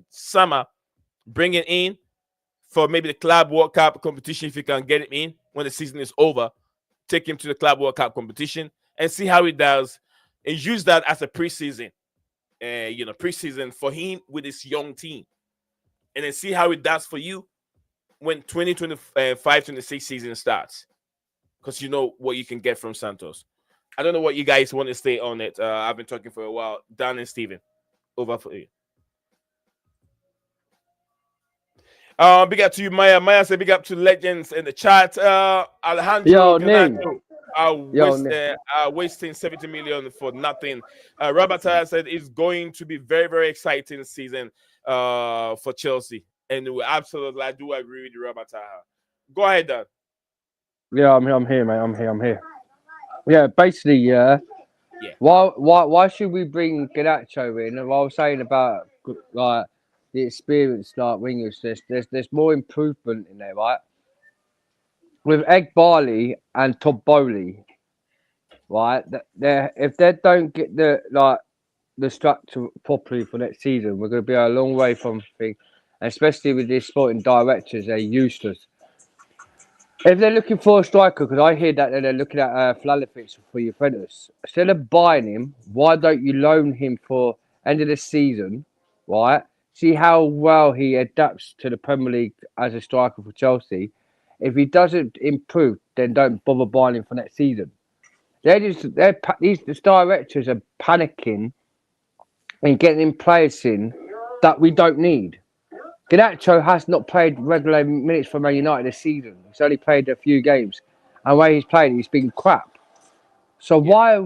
summer, bring him in for maybe the Club World Cup competition if you can get him in when the season is over. Take him to the Club World Cup competition and see how he does, and use that as a preseason, preseason for him with his young team, and then see how it does for you when 2025-26 season starts, because you know what you can get from Santos. I don't know what you guys want to say on it. I've been talking for a while. Dan and Steven, over for you. Big up to you, Maya. Maya said big up to legends in the chat. Alejandro Garnacho wasting 70 million for nothing. Rabata said it's going to be very, very exciting season for Chelsea. And absolutely, I do agree with you, Rabata. Go ahead, Dan. Yeah, I'm here, mate. I'm here. Yeah, basically, yeah. Why should we bring Garnacho in? And what I was saying about like the experience, like wingers, there's more improvement in there, right? With Egbali and Todd Bowley, right? If they don't get the structure properly for next season, we're going to be a long way from things. Especially with these sporting directors, they're useless. If they're looking for a striker, because I hear that they're looking at Flalafix for Juventus, instead of buying him, why don't you loan him for end of the season, right? See how well he adapts to the Premier League as a striker for Chelsea. If he doesn't improve, then don't bother buying him for next season. These directors are panicking and getting players in that we don't need. Garnacho has not played regular minutes for Man United this season. He's only played a few games, and where he's played, he's been crap. So why are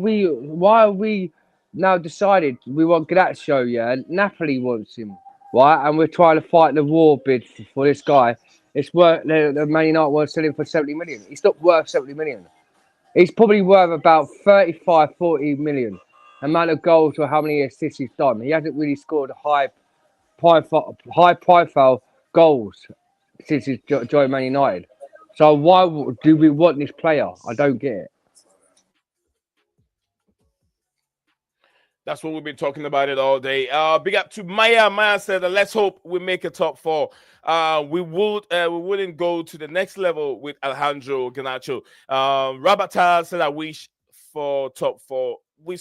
we now decided we want Garnacho? Yeah, Napoli wants him. right? And we're trying to fight the war bid for this guy. It's worth the Man United were selling for 70 million. He's not worth 70 million. He's probably worth about 35, 40 million. Amount of goals or how many assists he's done. He hasn't really scored high profile goals since he's joined Man United. So why do we want this player? I don't get it. That's what we've been talking about it all day. Big up to Maya. Maya said, let's hope we make a top 4. We wouldn't go to the next level with Alejandro Garnacho. Rabata said, I wish for top 4. We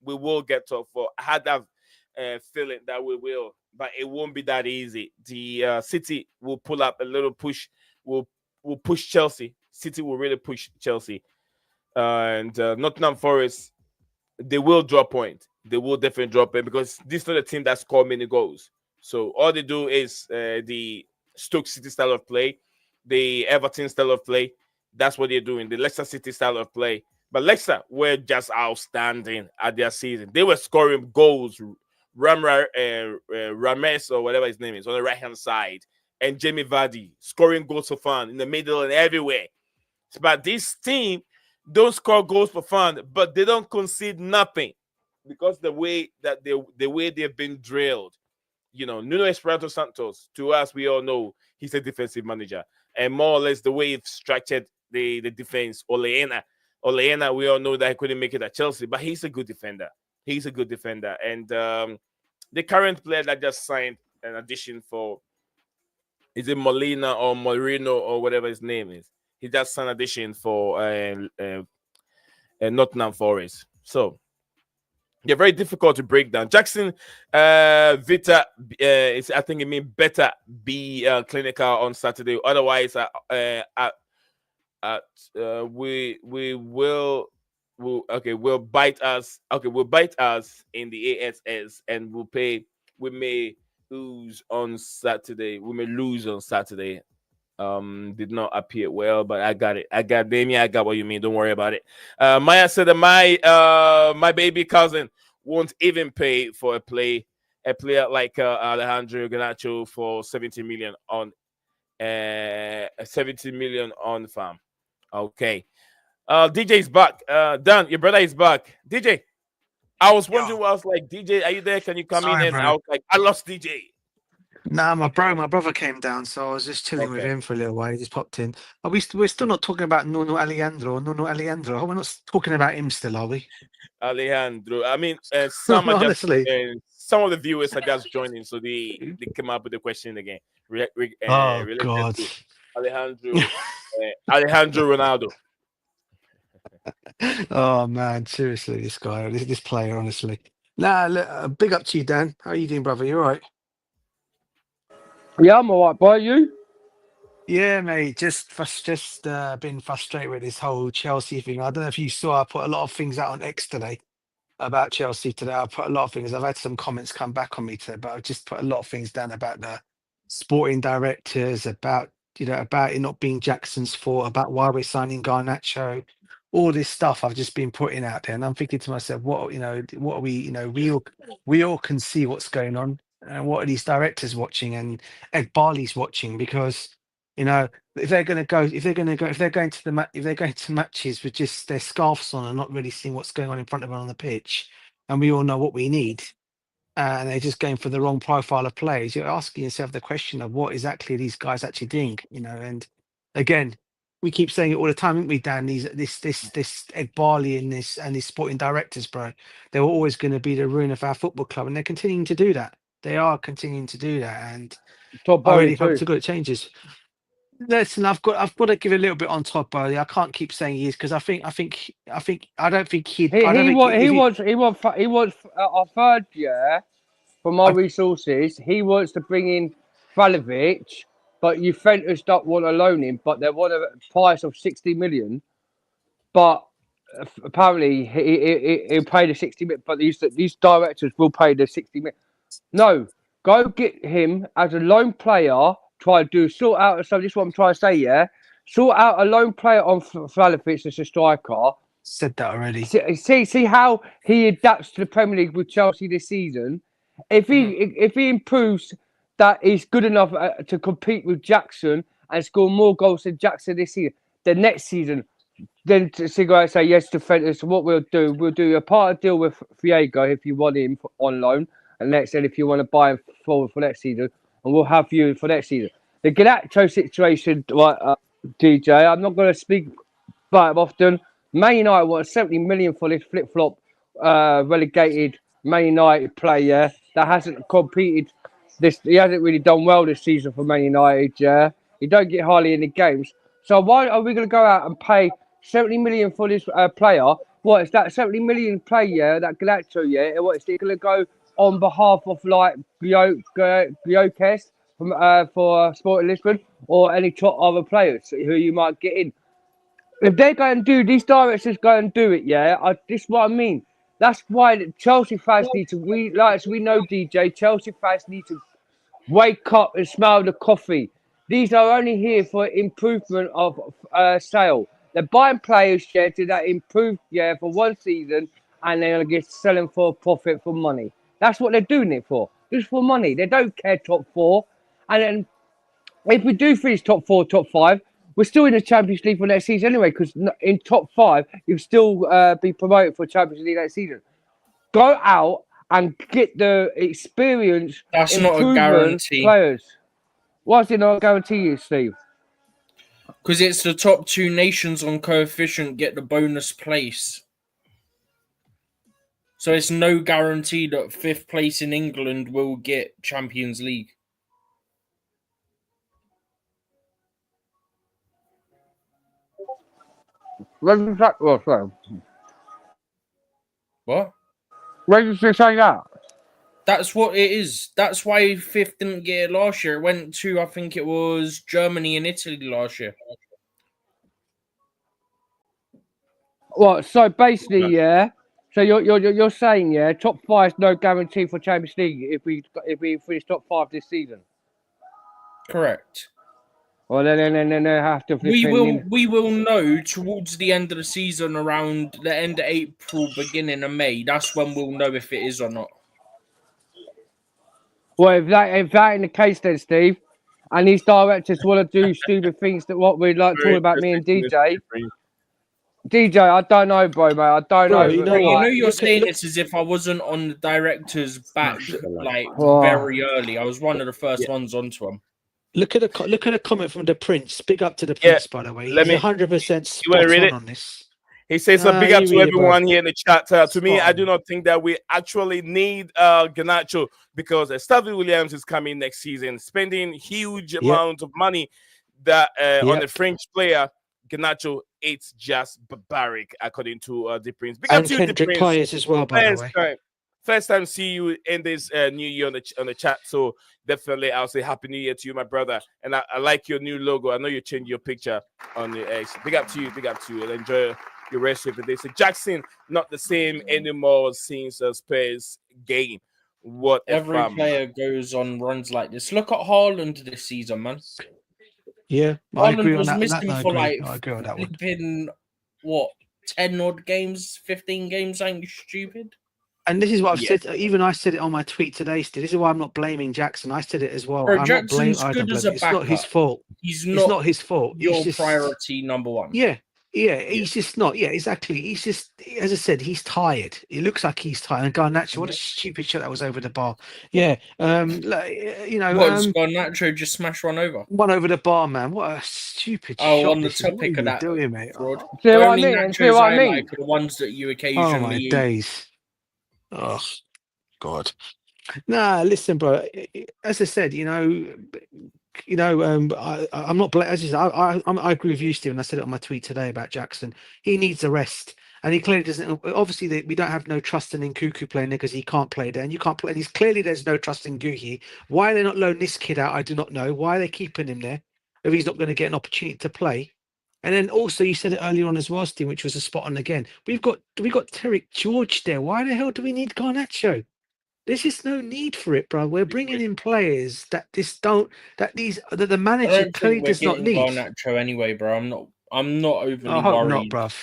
will get top 4. I had that feeling that we will, but it won't be that easy. The City will pull up a little push. Will push Chelsea. City will really push Chelsea, and Nottingham Forest. They will drop point. They will definitely drop it because this is not a team that score many goals. So all they do is the Stoke City style of play, the Everton style of play. That's what they're doing. The Leicester City style of play. But Leicester were just outstanding at their season. They were scoring goals. Rames or whatever his name is on the right hand side, and Jamie Vardy scoring goals for fun in the middle and everywhere. But this team don't score goals for fun, but they don't concede nothing because the way they've been drilled. You know, Nuno Espirito Santos, to us, we all know he's a defensive manager, and more or less the way he structured the defense. Oleana, we all know that he couldn't make it at Chelsea, but he's a good defender. And the current player that just signed an addition for, is it Molina or Moreno or whatever his name is? He just signed addition for Nottingham Forest. So they're very difficult to break down. Jackson Vita is, I think it means better be clinical on Saturday. Otherwise, we'll bite us. Okay, we'll bite us in the ASS, and we may lose on Saturday. Did not appear well, but I got it. I got Damien. I got what you mean. Don't worry about it. Maya said that my baby cousin won't even pay for a player like Alejandro Garnacho for 70 million on 70 million on farm. Okay. DJ is back. Dan, your brother is back. DJ, I was wondering what I was like, DJ, are you there? Can you come in? And bro. I was like, I lost DJ. Nah, my brother came down, so I was just chilling with him for a little while. He just popped in. We're still not talking about Nuno Alejandro. We're not talking about him still, are we? Alejandro. I mean, some are just, Honestly. some of the viewers are just joining, so they came up with the question again. Related God. to Alejandro Ronaldo. Oh man, seriously, this guy, this player, honestly. Nah, look, big up to you, Dan. How are you doing, brother? You all right? Yeah, I'm all right, boy. You? Yeah, mate. Just been frustrated with this whole Chelsea thing. I don't know if you saw. I put a lot of things out on X today about Chelsea today. I put a lot of things. I've had some comments come back on me today, but I've just put a lot of things down about the sporting directors, about it not being Jackson's fault, about why we're signing Garnacho, all this stuff I've just been putting out there, and I'm thinking to myself, what are we? We all can see what's going on, and what are these directors watching, and Ed Barley's watching, because if they're going to matches with just their scarves on and not really seeing what's going on in front of them on the pitch, and we all know what we need, and they're just going for the wrong profile of players, you're asking yourself the question of what exactly these guys actually doing, and again, we keep saying it all the time, don't we, Dan? This Ed Barley and these sporting directors, bro, they were always going to be the ruin of our football club, and they're continuing to do that. They are continuing to do that, and I really hope to good changes. Listen, I've got to give a little bit on Todd Bowley. I can't keep saying he is, because I don't think he wants a third year. From our resources, he wants to bring in Vlahovic, but Juventus don't want to loan him, but they want a price of 60 million. But apparently he'll pay the 60 million, but these directors will pay the 60 million. No, go get him as a loan player. Sort out. So this is what I'm trying to say. Yeah, sort out a loan player on Vlahovic as a striker. Said that already. See how he adapts to the Premier League with Chelsea this season. If he improves, that he's good enough to compete with Jackson and score more goals than Jackson this season, the next season, then to go out and say yes to Fenton. So what we'll do a part of deal with Fiego if you want him on loan, and next then if you want to buy him forward for next season, and we'll have you for next season. The Garnacho situation, right, DJ, I'm not going to speak about him often. Man United want 70 million for this flip-flop relegated Man United player that hasn't competed. He hasn't really done well this season for Man United. Yeah, he don't get hardly any games. So why are we going to go out and pay 70 million for this player? What is that 70 million player, that Garnacho? Yeah, what is it going to go on behalf of like Gyökeres from for Sporting Lisbon or any other players who you might get in? If they're going to do, these directors go and do it, yeah. This is what I mean. That's why Chelsea fans need to. We know, DJ. Chelsea fans need to wake up and smell the coffee. These are only here for improvement of sale. They're buying players, yeah, to that improve, yeah, for one season, and they're gonna get selling for profit for money. That's what they're doing it for. Just for money. They don't care top four. And then if we do finish top four, top five, we're still in the Champions League for next season anyway, because in top five, you'll still be promoted for Champions League next season. Go out and get the experience. That's not a guarantee. Players. Why is it not a guarantee, you, Steve? Because it's the top two nations on coefficient get the bonus place. So it's no guarantee that 5th place in England will get Champions League. What? Where did you say that? That's what it is. That's why 5th didn't get it last year. It went to, I think it was Germany and Italy last year. What? So basically, yeah. So you're saying, yeah, top five is no guarantee for Champions League if we finish top 5 this season. Correct. Well, then they have to. We will know towards the end of the season, around the end of April, beginning of May. That's when we'll know if it is or not. Well, if that ain't the case, then Steve, and these directors want to do stupid things that what we'd like talking about me and DJ. DJ, I don't know, bro, mate. I don't know. You know you're saying this as if I wasn't on the director's back very early. I was one of the first ones onto him. Look at a comment from the Prince. Big up to the Prince, by the way. He's 100% spot on this. He says a big up to everyone here in the chat. To me, I do not think that we actually need Garnacho because Stavy Williams is coming next season, spending huge amounts of money that on a French player. Garnacho, it's just barbaric, according to the Prince. Big up to the Prince. Players as well, by the way. First time see you in this new year on the chat, so definitely I'll say Happy New Year to you, my brother. And I like your new logo. I know you changed your picture on the X. Big up to you, and enjoy your rest of the day. So Jackson, not the same anymore since Spurs game. What every player goes on runs like this. Look at Haaland this season, man. Yeah, I agree on was that. missing for I agree on that one. Flipping, what, 10 odd games, 15 games? Ain't you stupid? And this is what I've said. Even I said it on my tweet today, Steve. This is why I'm not blaming Jackson. I said it as well. Bro, I'm Jackson's not good as a It's backup. not his fault. It's not his fault. Your priority number one. Yeah, he's just not. Yeah, exactly. He's just, as I said, he's tired. It looks like he's tired. And Garnacho, what a stupid shot that was over the bar. Yeah, Garnacho just smashed one over? One over the bar, man. What a stupid shot. On the topic of that, doing, mate. See what I mean? See what I mean? The ones that you occasionally. Oh my days. Oh God. Nah, listen, bro. As I said, I'm not. As I said, I agree with you, Stephen. I said it on my tweet today about Jackson. He needs a rest, and he clearly doesn't. Obviously, we don't have no trust in Nkunku playing there because he can't play there, and you can't play. And clearly there's no trust in Guhi. Why they're not loaning this kid out, I do not know. Why are they keeping him there if he's not going to get an opportunity to play? And then also, you said it earlier on as well, Steve, which was a spot on again. We've got Terrick George there. Why the hell do we need Garnacho? There's just no need for it, bro. We're bringing in players that the manager clearly does not need. Garnacho anyway, bro. I'm not overly I hope worried. not, bruv.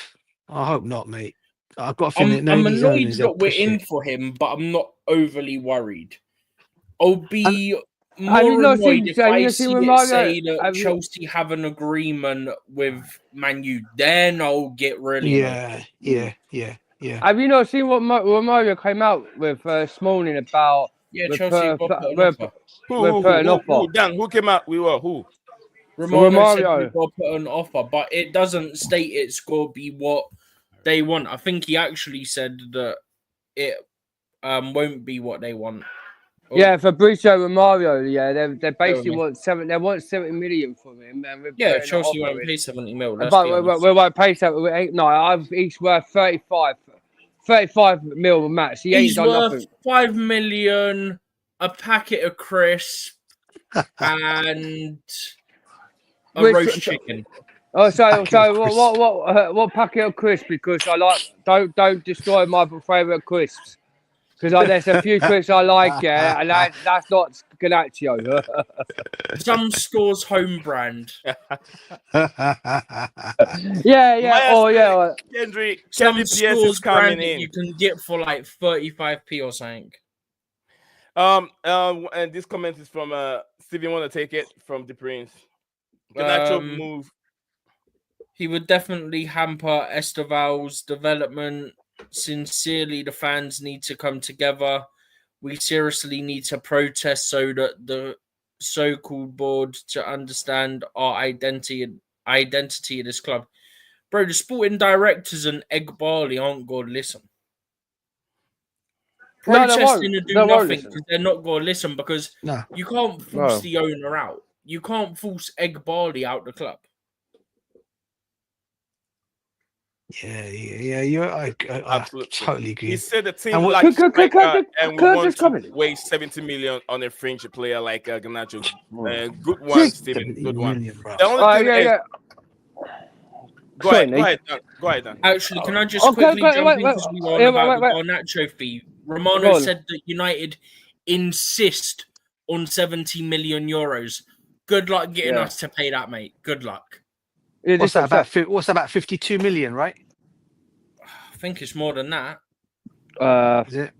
I hope not, mate. I've got a feeling I'm annoyed that we're in for him, but I'm not overly worried. I'll be more Have you not annoyed seen- if have you I not seen see it Romario? say that Have you- Chelsea have an agreement with Man U. Then I'll get really annoyed. Yeah. Have you not seen what Romario came out with this morning about? Yeah, we're Chelsea put- got put an we're- offer. we're putting Who? offer. Dan, who came out? Who? Romano said Romario. we've got to put an offer, but it doesn't state it's going to be what they want. I think he actually said that it won't be what they want. Oh, Yeah, Fabrizio Romario. Yeah, they basically me. want 70 million from him, and we're yeah, putting an Chelsea offer won't in. pay 70 mil. Let's But be we honest. won't pay 70. No, I've each worth 35 mil max. He ain't He's done worth nothing. 5 million, a packet of crisps, and a Which- roast chicken. Oh, so Packet of what packet of crisps? Because I like don't destroy my favourite crisps. Because there's a few crisps I like, yeah, and that's not Garnacho. Some stores home brand. yeah. Oh, yeah. Kendrick Some PS is stores coming brand that in. you can get for like 35p or something. And this comment is from Steven. Want to take it from the Prince? Garnacho move. He would definitely hamper Esteval's development. Sincerely, the fans need to come together. We seriously need to protest so that the so-called board to understand our identity of this club. Bro, the sporting directors and Egg Barley aren't going to listen. No, they Protesting won't. and do They won't nothing listen. because they're not going to listen because No. you can't force No. the owner out. You can't force Egg Barley out the club. I Absolutely. totally agree. He said the team And what- likes Could- striker and we could want just to come in. waste 70 million on a fringe player like Garnacho. Good one, Six- Steven. 70 Good one. million, bro. The only thing is, Yeah. go Sorry, ahead, Dan. Go ahead, Dan. Actually, can I just Okay, quickly wait, jump wait, in wait. because we were on Yeah, about wait. the Garnacho fee? Go Romano on. said that United insist on 70 million euros. Good luck getting Yeah. us to pay that, mate. Good luck. Yeah, What's this- that about? What's that about? 52 million, right? I think it's more than that. Is it?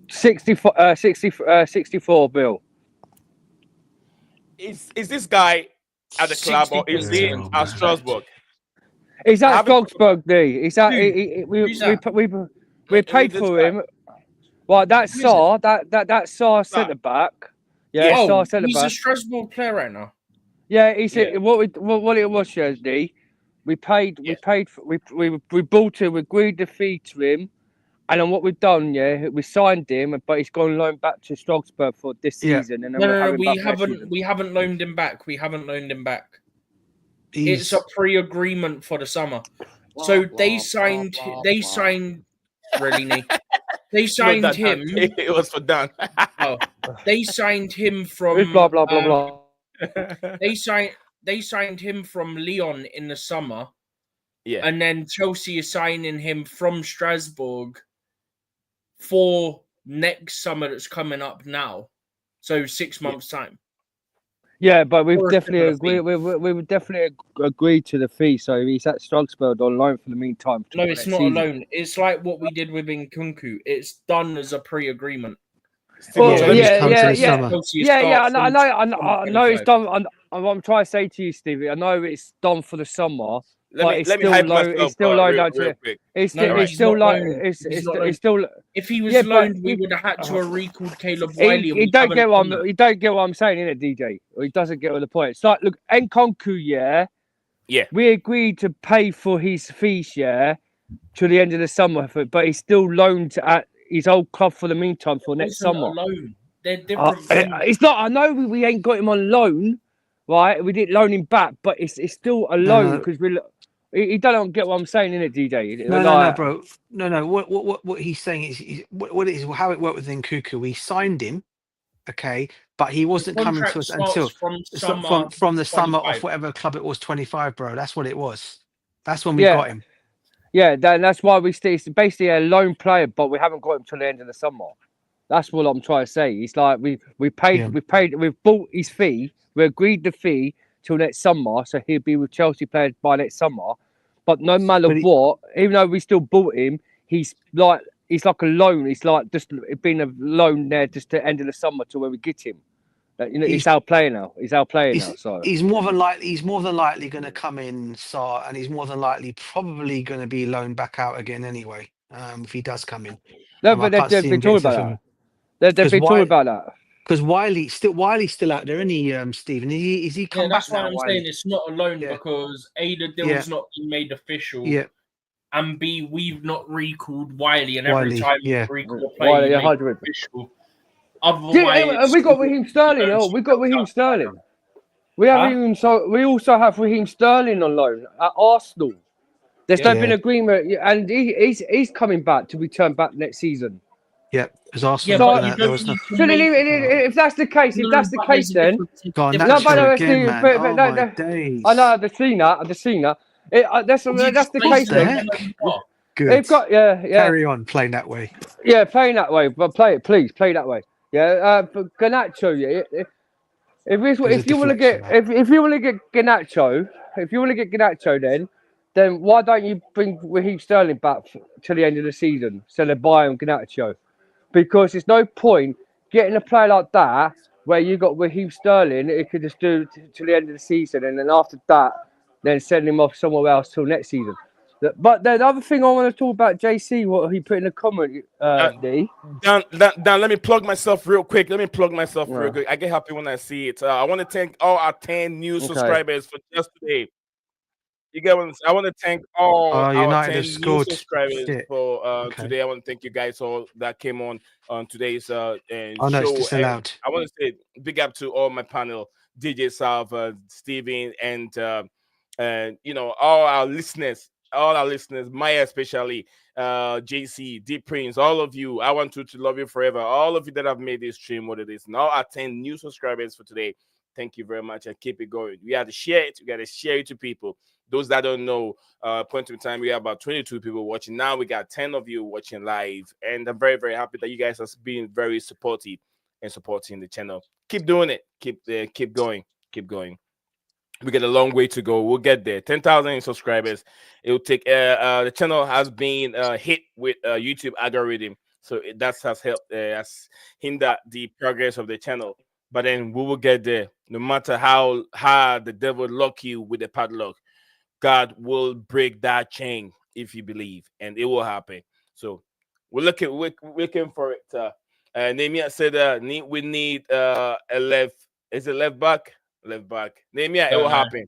64 bill. Is this guy at the club or is he 60%. at Strasbourg? Is I that haven't- Strasbourg, D? Is that Who's that? we paid This for guy. him? Well, that's Who is Saar. That Saar centre back. Yeah, Oh, Saar centre he's a back. Strasbourg player right now. Yeah, he said Yeah. what it was, yeah, D. We paid. Yeah. We bought him. We agreed the fee to him, and then what we've done, yeah, we signed him, but he's gone loan back to Strasbourg for this Yeah. season, and then No, we'll have him we back next haven't. season. We haven't loaned him back. We haven't loaned him back. He's- It's a pre-agreement for the summer. So they signed. They signed. Really, Nate? They No, signed Dan, him. It was for Dan. Oh, they signed him from. It's blah blah blah blah. They signed him from Lyon in the summer, Yeah. and then Chelsea is signing him from Strasbourg for next summer that's coming up now. So 6 months time. Yeah, but we've Or a definitely similar agreed. We would definitely agreed to the fee, so he's at Strasbourg on loan for the meantime. No, till it's next not season. a loan. It's like what we did with Nkunku. It's done as a pre-agreement. Well, Yeah, yeah, just come to yeah, the yeah. summer. Chelsea Yeah, starts I from know it's 25. done. What I'm trying to say to you, Stevie, I know it's done for the summer, but it's Let me still hype low. myself It's still low real down quick. to. It's No, still, it's he's still not like loaned. He's not it's still. If he was Yeah, but loaned, we if- would have had to have recalled Caleb Wiley. He and we don't haven't get what done that. he don't get what I'm saying, innit, DJ? Or he doesn't get the point. It's like, look, Nkunku, yeah. Yeah. We agreed to pay for his fees, yeah, to the end of the summer, but he's still loaned at his old club for the meantime for next Wasn't summer. a loan. They're different. It's not. I know we ain't got him on loan, right? We didn't loan him back, but it's still a loan because he don't get what I'm saying, innit, DJ? No, bro. No. What he's saying is what it is how it worked with Nkunku. We signed him, okay, but he wasn't coming to us until from the summer 25. of whatever club it was, 25, bro. That's what it was. That's when we Yeah. got him. Yeah, that's why it's basically a loan player, but we haven't got him till the end of the summer. That's what I'm trying to say. It's like we've bought his fee, we agreed the fee till next summer, so he'll be with Chelsea players by next summer. But no matter what, even though we still bought him, he's like he's like a loan. He's like just been a loan there just to end of the summer to where we get him. He's our player now. He's our player now. So he's more than likely going to come in, and he's more than likely probably going to be loaned back out again anyway. If he does come in, no, but they've been talking about that. They've been talking about that. Because Wiley's still out there, isn't he, Stephen? Is he come back that's now? why I'm Wiley? saying it's not a loan because A, the deal's not been made official. Yeah. And B, we've not recalled Wiley, and every time we recall a player, you make it official. Otherwise, we got Raheem Sterling. Oh, we got Raheem Sterling. We have we also have Raheem Sterling on loan at Arsenal. There's no been agreement, and he's coming back to return back next season. Yeah, because Arsenal. If that's the case, then Garnacho again, man. Oh my days. I know. I've seen that. That's the case. Then. Good. They've got Carry on playing that way. Yeah, playing that way, but play that way. Yeah, but Garnacho. If you want to get Garnacho, then why don't you bring Raheem Sterling back to the end of the season instead of buying Garnacho? Because there's no point getting a player like that where you got Raheem Sterling. It could just do to the end of the season, and then after that, then send him off somewhere else till next season. But the other thing I want to talk about, JC, what he put in the comment, D. Dan, let me plug myself real quick. I get happy when I see it. I want to thank all our 10 new subscribers for just today. You get what I want to thank all our 10 new subscribers for today. I want to thank you guys all that came on today's show. It's disallowed. I want to say big up to all my panel, DJ Salve, Steven, and all our listeners, Maya especially, JC, Deep Prince, all of you. I want to love you forever. All of you that have made this stream what it is. Now our 10 new subscribers for today. Thank you very much, and keep it going. We have to share it. We got to share it to people. Those that don't know, point in time, we have about 22 people watching. Now we got 10 of you watching live, and I'm very, very happy that you guys are being very supportive and supporting the channel. Keep doing it. Keep going. We got a long way to go. We'll get there. 10,000 subscribers. It will take. The channel has been hit with YouTube algorithm, so that has helped. Has hindered the progress of the channel. But then we will get there. No matter how hard the devil lock you with the padlock, God will break that chain if you believe, and it will happen. So we're looking for it. Nehemiah said we need a left. Is it left back? Left back. Nehemiah, it will happen.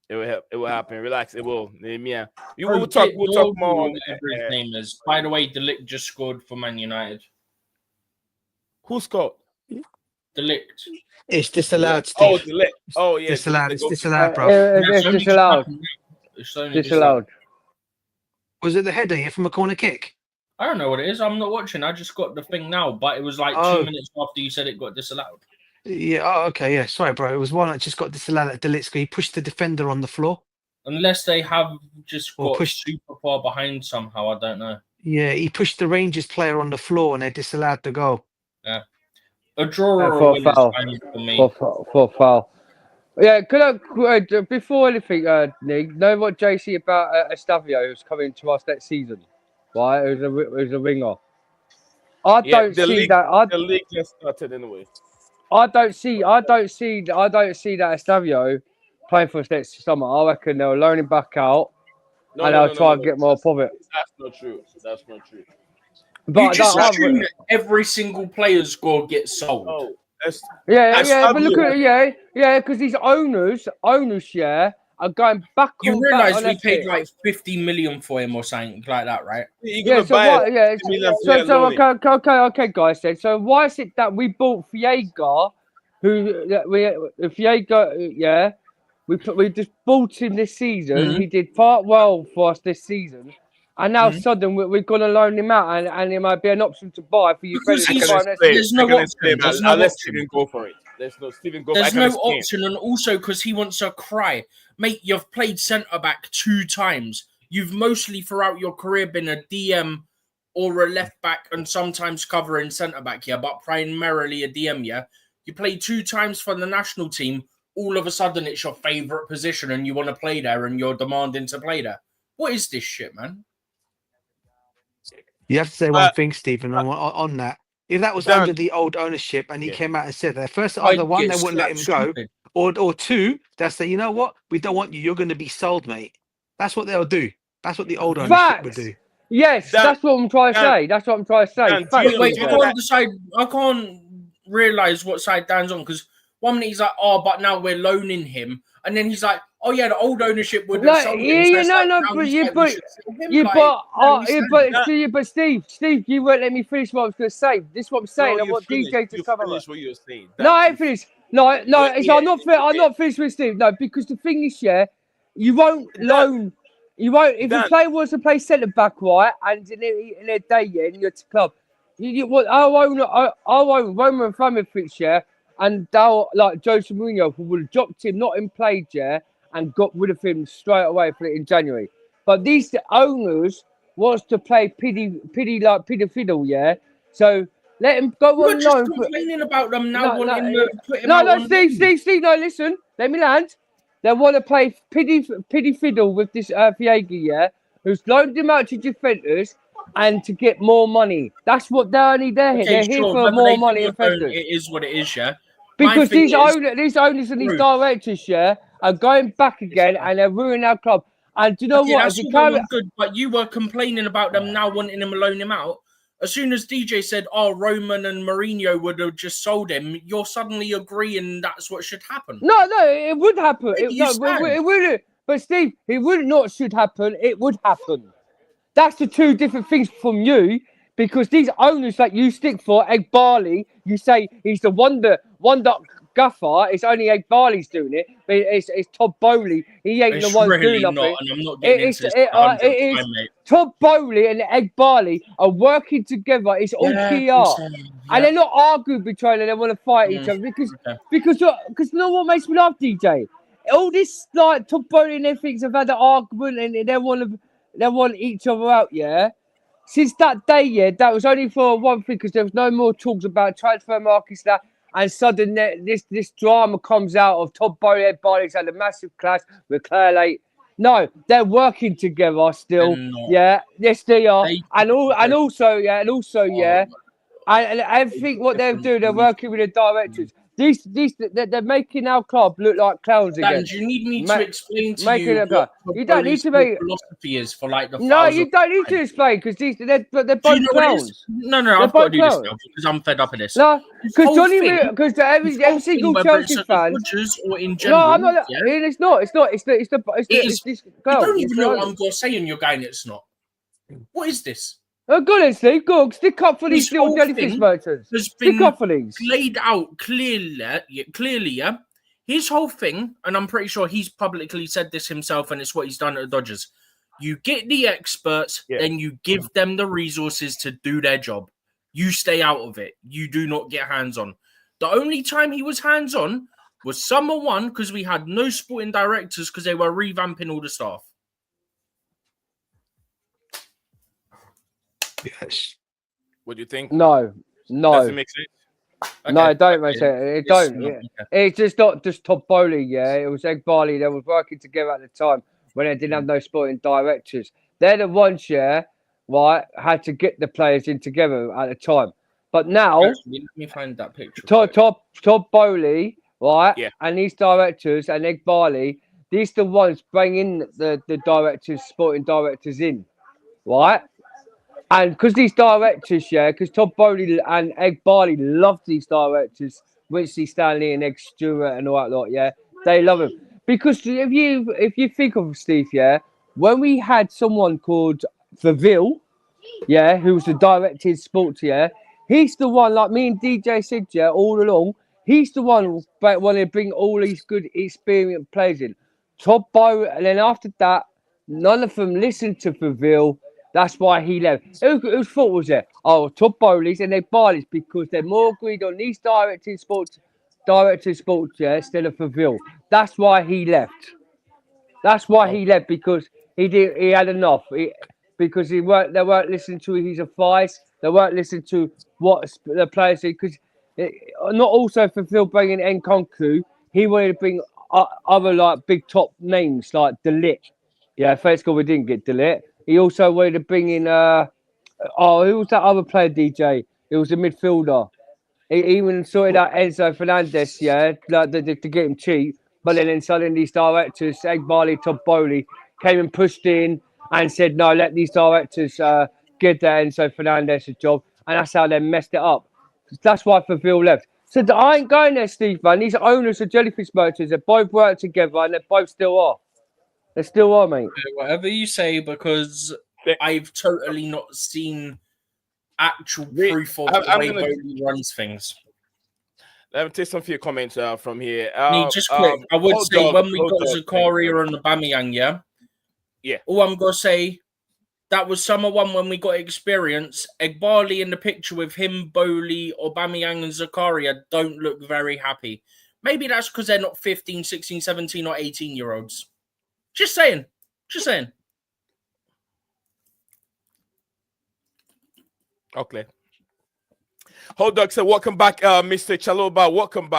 It will help. It will happen. Relax. It will. Nehemiah. We'll talk more. Whatever his name is. By the way, De Ligt just scored for Man United. Who scored? De Ligt. It's disallowed, Steve. Oh, De Ligt. Oh, yeah. Disallowed. It's disallowed, bro. It's disallowed. Was it the header from a corner kick? I don't know what it is. I'm not watching. I just got the thing now, but it was like 2 minutes after you said it got disallowed. Yeah. Oh, okay. Yeah. Sorry, bro. It was one that just got disallowed at De Ligt. He pushed the defender on the floor. Unless they have just got super far behind somehow. I don't know. Yeah, he pushed the Rangers player on the floor and they disallowed the goal. Yeah. A draw or a win is fine for me. For foul. Yeah, could I, before anything, Nick, know what JC about Estavio who's coming to us next season? Right? It was a ringer. I don't see that. The league just started anyway. I don't see that Estavio playing for us next summer. I reckon they'll loan him back out and they'll try and get more profit. That's not true. That's not true. But you just assume that every single player's score gets sold. Oh, but look at because these owners, are going back. You realise we paid like 50 million for him or something like that, right? Okay, guys. Then, so why is it that we bought Fiega, we just bought him this season. Mm-hmm. He did quite well for us this season. And now suddenly we're going to loan him out, and it might be an option to buy for you. There's no option. I'll let Stephen go for it. There's no option, and also because he wants to cry. Mate, you've played centre-back 2 times. You've mostly throughout your career been a DM or a left-back and sometimes covering centre-back, but primarily a DM, You played 2 times for the national team. All of a sudden, it's your favourite position and you want to play there and you're demanding to play there. What is this shit, man? You have to say one thing, Stephen, on that. If that was Dan, under the old ownership and he Yeah. came out and said that, first, I'd either one, get they wouldn't let him slapped go, stupid. or two, they'll say, you know what, we don't want you. You're going to be sold, mate. That's what they'll do. That's what the old ownership would Facts. do. Yes, Dan- that's what I'm trying to Dan- say. That's what I'm trying to say. Dan, do Facts, you- Wait, do I you know can't decide. I can't realize what side Dan's on because 1 minute he's like, "Oh, but now we're loaning him," and then he's like, "Oh yeah, the old ownership would have sold him." So it's like, now he's like, we should sell him. Like, but Steve, you won't let me finish what I was going to say. This is what I'm saying. No, I want DJ to you cover. finish what you're saying. No, Dan, I ain't finished. No, Yeah, I'm not. I'm not finished with Steve. No, because the thing is, yeah, you won't Dan- loan. You won't. If Dan- a player wants to play centre back, right, and in their day, yeah, in your club, what our own Roman Abramovich, yeah, and they'll like Jose Mourinho who would have dropped him, not in played, yeah, and got rid of him straight away for it in January. But these owners wants to play pity fiddle, yeah. So let him go We're on just loan. complaining about them now No, wanting no, to put him out on loan. Steve, no, listen, let me land. They want to play pity fiddle with this Fiegi, yeah, who's loaned him out to Juventus and to get more money. That's what they're only there. Okay, They're here sure, for whether more they money do and or don't, investors. it is what it is, yeah. My Because thing these is- owners and these Bro. directors, yeah, are going back again and they're ruining our club. And do you know Okay, what? that's If you all can't, well and good, but you were complaining about them now wanting him to loan him out. As soon as DJ said, "Oh, Roman and Mourinho would have just sold him," you're suddenly agreeing that's what should happen. no, it would happen. Where do you stand? It wouldn't. But Steve, it would not should happen. It would happen. That's the two different things from you, because these owners that you stick for, Egg Barley, you say he's the wonder guffer. It's only Egg Barley's doing it, but it's Todd Bowley. He ain't It's the one really doing not, nothing. and I'm not getting into this. It is. Todd Bowley and Egg Barley are working together. It's all PR. And they're not arguing between them. They want to fight each other because you know what makes me laugh, DJ? All this like Todd Bowley and everything have had an argument and they want each other out, yeah. Since that day, yeah, that was only for one thing because there was no more talks about transfer markets now. And suddenly this drama comes out of Todd Bowley and Barley's had a massive clash with Claire Lake. No, they're working together still. Yeah, yes they are. And also, yeah. And I think what they're doing, they're working with the directors. They're making our club look like clowns again. Dan, do you need me to explain to you it what you don't need to make philosophy is for like the No, you don't need to explain because they're both clowns. No, I've got to do this now because I'm fed up of this. No, because every single Chelsea fan. Or in general, No, I'm not. It's not. It's this I clown. don't even know what I'm saying. You're going. It's not. What is this? Oh, go on, Steve. Go on. Stick up for these This little whole jellyfish thing merchants. has Stick been up for these. laid out clearly, yeah. His whole thing, and I'm pretty sure he's publicly said this himself, and it's what he's done at the Dodgers. You get the experts, then you give them the resources to do their job. You stay out of it. You do not get hands-on. The only time he was hands-on was summer one because we had no sporting directors because they were revamping all the staff. Yes. What do you think? No. Does it make sense? No, it don't make sense. It don't. It's just not just Todd Bowley, yeah. It was Egg Barley. They were working together at the time when they didn't have no sporting directors. They're the ones, yeah, right, had to get the players in together at the time. But now, Let me find that picture. Todd Bowley, right, and these directors and Egg Barley, these the ones bringing the directors, sporting directors in, right? And because these directors, yeah, because Todd Bowley and Egg Barley love these directors, Winston Stanley and Egg Stewart and all that lot, yeah, they love them. Because if you think of Steve, yeah, when we had someone called Verville, yeah, who was the director in sports, yeah, he's the one, like me and DJ said, yeah, all along, he's the one who wanted to bring all these good experienced players in. Todd Bowley, and then after that, none of them listened to Verville. That's why he left. Whose fault was it? Oh, Todd Bowley's and their Barley's because they're more agreed on these directing sports, yeah, instead of Verville. That's why he left. That's why he left because he had enough. Because they weren't listening to his advice. They weren't listening to what the players did. Because not also for Phil bringing Nkunku, he wanted to bring other like big top names like DeLitt. Yeah, first of all we didn't get DeLitt. He also wanted to bring in Oh, who was that other player, DJ? It was a midfielder. He even sorted out Enzo Fernandez, yeah, like to get him cheap. But then suddenly these directors, Egbali, Todd Bowley, came and pushed in and said, no, let these directors give that Enzo Fernandez a job. And that's how they messed it up. That's why Faville left. So I ain't going there, Steve, man. These owners of Jellyfish Merchants, they both work together and they both still are. They still are, mate. Whatever you say, because I've totally not seen actual proof of the way Bowley runs things. Let me take some few comments from here. Just quick, I would say dog, when we got dog. Zakaria and Aubameyang, yeah. All I'm gonna say, that was summer one when we got experience. Egbali in the picture with him, Bowley, Aubameyang, and Zakaria don't look very happy. Maybe that's because they're not 15, 16, 17, or 18-year-olds. Just saying. Just saying. Okay. Hold Dog said, welcome back, Mr. Chaloba. Welcome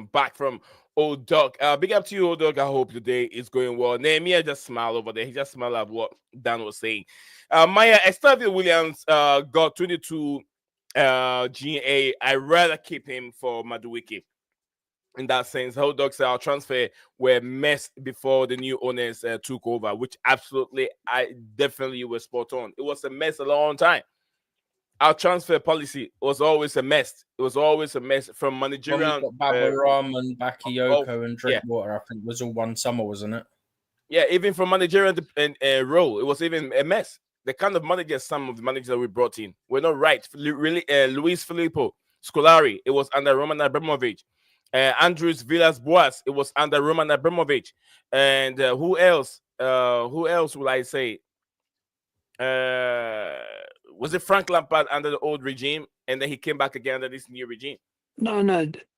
back from Old Dog. Big up to you, Old Dog. I hope the day is going well. Nehemiah just smiled over there. He just smiled at what Dan was saying. Maya, Estavio Williams got 22 GA. I'd rather keep him for Madueke. In that sense, Old Dog said our transfer were messed before the new owners took over, which absolutely, I definitely was spot on. It was a mess a long time. Our transfer policy was always a mess. It was always a mess from managerial. Babaram and Bakayoko and Drinkwater, I think, was all one summer, wasn't it? Yeah, even from managerial role, it was even a mess. The kind of managers, some of the managers that we brought in were not right. Really, Luis Filippo Scolari, it was under Roman Abramovich. Andrews Villas Boas, it was under Roman Abramovich. And who else? Who else will I say? Was it Frank Lampard under the old regime, and then he came back again under this new regime? No.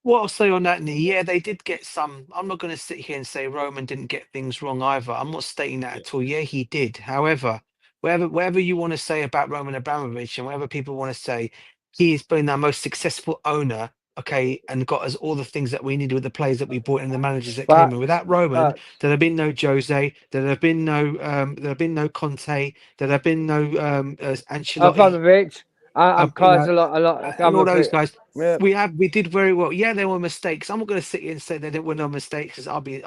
What I'll say on that, yeah, they did get some. I'm not going to sit here and say Roman didn't get things wrong either. I'm not stating that at all. Yeah, he did. However, whatever you want to say about Roman Abramovich and whatever people want to say, he has been our most successful owner, okay, and got us all the things that we needed with the players that we brought in, the managers that came in. Without Roman, there'd have been no Jose, there'd have been no Conte, there'd have been no Ancelotti. Abramovich. A lot. And all those guys. Yeah. We did very well. Yeah, there were mistakes. I'm not going to sit here and say there were no mistakes, because I'll be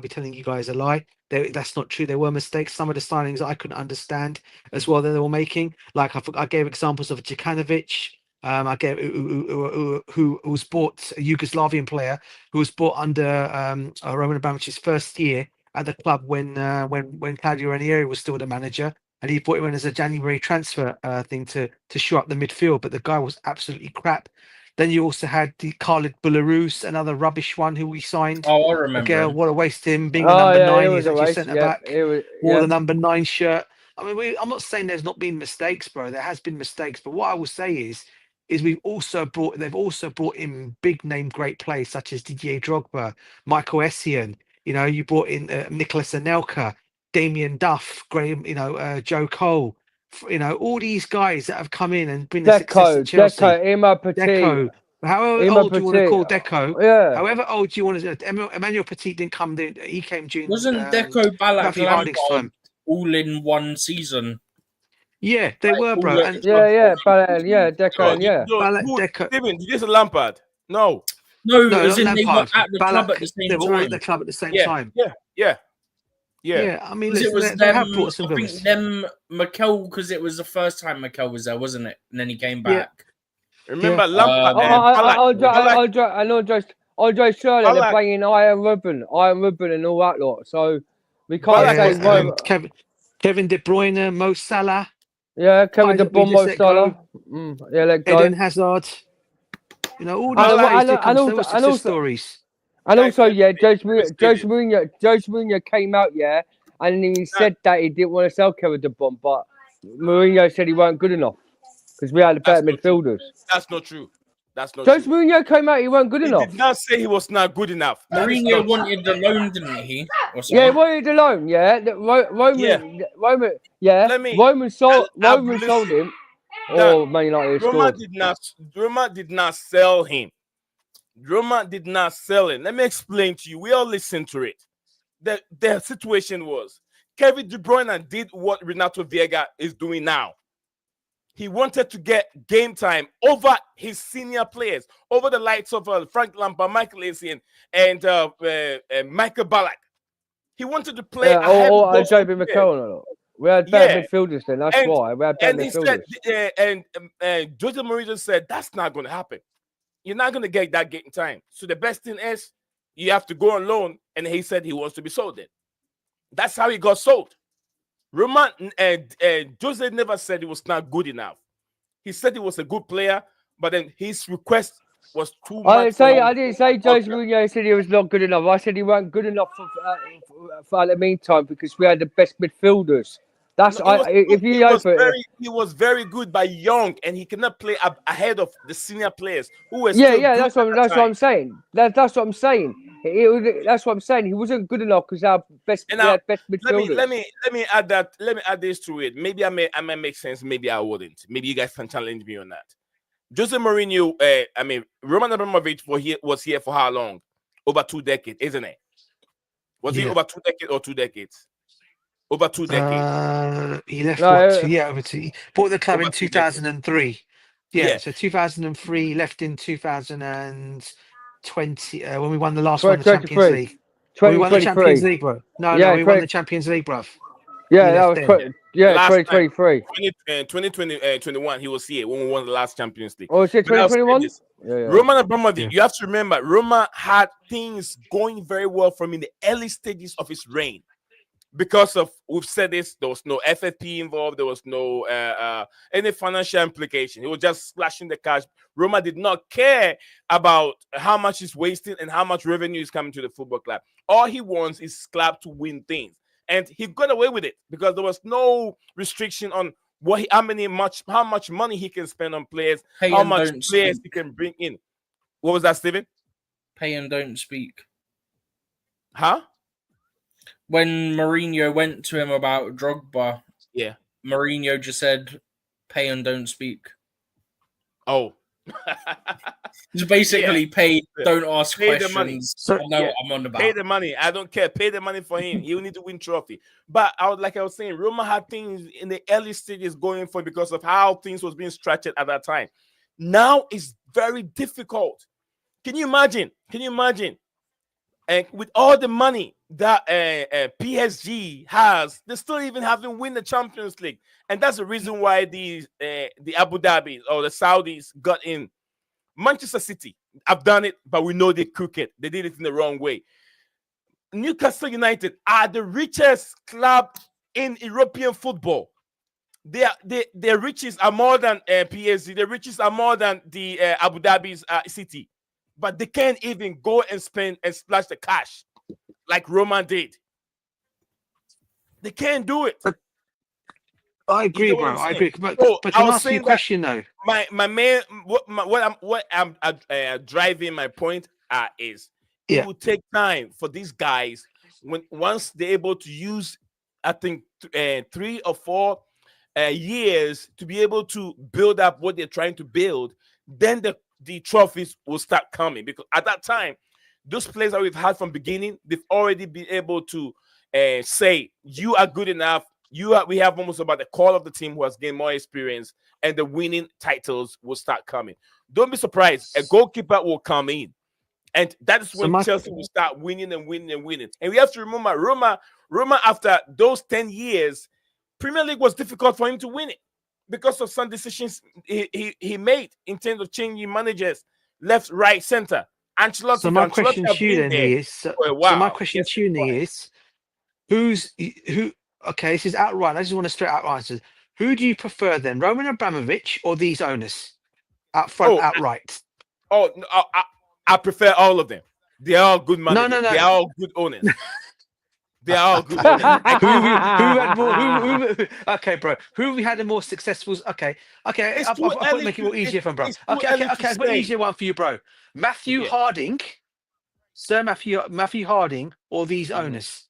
telling you guys a lie. That's not true. There were mistakes. Some of the signings I couldn't understand as well that they were making. Like I gave examples of Djukanovic. I gave who was bought, a Yugoslavian player who was bought under Roman Abramovich's first year at the club when Claudio Ranieri was still the manager. And he brought him in as a January transfer thing to shore up the midfield, but the guy was absolutely crap. Then you also had the Khalid Belarus, another rubbish one who we signed. Oh, I remember. What a waste him being the number 9. He's actually centre back. Wore the number 9 shirt. I mean, I'm not saying there's not been mistakes, bro. There has been mistakes, but what I will say is they've also brought in big name great players such as Didier Drogba, Michael Essien. You know, you brought in Nicholas Anelka, Damien Duff, Graham, Joe Cole, all these guys that have come in and been a success at Chelsea. Deco, however old you want to call Deco, yeah. However old you want to. Emmanuel Petit didn't come. He came June. Wasn't Deco, Ballack, Harding's time all in one season? Yeah, they were, bro. Ballack, Deco, yeah. Ballack, Deco. Steven, did you say Lampard? No, as in they were at the club at the same time. They were all at time. the club at the same time. Yeah. I mean, it was they have brought some I think them Mikel, because it was the first time Mikel was there, wasn't it? And then he came back. Remember Lampard? Andre Shirley, they're playing Iron Ribbon and all that lot. So we can't say Kevin De Bruyne, Mo Salah. Yeah, Kevin De Bruyne, Mo Salah. Let go. Eden Hazard. All these guys. There were success stories. And also, Jose Mourinho came out, and he said that he didn't want to sell Kevin De Bruyne, but Mourinho said he weren't good enough because we had the better midfielders. That's not true. Jose Mourinho came out, he weren't good enough. He did not say he was not good enough. Mourinho wanted the loan, didn't he? Yeah, he wanted the loan. Roman sold him. Oh, Man United scored. Roma did not sell him. Roma did not sell it. Let me explain to you. We all listened to it. The situation was Kevin De Bruyne did what Renato Vieira is doing now. He wanted to get game time over his senior players, over the likes of Frank Lampard, Michael Essien, and Michael Ballack. He wanted to play ahead of those JB players. McCall. We had better midfielders then. That's why we had better midfielders. And Jose Mourinho said that's not going to happen. You're not going to get that game time. So the best thing is you have to go on loan. And he said he wants to be sold then. That's how he got sold. Roman and Jose never said he was not good enough. He said he was a good player, but then his request was too much. I didn't say Jose Mourinho said he was not good enough. I said he weren't good enough for the meantime because we had the best midfielders. That's he was very good but young, and he cannot play ahead of the senior players who were that's what I'm saying. That's what I'm saying. That's what I'm saying. He wasn't good enough because our best midfielders. Let me add that. Let me add this to it. Maybe I may make sense. Maybe I wouldn't. Maybe you guys can challenge me on that. Jose Mourinho. Roman Abramovich was here for how long? Over 2 decades, isn't it? Was he over 2 decades or 2 decades? Over 2 decades. He left over 2. He bought the club in 2003. Yeah, so 2003, left in 2020 when we won the last one, the Champions League. We won the Champions League, bro. No, we won the Champions League, bro. Yeah, that was 2023. 2021, he was here when we won the last Champions League. Oh, is it 2021? Roman Abramovich, you have to remember, Roma had things going very well for him in the early stages of his reign. Because of, we've said this, there was no FFP involved, there was no any financial implication. He was just splashing the cash. Roma did not care about how much he's wasting and how much revenue is coming to the football club. All he wants is club to win things. And he got away with it because there was no restriction on how much money he can spend on players, how much players he can bring in. What was that, Steven? Pay and don't speak. Huh? When Mourinho went to him about Drogba, Mourinho just said, "Pay and don't speak." Oh, just basically pay, don't ask pay questions. The money. I know what I'm on about. Pay the money. I don't care. Pay the money for him. He will need to win trophy. But I was saying, Roma had things in the early stages going for because of how things was being structured at that time. Now it's very difficult. Can you imagine? And with all the money that PSG has, they still even haven't win the Champions League, and that's the reason why the Abu Dhabi or the Saudis got in. Manchester City have done it, but we know they cook it. They did it in the wrong way. Newcastle United are the richest club in European football. Their riches are more than PSG. Their riches are more than the Abu Dhabi's City. But they can't even go and spend and splash the cash like Roman did. They can't do it. But I agree, bro. I agree. But can I ask you a question though? My main what I'm driving my point at is it will take time for these guys once they're able to use, I think 3 or 4 years to be able to build up what they're trying to build. Then the trophies will start coming, because at that time, those players that we've had from beginning, they've already been able to say, you are good enough. We have almost about the core of the team who has gained more experience, and the winning titles will start coming. Don't be surprised. A goalkeeper will come in, and that is when Chelsea will start winning and winning and winning. And we have to remember, Roma after those 10 years, Premier League was difficult for him to win it, because of some decisions he made in terms of changing managers left, right, center. Ancelotti. So my question to you then is, who? Okay, this is outright. I just want a straight out answer. Who do you prefer then, Roman Abramovich or these owners? Outright. I prefer all of them. They are all good managers. No. They are all good owners. They are all good. who had more? Okay, bro. Who we had the more successful? Okay. I'll make it more easier for him, bro. Okay. I've got an easier one for you, bro. Matthew Harding, Sir Matthew Harding, or these owners?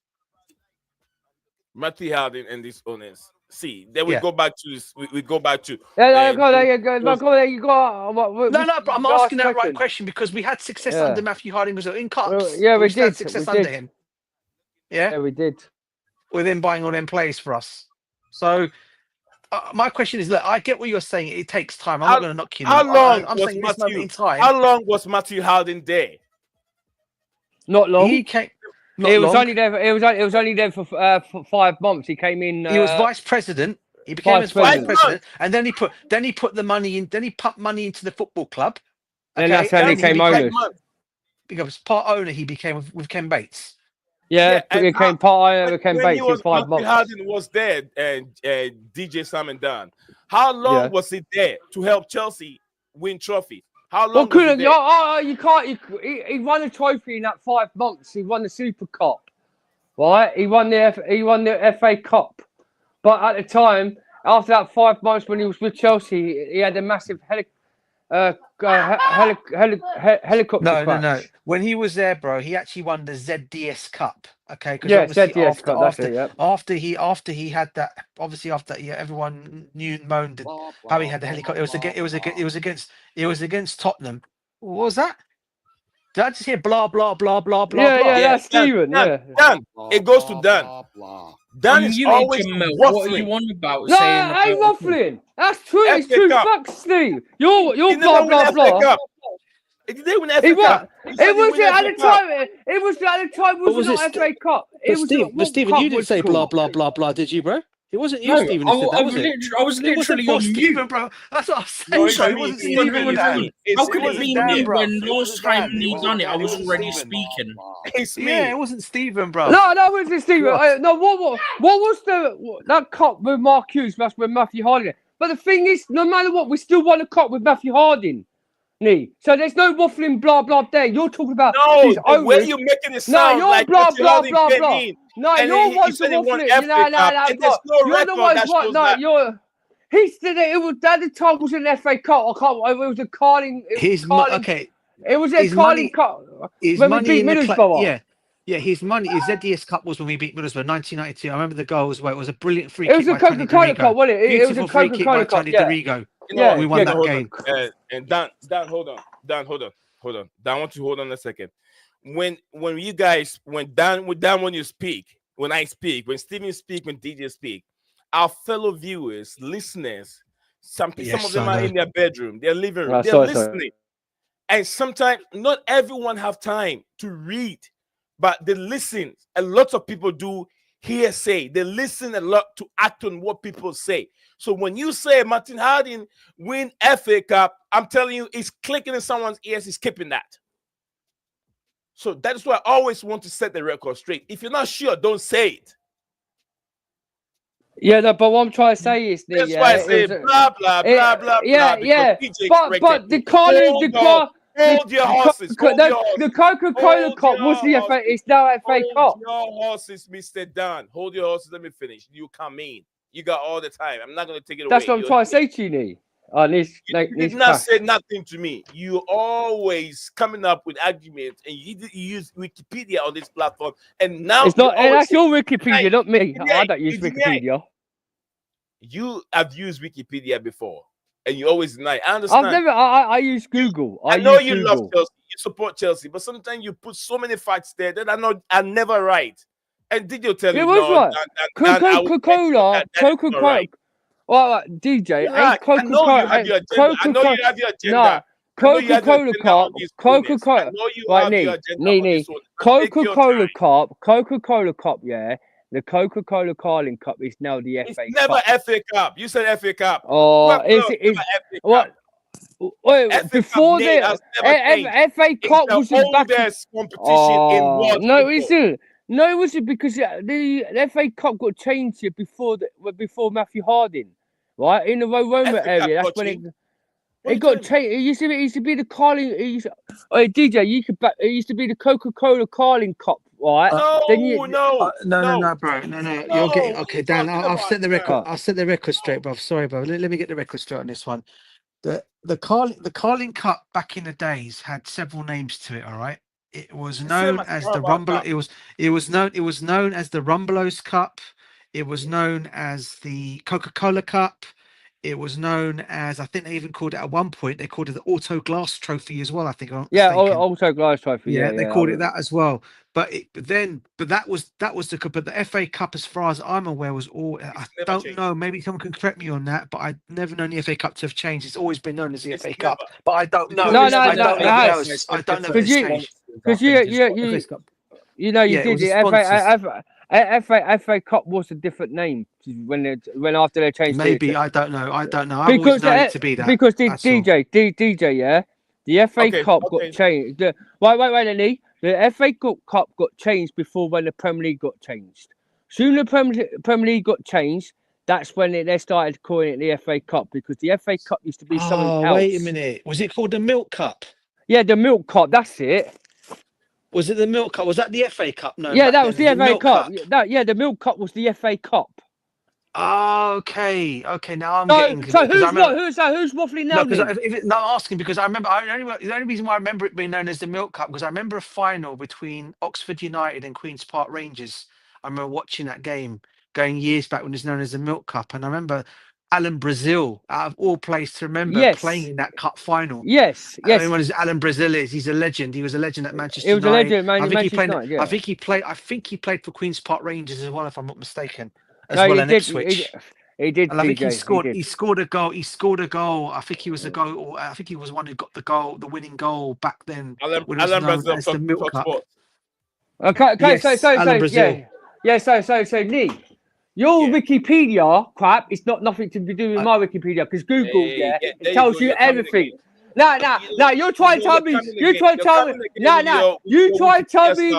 Matthew Harding and these owners. See, then we go back to this. We go back to. There you go. No, but I'm asking that right question because we had success under Matthew Harding was in cups. We did success under him. Yeah, we did. with him buying all them players for us. So my question is, look, I get what you're saying. It takes time. I'm not going to knock you. How long I'm was saying this moment Matthew? in time. How long was Matthew Harding there? Not long. He came. It was only there. It was only there for 5 months. He came in. He was vice president. He became vice vice president. president, and then he put the money in. Then he pumped money into the football club. And that's how he became owners. Because part owner, he became with Ken Bates. Yeah, and he became part owner. Became when Bates in 5 Matthew months. Harding was there, and DJ Sam and Dan. How long was he there to help Chelsea win trophy? How long? Was he there? You can't. He won a trophy in that 5 months. He won the Super Cup, right? He won the FA Cup. But at the time, after that 5 months when he was with Chelsea, he had a massive helicopter crash. No. When he was there, bro, he actually won the ZDS Cup. Okay, yeah, ZDS Cup. That's it. Yeah. After he had that, obviously after everyone knew and moaned how he had the helicopter. It was against Tottenham. What was that? Did I just hear blah blah blah blah blah? Yeah, blah? that's Steven. Dan, it goes to Dan. Dan is always what are you on about? No, saying I ain't waffling. That's true. It's FA true Cup. facts, Steve. You're He blah never blah won blah. FA Cup. He did win FA It was. Cup. It was at the time. It was at the time. But Was not FA Cup. It was. But Stephen, you didn't say blah blah blah blah, did you, bro? It wasn't you, No, Stephen. I It wasn't was literally on Stephen, mute. bro. That's what I'm saying. No, it's bro. It me. wasn't It's Stephen. me. Dan. How could it wasn't be Dan, me bro. when It last wasn't time Dan. he It done it, I was wasn't already Stephen. speaking? It's me. Yeah, it wasn't Stephen, bro. No, that wasn't Stephen. No, what was that cup with Mark Hughes? That's with Matthew Harding. But the thing is, no matter what, we still won a cup with Matthew Harding. So there's no waffling blah blah there. You're talking about No, the way you're making it sound you're like blah Matthew blah Harding blah came blah. in, No, and you're he ones said he won waffling. FA Cup, and there's no You're record the ones that what? shows No, that. you're. He said it was at the time was an FA Cup. I can't. It was a Carling. Okay. It was a His Carling money- Cup His when we money beat in the Middlesbrough. Yeah, his money. His ZDS Cup was when we beat Middlesbrough, 1992. I remember the goals where it was a brilliant free It was kick a by Tony Coca-Cola Dorigo. Cup, wasn't it? It was a Beautiful free kick by Coca-Cola Cup. Tony Yeah. Dorigo. Yeah, we won that game. And Dan, hold on. Dan, hold on. Dan, I want you to hold on a second. When you guys, when you speak, when I speak, when Steven speak, when DJ speak, our fellow viewers, listeners, some of them are in their bedroom, their living room, they're listening. And sometimes not everyone have time to read, but they listen. A lot of people do hearsay. They listen a lot to act on what people say. So when you say Martin Harding win FA Cup, I'm telling you, it's clicking in someone's ears, it's skipping that. So that's why I always want to set the record straight. If you're not sure, don't say it. Yeah, no, but what I'm trying to say is That's why I say blah blah blah blah yeah, blah. Yeah, but the hold your horses. The Coca-Cola Cup was the FA. It's now FA Cup. Hold your horses, Mr. Dan. Hold your horses. Let me finish. You come in. You got all the time. I'm not going to take it away. That's what I'm trying to say to you, Nee. You did not say nothing to me. You always coming up with arguments, and you use Wikipedia on this platform. And now it's not. That's your Wikipedia, not me. I don't use Wikipedia. You have used Wikipedia before, and you always deny. I understand. I've never. I use Google. I know you love Chelsea. You support Chelsea, but sometimes you put so many facts there that are never right. And did you tell it you? Was right. Coca-Cola. Well, DJ, I know you have your agenda. I know you have your agenda. Coca-Cola Cup. Coca-Cola. Right, Nee. Coca-Cola Cup. Coca-Cola Cup. Yeah. The Coca-Cola Carling Cup is now the FA Cup. It's never FA Cup. You said FA Cup. Oh, it's what? Wait, before the FA Cup was the oldest competition in world. No, it isn't. No, it wasn't because the FA Cup got changed before Matthew Harding, right? In the Roma area. That's when it got changed. It used to be the Carling. DJ, it used to be the Coca-Cola Carling Cup. Right. No, bro. No. You're getting okay, Dan. I'll set the record. I'll set the record straight, bro. Sorry, bro. Let me get the record straight on this one. The Carling Cup back in the days had several names to it. All right. It was known as the Rumble. It was known as the Rumbelows Cup. It was known as the Coca-Cola Cup. it was known as, I think they even called it at one point, they called it the Auto Glass Trophy as well, I think. I'm not Yeah, mistaken. also glass trophy. Yeah, Yeah, they yeah, called it that as well. But that was the FA Cup, as far as I'm aware, was all. I never don't changed. know. Maybe someone can correct me on that. But I've never known the FA Cup to have changed. It's always been known as the It's FA Cup. never. But I don't know. No, I don't know if has. it's. I don't know if Because it's you- changed. because FA Cup. you Yeah, did it was the the FA Cup was a different name when after they changed Maybe it. I don't know. I've Because always known it to be that. because the That's all. DJ, yeah, the FA Okay, Cup okay. got changed. Wait, Lenny. The FA Cup got changed before when the Premier League got changed. Soon the Premier League got changed. That's when they started calling it the FA Cup, because the FA Cup used to be something else. Wait a minute. Was it called the Milk Cup? Yeah, the Milk Cup. That's it. Was it the Milk Cup? Was that the FA Cup? No. Yeah, back that was then, the FA Milk Cup. The Milk Cup was the FA Cup. Oh, okay. Now I'm So, getting. so because I remember- who's waffling now? No, because then? I'm asking because I remember. The only reason why I remember it being known as the Milk Cup, because I remember a final between Oxford United and Queen's Park Rangers. I remember watching that game going years back when it's known as the Milk Cup, and I remember Alan Brazil, out of all places, to remember Yes. playing in that cup final. Yes. I mean, what Alan Brazil is? He's a legend. He was a legend at Manchester He was a United. legend, man. I think he Manchester played. United, yeah. I think he played for Queen's Park Rangers as well, if I'm not mistaken, as No, well he in did. Ipswich. He did. And I think DJ, he scored a goal. He scored a goal. I think he was a goal. Or I think he was one who got the winning goal back then. Alan when it was known Brazil, as the Milk Talk Cup. Sport. Okay. Yes, So Alan Brazil. yeah. So Lee, your Wikipedia crap is nothing to do with my Wikipedia, because Google, Hey, it there tells you you go, you're coming everything. again. Nah, you're trying to tell me. You're trying to tell me. You try to tell me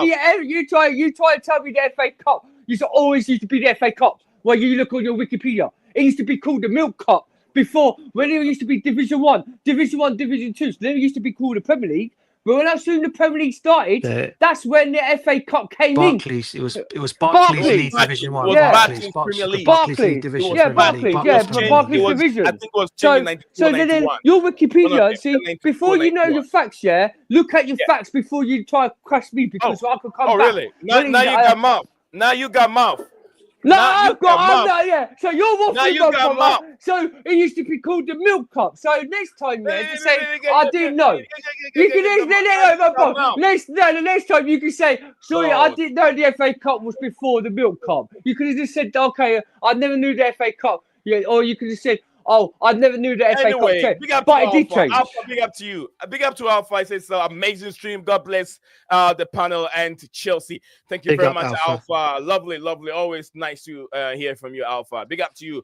you try to tell me the FA Cup always used to be the FA Cup. Well, you look on your Wikipedia. It used to be called the Milk Cup before, when it used to be Division 1, Division 2. So then it used to be called the Premier League. But when as soon the Premier League started, that's when the FA Cup came Barclays. It was Barclays Barclays. League Division 1. Yeah. Barclays Premier League. Barclays League Division. Yeah, Premier League. Barclays. Yeah, Premier Barclays League. Division. I think it was changed in 92 So or then 91. your One of Wikipedia, them, see, 92 before you know 91. your facts, yeah, look at your facts before you try to crush me, because I could come back. Oh, really? Now you got mouth. Now you got mouth. No, Now you I've got got mouth. Yeah. So you're Now you waffling got on mouth. So it used to be called the Milk Cup. So next time, yeah, just say I didn't know. You can the next time you can say, sorry, I didn't know the FA Cup was before the Milk Cup. You could have just said, okay, I never knew the FA Cup. Yeah, or you could have said, oh, I never knew the FA Cup changed. Big up But to it did Alpha. change. Alpha, big up to you. Big up to Alpha. It's an amazing stream. God bless the panel and Chelsea. Thank you Big very up, much, Alpha. Lovely. Always nice to hear from you, Alpha. Big up to you.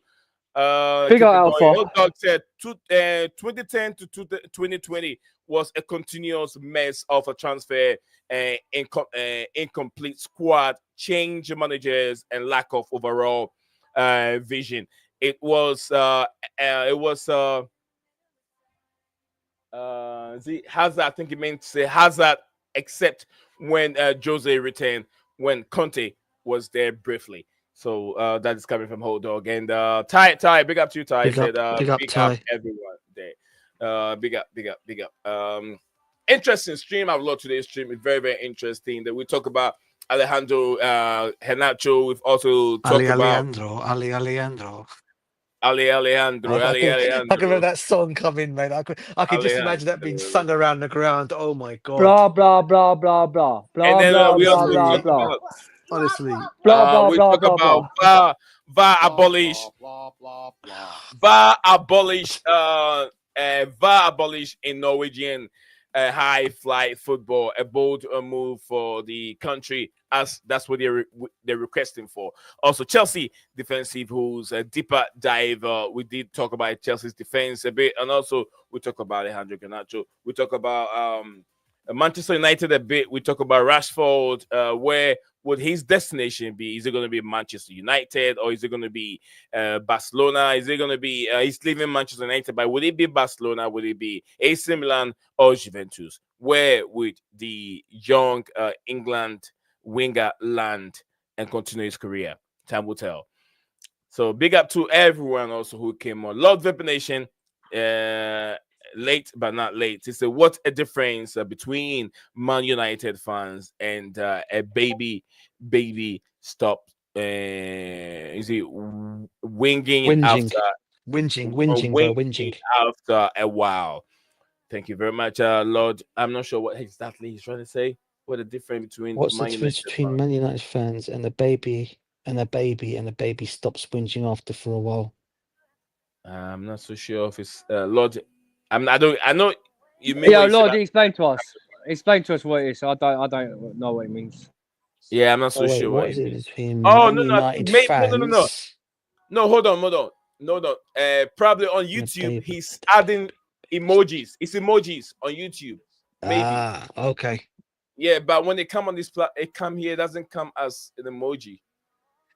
Big up, Alpha. Old Dog said 2010 to 2020 was a continuous mess of a transfer, incomplete squad, change managers, and lack of overall vision. It was Hazard. I think it meant to say Hazard, except when Jose returned, when Conte was there briefly. So that is coming from Hold Dog. And Ty, big up to you, Ty. Big up, Ty. Everyone there. Big up. Interesting stream. I've loved today's stream. It's very, very interesting that we talk about Alejandro Garnacho. We've also talked about Alejandro. Alejandro. I can remember that song coming, mate. I could just imagine that being sung around the ground. Oh my god. Blah blah blah blah blah blah And then blah we blah also blah talk blah. about, Honestly. Blah we blah talk blah blah about VAR abolish. VAR abolish in Norwegian high flight football, a bold move for the country, as that's what they're requesting for. Also, Chelsea defensive rules, a deeper dive. We did talk about Chelsea's defense a bit, and also we talk about Alejandro Garnacho. We talk about Manchester United a bit. We talk about Rashford. Where would his destination be? Is it going to be Manchester United, or is it going to be Barcelona? Is it going to be he's leaving Manchester United, but would it be Barcelona? Would it be AC Milan or Juventus? Where would the young England winger land and continue his career? Time will tell. So big up to everyone also who came on. Lord Vip Nation. Late but not late. It's what a difference between Man United fans and a baby stop. Is it whinging after Whinging. After a while. Thank you very much, Lord. I'm not sure what exactly he's trying to say. What the difference between What's the Man difference United between Man United fans and a baby stops whinging after for a while? I'm not so sure if it's Lord. I know you mean Yeah, what you Lord, said. explain to us. Explain to us what it is. I don't know what it means. Yeah, I'm not so Oh wait, sure what what is it it means. between Oh Man no, United no. fans? No, hold on. No. Probably on and a YouTube, baby- he's adding emojis. It's emojis on YouTube. Maybe. Ah, okay. Yeah, but when they come on this it come here, it doesn't come as an emoji.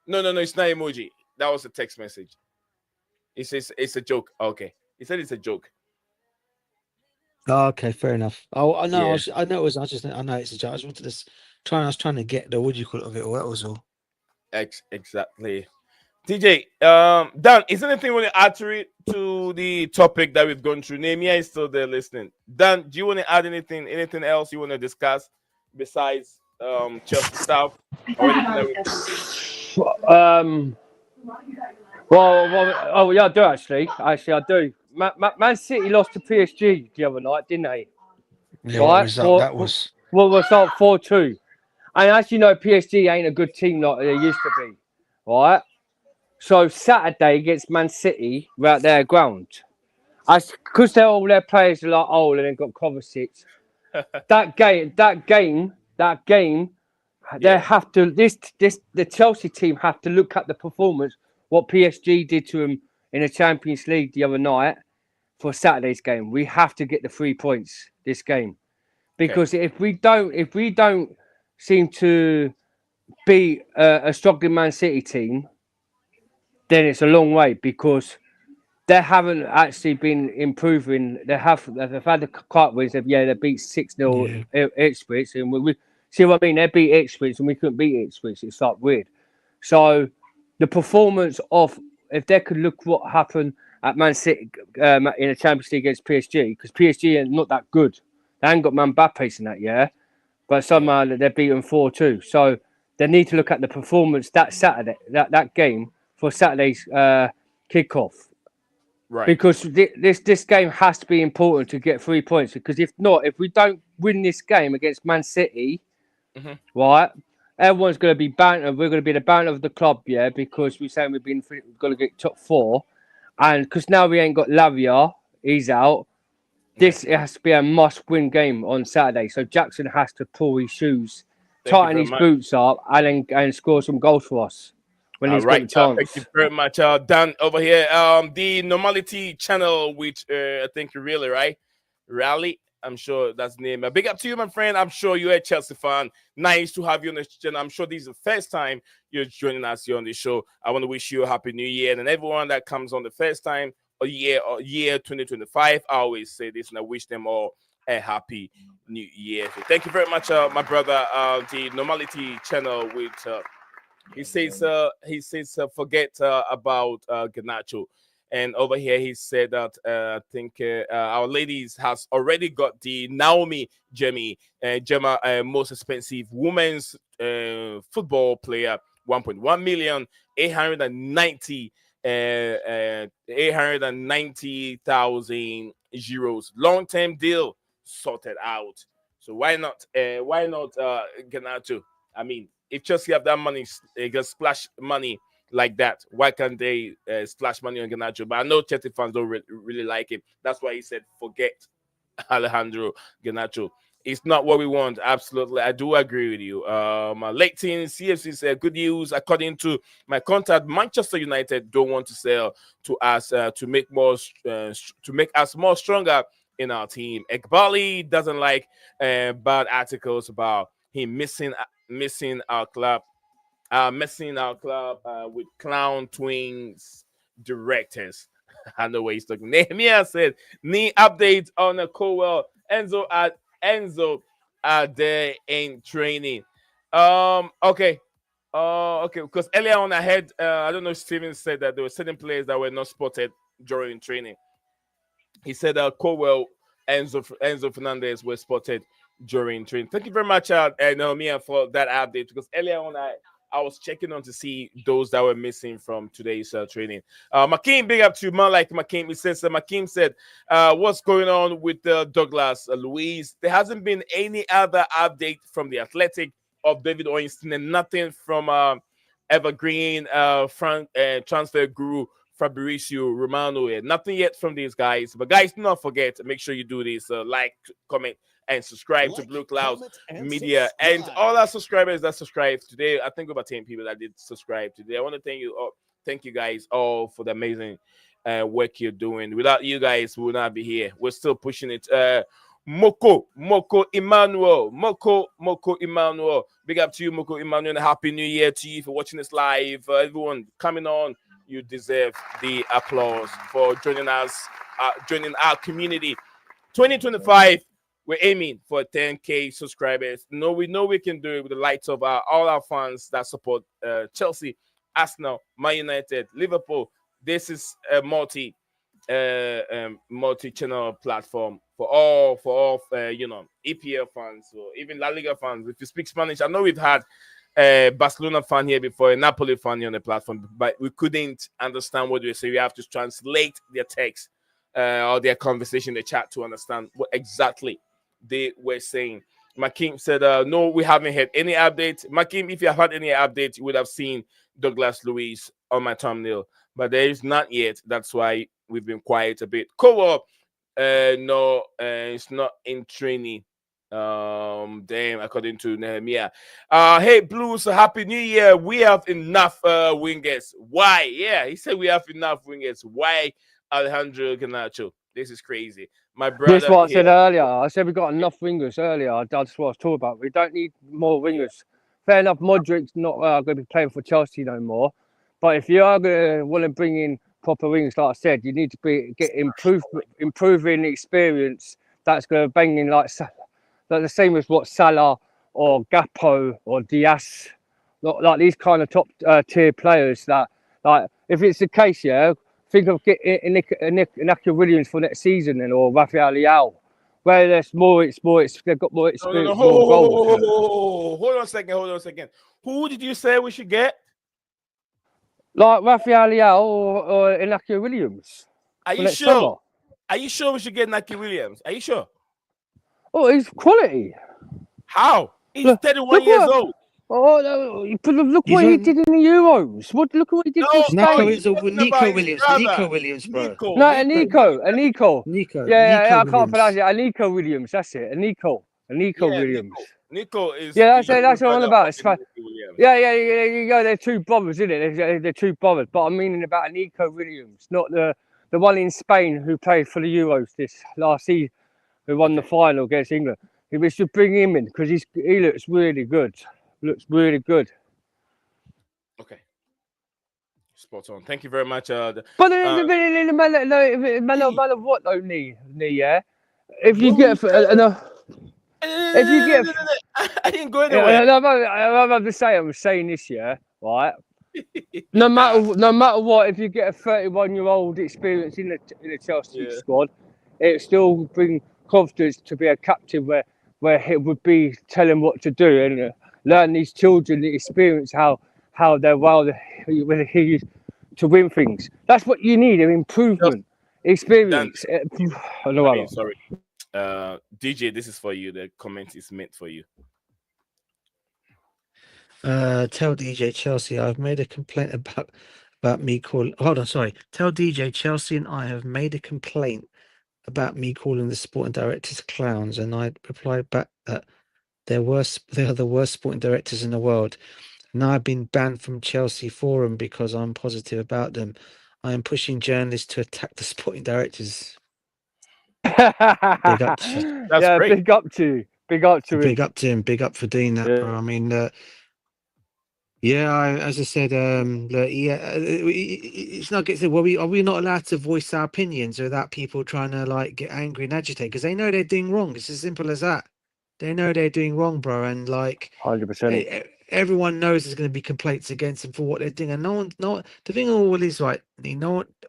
No, it's not emoji. That was a text message. It says it's a joke. Okay. He said it's a joke. Oh, okay, fair enough. Oh, I know. Yeah. I know. I know it's a joke. I just wanted to I was trying to get the what do you call it of it all. That was all. Exactly. TJ, Dan, is there anything you want to add to the topic that we've gone through? Nehemiah is still there listening. Dan, do you want to add anything else you want to discuss besides Chelsea stuff or anything that Well, yeah, I do actually. Actually, I do. Man City lost to PSG the other night, didn't they? Yeah, what result that was? Well, was up 4-2. And as you know, PSG ain't a good team like they used to be, right? So Saturday against Man City, we're at their ground. Because they're all their players are like old and they've got Kovacic. That game, they have to. The Chelsea team have to look at the performance what PSG did to them in the Champions League the other night for Saturday's game. We have to get the 3 points this game because if we don't seem to beat a struggling Man City team, then it's a long way because they haven't actually been improving. They've had the quite wins. They beat 6-0 Ipswich, and we see what I mean. They beat Ipswich, and we couldn't beat Ipswich. It's like weird. So the performance of if they could look what happened at Man City in the Champions League against PSG, because PSG are not that good. They ain't got Mbappe in that, but somehow they're beaten 4-2. So they need to look at the performance that Saturday, that game for Saturday's kickoff. Right. Because this game has to be important to get 3 points. Because if not, if we don't win this game against Man City, right, everyone's going to be banter. We're going to be the banter of the club, because we're saying we're going to get top 4. And because now we ain't got Lavia, he's out. It has to be a must-win game on Saturday. So Jackson has to pull his shoes, tighten his boots up, and score some goals for us when he's got the chance. Thank you very much, Dan over here. The Normality channel, which I think you really right, Rally. I'm sure that's the name. Big up to you, my friend. I'm sure you're a Chelsea fan. Nice to have you on the channel. I'm sure this is the first time you're joining us here on the show. I want to wish you a happy new year, and everyone that comes on the first time or year 2025. I always say this, and I wish them all a happy new year. So thank you very much, my brother. The Normality channel with. He says forget about Garnacho. And over here, he said that I think our ladies has already got the Naomi Gemma most expensive women's football player, 1.1 million, 890,000 euros. Long-term deal sorted out. So why not Garnacho? I mean, if Chelsea have that money, they can splash money like that. Why can't they splash money on Garnacho? But I know Chelsea fans don't really like him. That's why he said, forget Alejandro Garnacho. It's not what we want. Absolutely. I do agree with you. Late team CFC said, good news. According to my contact, Manchester United don't want to sell to us to make us more stronger in our team. Ekbali doesn't like bad articles about him missing our club with clown twins directors. I know what he's talking. Nehemiah said, need updates on the Cowell. Enzo are there in training. Okay. Okay, because earlier on I heard I don't know if Steven said that there were certain players that were not spotted during training. He said Cowell, Enzo Fernandez were spotted during training. Thank you very much, Naomi, for that update. Because earlier on, I I was checking on to see those that were missing from today's training. Makeem, big up to man like Makeem. He says, Makeem said, what's going on with Douglas Luiz? There hasn't been any other update from the Athletic of David Ornstein and nothing from Evergreen, transfer guru Fabrizio Romano. Nothing yet from these guys. But guys, do not forget, make sure you do this. Like, comment, and subscribe to BlueClouds Media. And all our subscribers that subscribed today, I think about 10 people that did subscribe today. I want to thank you guys all for the amazing work you're doing. Without you guys, we would not be here. We're still pushing it. Moko Emmanuel. Big up to you, Moko Emmanuel, and Happy New Year to you for watching this live. Everyone coming on, you deserve the applause for joining us, joining our community. 2025. We're aiming for 10K subscribers. We know we can do it with the lights of all our fans that support Chelsea, Arsenal, Man United, Liverpool. This is a multi-channel platform for all EPL fans or even La Liga fans. If you speak Spanish, I know we've had a Barcelona fan here before, a Napoli fan here on the platform, but we couldn't understand what they were saying. We have to translate their text or their conversation in the chat to understand what exactly they were saying. Makeem said, no, we haven't had any update. Makeem, if you have had any update, you would have seen Douglas Luiz on my thumbnail, but there is not yet. That's why we've been quiet a bit. Co-op, no, it's not in training. Damn, according to Nehemiah. Hey, Blues, Happy New Year. We have enough wingers. Why? Yeah, he said we have enough wingers. Why Alejandro Garnacho? This is crazy. My brother. This is what I said earlier. I said we got enough wingers earlier. That's what I was talking about. We don't need more wingers. Fair enough, Modric's not going to be playing for Chelsea no more. But if you are going to want to bring in proper wingers, like I said, you need to get improving experience. That's going to bang in like the same as what Salah or Gakpo or Diaz, like these kind of top tier players. That, like, if it's the case, yeah. Think of getting Iñaki Williams for next season, or Rafael Leao, where there's they've got more experience. Hold on a second. Who did you say we should get? Like Rafael Leao or Iñaki Williams. Are you sure? Summer. Are you sure we should get Iñaki Williams? Are you sure? Oh, he's quality. How? He's 31 years old. Oh, no, look what he did in the Euros. Look at what he did in Spain. Nico Williams, bro. Nico. Yeah, I can't pronounce it. Nico Williams, that's it. Nico Williams. Nico is. Yeah, that's what I'm on about. Yeah. They're two brothers, isn't it? They're two brothers. But I'm meaning about Nico Williams, not the one in Spain who played for the Euros this last season, who won the final against England. We should bring him in because he looks really good. Okay. Spot on. Thank you very much. But the man of what though, knee, yeah. If you get I didn't go anywhere. I'm saying this, yeah, right. No matter what, if you get a 31-year-old experience in the Chelsea squad, it still bring confidence to be a captain where he would be telling what to do and learn these children the experience how they're whether he used to win things. That's what you need, an improvement, experience. Sorry. DJ, this is for you. The comment is meant for you. Tell DJ Chelsea I've made a complaint about me calling. Hold on, sorry. Tell DJ Chelsea and I have made a complaint about me calling the sporting directors clowns, and I replied back that they are the worst sporting directors in the world. Now I've been banned from Chelsea Forum because I'm positive about them. I am pushing journalists to attack the sporting directors. Big up to you. That's great. Big up to him. Big up for doing that, bro. I mean, as I said, it's not getting. Are we not allowed to voice our opinions without people trying to like get angry and agitate? Because they know they're doing wrong. It's as simple as that. They know they're doing wrong, bro, and like 100%. Everyone knows there's going to be complaints against them for what they're doing, and the thing all is right.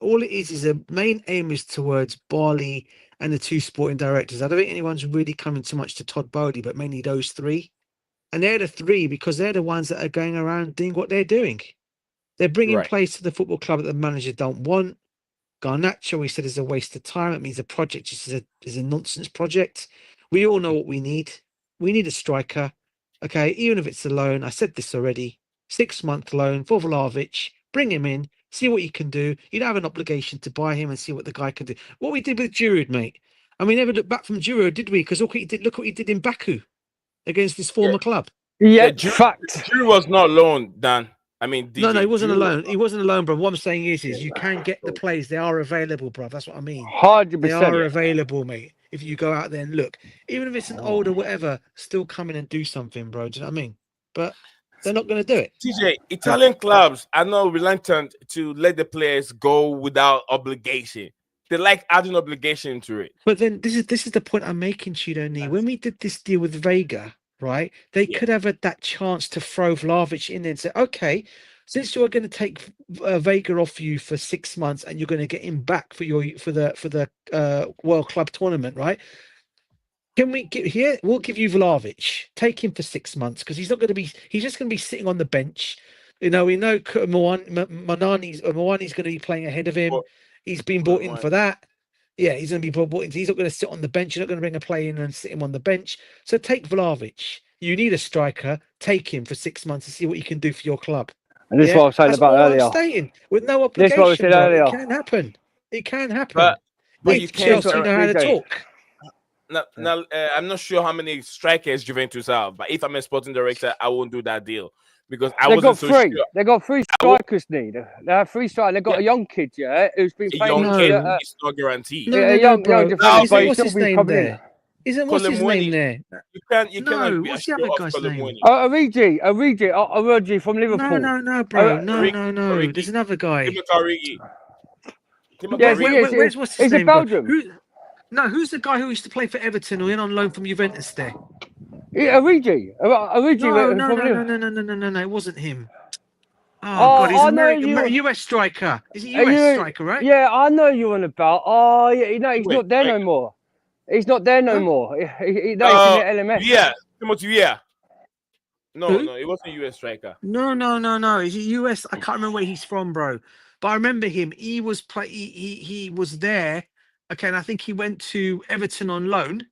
All it is the main aim is towards Barley and the two sporting directors. I don't think anyone's really coming too much to Todd Bowley, but mainly those three. and they're the three because they're the ones that are going around doing what they're doing. They're bringing Right. players to the football club that the manager don't want. Garnacho, we said, is a waste of time. It means the project is a nonsense project. We all know what we need. We need a striker. Okay, even if it's a loan. I said this already. 6-month loan for Vlahovic. Bring him in. See what he can do. You don't have an obligation to buy him and see what the guy can do. What we did with Giroud, mate. And we never looked back from Giroud, did we? Because look what he did in Baku against his former club. Yeah, Giroud, fact. Giroud was not alone, Dan. I mean, DJ, No, he wasn't Giroud alone. He wasn't alone, bro. What I'm saying is you can get the plays. They are available, bro. That's what I mean. 100%. They are available, mate. If you go out there and look, even if it's an older whatever, still come in and do something, bro. Do you know what I mean? But they're not going to do it. TJ, Italian clubs are not reluctant to let the players go without obligation. They like adding obligation to it. But then this is the point I'm making, Chidoni. When we did this deal with Vega, right? They could have had that chance to throw Vlahovic in there and say, okay, since you're going to take Vega off you for 6 months and you're going to get him back for the World Club tournament, right? Can we get here? We'll give you Vlahovic. Take him for 6 months because he's just going to be sitting on the bench. You know, we know Moani's going to be playing ahead of him. He's been brought in for that. Yeah, he's going to be brought in. He's not going to sit on the bench. You're not going to bring a player in and sit him on the bench. So take Vlahovic. You need a striker. Take him for 6 months to see what he can do for your club. And this is what I was saying That's about all earlier. I'm stating, with no This is obligation. what we said bro. earlier. It can happen. It can happen. But If you can't. Chelsea know how to DJ. talk. Now, I'm not sure how many strikers Juventus have, but if I'm a sporting director, I won't do that deal because I They wasn't got so three. sure. They got three strikers. They have three strikers. They got Yeah. a young kid, who's been A playing. young No. kid is not guaranteed. No, Yeah, no, no, young bro. defender, but What's he's his still name coming in. there? What's his name there? You No, cannot be what's the sure other of guy's name? Colomwani. Origi from Liverpool. No, bro. No. Origi. There's another guy. Yes, Where's what's his he's in name? bro? Belgium. Who's the guy who used to play for Everton who went on loan from Juventus there? Yeah, Origi from Liverpool. No. It wasn't him. Oh, God, he's I an know American, you. US striker. Is he US striker, right? Yeah, I know you on about. Oh, yeah, no, he's Wait, not there no more. He's not there no Huh? more. No, he's in the LMS. Yeah, Timothy. Yeah. No, Who? it wasn't a US striker. No. Is he US? I can't remember where he's from, bro. But I remember him. He was he was there. Okay, and I think he went to Everton on loan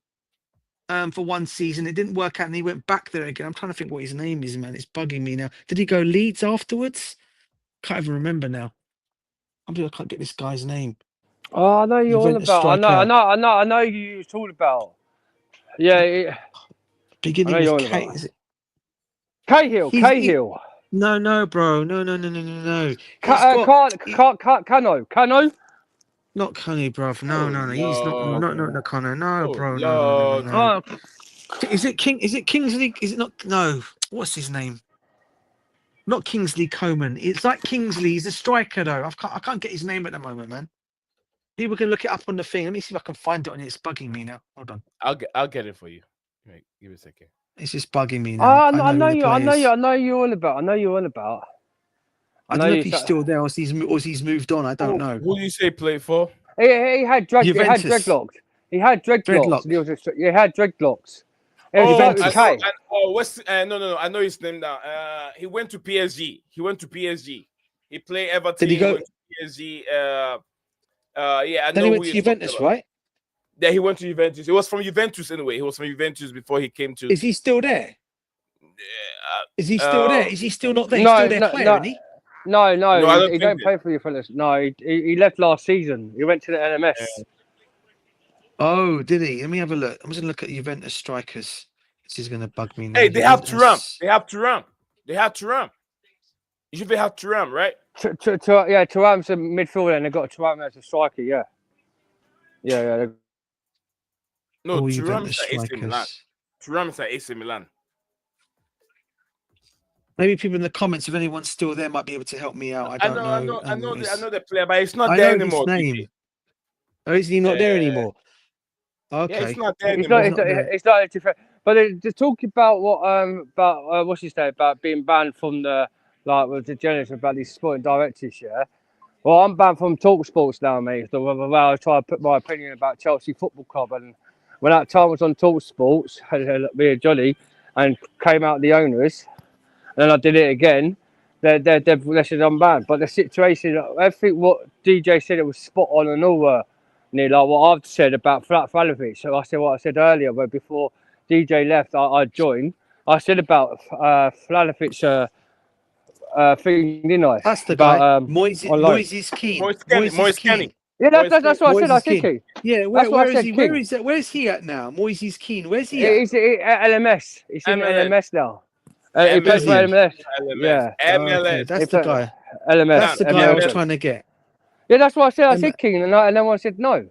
for one season. It didn't work out, and he went back there again. I'm trying to think what his name is, man. It's bugging me now. Did he go Leeds afterwards? Can't even remember now. I can't get this guy's name. Oh, I know you're all Juventus about. striker. I know you all about. Yeah. Beginning I know you're with on K. about. Is it? Cahill. No, bro. No. Cano. Not Connie, bro. No. He's not Connor. No, bro. Lord. No. Is it Kingsley? Is it not? No. What's his name? Not Kingsley Coman. It's like Kingsley. He's a striker, though. I can't get his name at the moment, man. People can look it up on the thing. Let me see if I can find it on it. It's bugging me now. Hold on. I'll get it for you. Wait, give me a second. It's just bugging me Oh, now. I know who the you. player is. I know you're all about. I don't know if he's still there or he's moved on. I don't know. Who do you say play for? He had Juventus. dreadlocks. He had dreadlocks. He had dreadlocks. Juventus. No. I know his name now. He went to PSG. He played Everton. Did he go? Went to PSG. Yeah, I Then know. he went to Juventus, right? Yeah, he went to Juventus. He was from Juventus anyway. He was from Juventus before he came to. Is he still there? Is he still there? Is he still not there? No, He's still there playing, isn't he? No, I don't he think don't so. play for you fellas. No, he left last season. He went to the LMS. Oh, did he? Let me have a look. I'm just gonna look at Juventus strikers. This is gonna bug me now. Hey, they have Juventus. Thuram. You should have Thuram, right? Thuram's a midfielder and they got Thuram as a striker. Yeah. No, All Thuram Juventus is at AC Milan. strikers. Thuram is at AC Milan. Maybe people in the comments, if anyone's still there, might be able to help me out. I know the player, but it's not I there know anymore. his name. Oh, is he not there anymore? Yeah, Okay. it's not there It's anymore. not different. But they're talking about what's he say about being banned from with the journalists about these sporting directors. Yeah. Well, I'm banned from TalkSports now, mate. So where I try to put my opinion about Chelsea Football Club, and when that time was on TalkSports, me and Johnny, and came out the owners, and then I did it again, they said I'm banned. But the situation, I think what DJ said, it was spot on and all. Near like what I've said about Flalovic. So I said what I said earlier, where before DJ left, I joined. I said about Flalovic's thing, didn't I? That's the about, guy. online. Moises Keane. Moise Kenny. Yeah, that's what I said. I Moises said Keane. King. Yeah, That's what I where is said, he? King. Where is that? Where's he at now? Moises Keane. Where's he at? He's at LMS. He's in MLS. LMS now. He plays for MLS. LMS. Yeah. MLS. Okay, that's He the play- guy. LMS. That's the guy I was MLS. trying to get. Yeah, that's what I said. I M- said King, and everyone said no.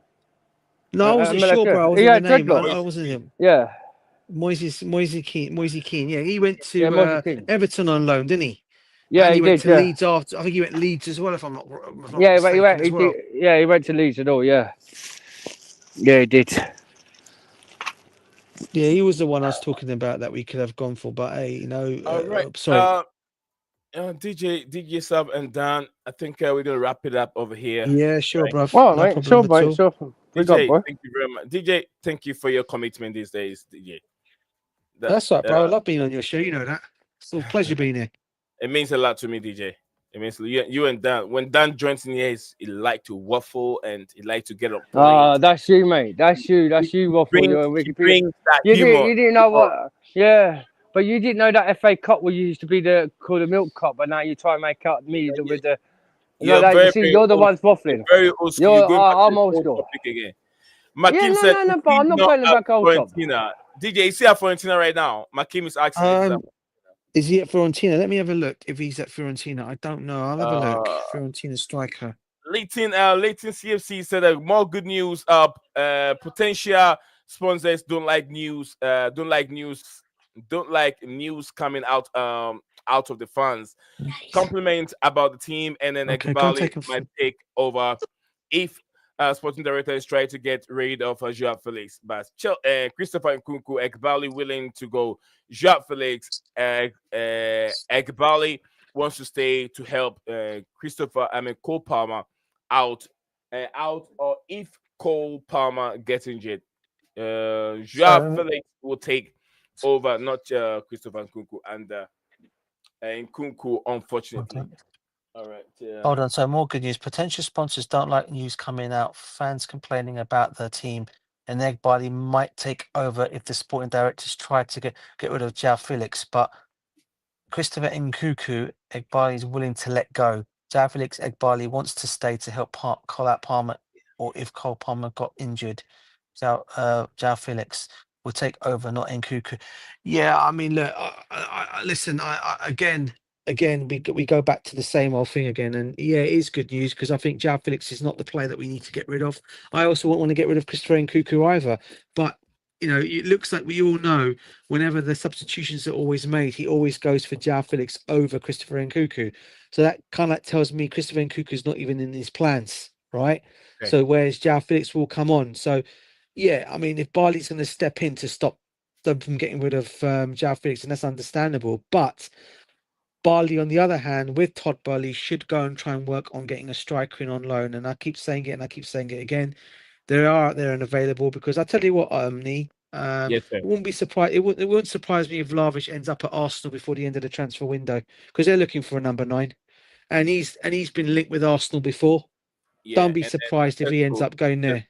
No, I wasn't MLS, sure, bro. I wasn't yeah, the name. dreadlock. I wasn't him. Yeah. Moise Keane. Yeah, he went to Moise Keane. Everton on loan, didn't he? Yeah, And he went did. to Yeah. Leeds after. I think he went Leeds as well, if I'm not Yeah, mistaken he went. as well. Yeah, he went to Leeds and all. Yeah. Yeah, he did. Yeah, he was the one I was talking about that we could have gone for, but hey, you know, Right. sorry. DJ Sub and Dan, I think we're gonna wrap it up over here. Yeah, sure, Right. bro. Well, no mate, problem sure, at all. mate, sure. We got, DJ, boy. thank you very much. DJ, thank you for your commitment these days, DJ. That's right, bro. I love being on your show. You know that. It's a pleasure being here. It means a lot to me, DJ. It means you and Dan. When Dan joins in here, he like to waffle and he like to get up. That's you, mate. That's you, Waffle. He brings that You humor. didn't know what. Yeah, but you didn't know that FA Cup was used to be called the Milk Cup, but now you try and make out me with the. You're you're the ones waffling. Very old school. You're going back to I'm the old old school. topic again. Makim Yeah, said, no, but I'm not playing back old top. Fiorentina. DJ, you see at Fiorentina right now? Makim is asking. Is he at Fiorentina? Let me have a look. If he's at Fiorentina, I don't know. I'll have a look. Fiorentina striker. Leighton CFC said more good news. Potential sponsors don't like news. Don't like news coming out of the fans. Compliment about the team, and then Ekbali might take over if sporting director is trying to get rid of Joao Felix. But Christopher Nkunku, Ekbali willing to go. Joao Felix, Ekbali wants to stay to help Cole Palmer out, or if Cole Palmer gets injured, Joao Felix will take over, not Christopher Nkunku, and Nkunku, unfortunately. Okay. All right. Hold on. So more good news. Potential sponsors don't like news coming out. Fans complaining about the team, and Egbali might take over if the sporting directors try to get rid of Joao Felix. But Christopher Nkunku, Egbali is willing to let go. Joao Felix, Egbali wants to stay to help Cole Palmer, or if Cole Palmer got injured, Joao Felix will take over, not Nkunku. Yeah, I mean, look, listen, again, we go back to the same old thing again, and yeah, it is good news because I think Joao Felix is not the player that we need to get rid of. I also won't want to get rid of Christopher Nkunku either, but you know, it looks like we all know whenever the substitutions are always made, he always goes for Joao Felix over Christopher Nkunku. So that kind of tells me Christopher Nkunku is not even in his plans, right? Okay. So whereas Joao Felix will come on. So yeah, I mean, if Barley's going to step in to stop them from getting rid of Joao Felix, and that's understandable, but Barley, on the other hand, with Todd Boehly, should go and try and work on getting a striker in on loan. And I keep saying it, and I keep saying it again. They are out there and available because I tell you what, Nee, yes, it wouldn't be surprised. It wouldn't surprise me if Vlahovic ends up at Arsenal before the end of the transfer window because they're looking for a number 9, and he's been linked with Arsenal before. Yeah, don't be surprised if he ends up going there.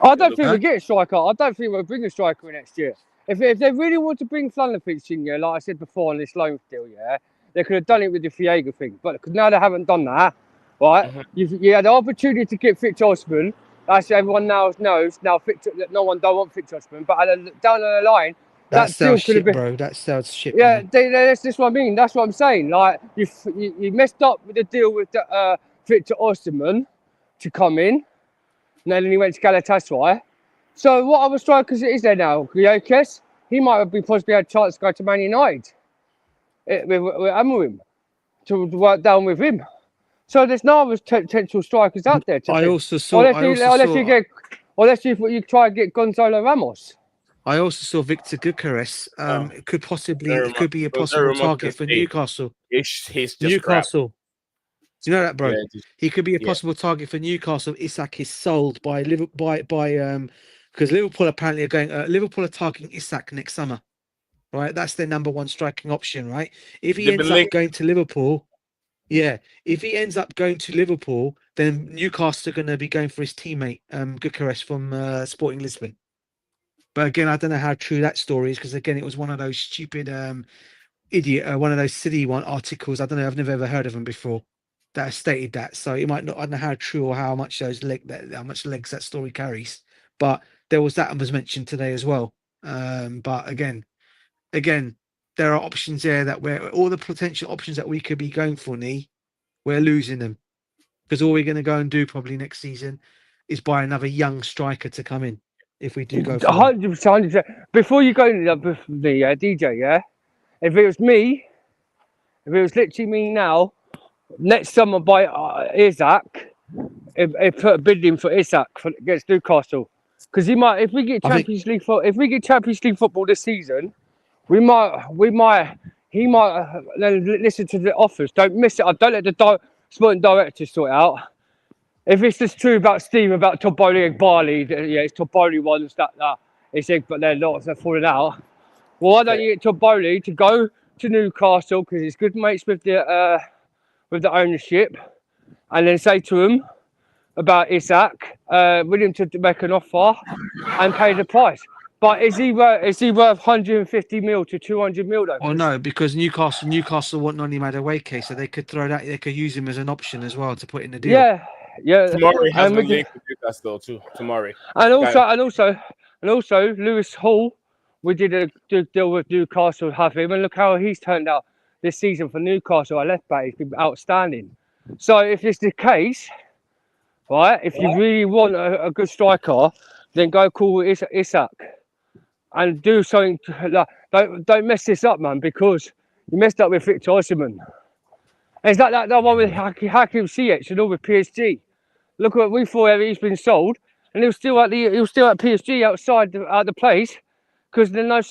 I don't think we'll get a striker. I don't think we'll bring a striker in next year. If they really want to bring Flanagan in, yeah, like I said before on this loan deal, yeah, they could have done it with the Fiega thing. But now they haven't done that, right? You had the opportunity to get Fitz Osman. That's everyone now knows. Now that no one don't want Fitz Osman, but down the line, that sounds shit, bro. That sounds shit. Yeah, that's what I mean. That's what I'm saying. Like you messed up with the deal with the Fitz Osman to come in, and then he went to Galatasaray. So what other strikers is there now? Gyökeres, he might have possibly had a chance to go to Man United with Amorim to work down with him. So there's no other potential strikers out there. Unless you try and get Gonzalo Ramos. I also saw Victor Gyökeres. It could be a possible target for Newcastle. He's just Newcastle. Do you know that, bro? Yeah, he could be a possible target for Newcastle if Isak is sold by Liverpool. Because Liverpool apparently are going. Liverpool are targeting Isak next summer. right? That's their number one striking option, right? If he They've ends been up linked. going to Liverpool, yeah, if he ends up going to Liverpool, then Newcastle are going to be going for his teammate, Gyökeres from Sporting Lisbon. But again, I don't know how true that story is because again, it was one of those stupid idiot, one of those silly one articles. I don't know. I've never ever heard of them before that have stated that. So it might not. I don't know how true or how much how much legs that story carries. But there was that was mentioned today as well. But again, there are options there that we're all the potential options that we could be going for. We're losing them because all we're going to go and do probably next season is buy another young striker to come in if we do go for them. 100%. Before you go into the DJ, yeah. If it was me, if it was literally me now, next summer by Isaac, if put a bid in for Isaac against Newcastle, because he might. If we get Champions League football this season, he might listen to the offers. Don't miss it. Don't let the sporting directors sort it out. If it's just true about Steve, about Todd Bowley and Barley, yeah, it's Todd Bowley ones that it's but they're not. They're falling out. Well, why don't you get Todd Bowley to go to Newcastle because he's good mates with the ownership, and then say to him about Isaac, willing to make an offer and pay the price. But is he worth 150 mil to 200 mil though? Oh no, because Newcastle want Noni Madueke, so they could throw that. They could use him as an option as well to put in the deal. Yeah. Tomorrow has been linked with Newcastle too. Tomorrow. And also Lewis Hall. We did a deal with Newcastle, have him, and look how he's turned out this season for Newcastle. Our left back, he's been outstanding. So if it's the case, right, if you really want a good striker, then go call Isaac and do something. Don't mess this up, man, because you messed up with Victor Osimhen. It's like that one with Hakim Ziyech and all with PSG. Look at what we thought he's been sold, and he was still at PSG outside the place. Because then no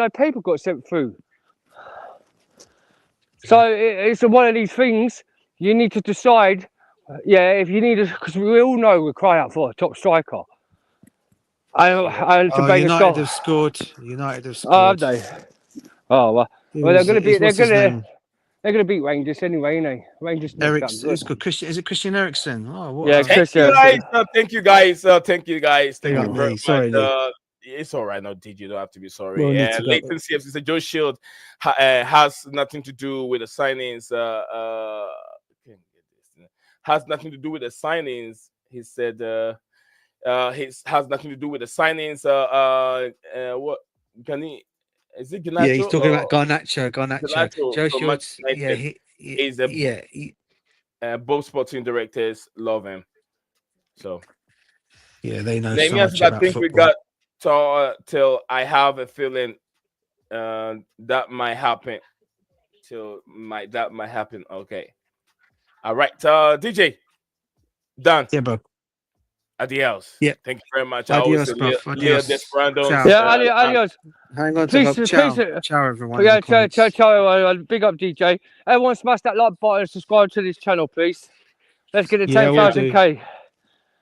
paper got sent through. So it's one of these things you need to decide. Yeah, if you need because we all know we're crying out for a top striker. And to bang United have scored. United have scored. Oh, have they? Oh well. They're going to beat Rangers anyway, you know. Rangers. Is it Christian Eriksen? Oh, what yeah, Christian. Thank you guys. Thank you very much. Sorry, it's all right now, DJ. You don't have to be sorry. Well, Leighton CFC said Joe Shield has nothing to do with the signings. Has nothing to do with the signings. He said has nothing to do with the signings. What can he? Is it Garnacho? Yeah, he's talking about Garnacho. Joe Shields. Both sporting directors love him. So yeah, they know so much about football. We got till I have a feeling that might happen. That might happen. Okay. All right, DJ. Done. Yeah, bro. Adios. Yeah. Thank you very much. Adios, bro. Adios. Yeah, adios. Hang on. Please, ciao, everyone. Yeah, ciao. Big up, DJ. Everyone smash that like button and subscribe to this channel, please. Let's get to 10,000k.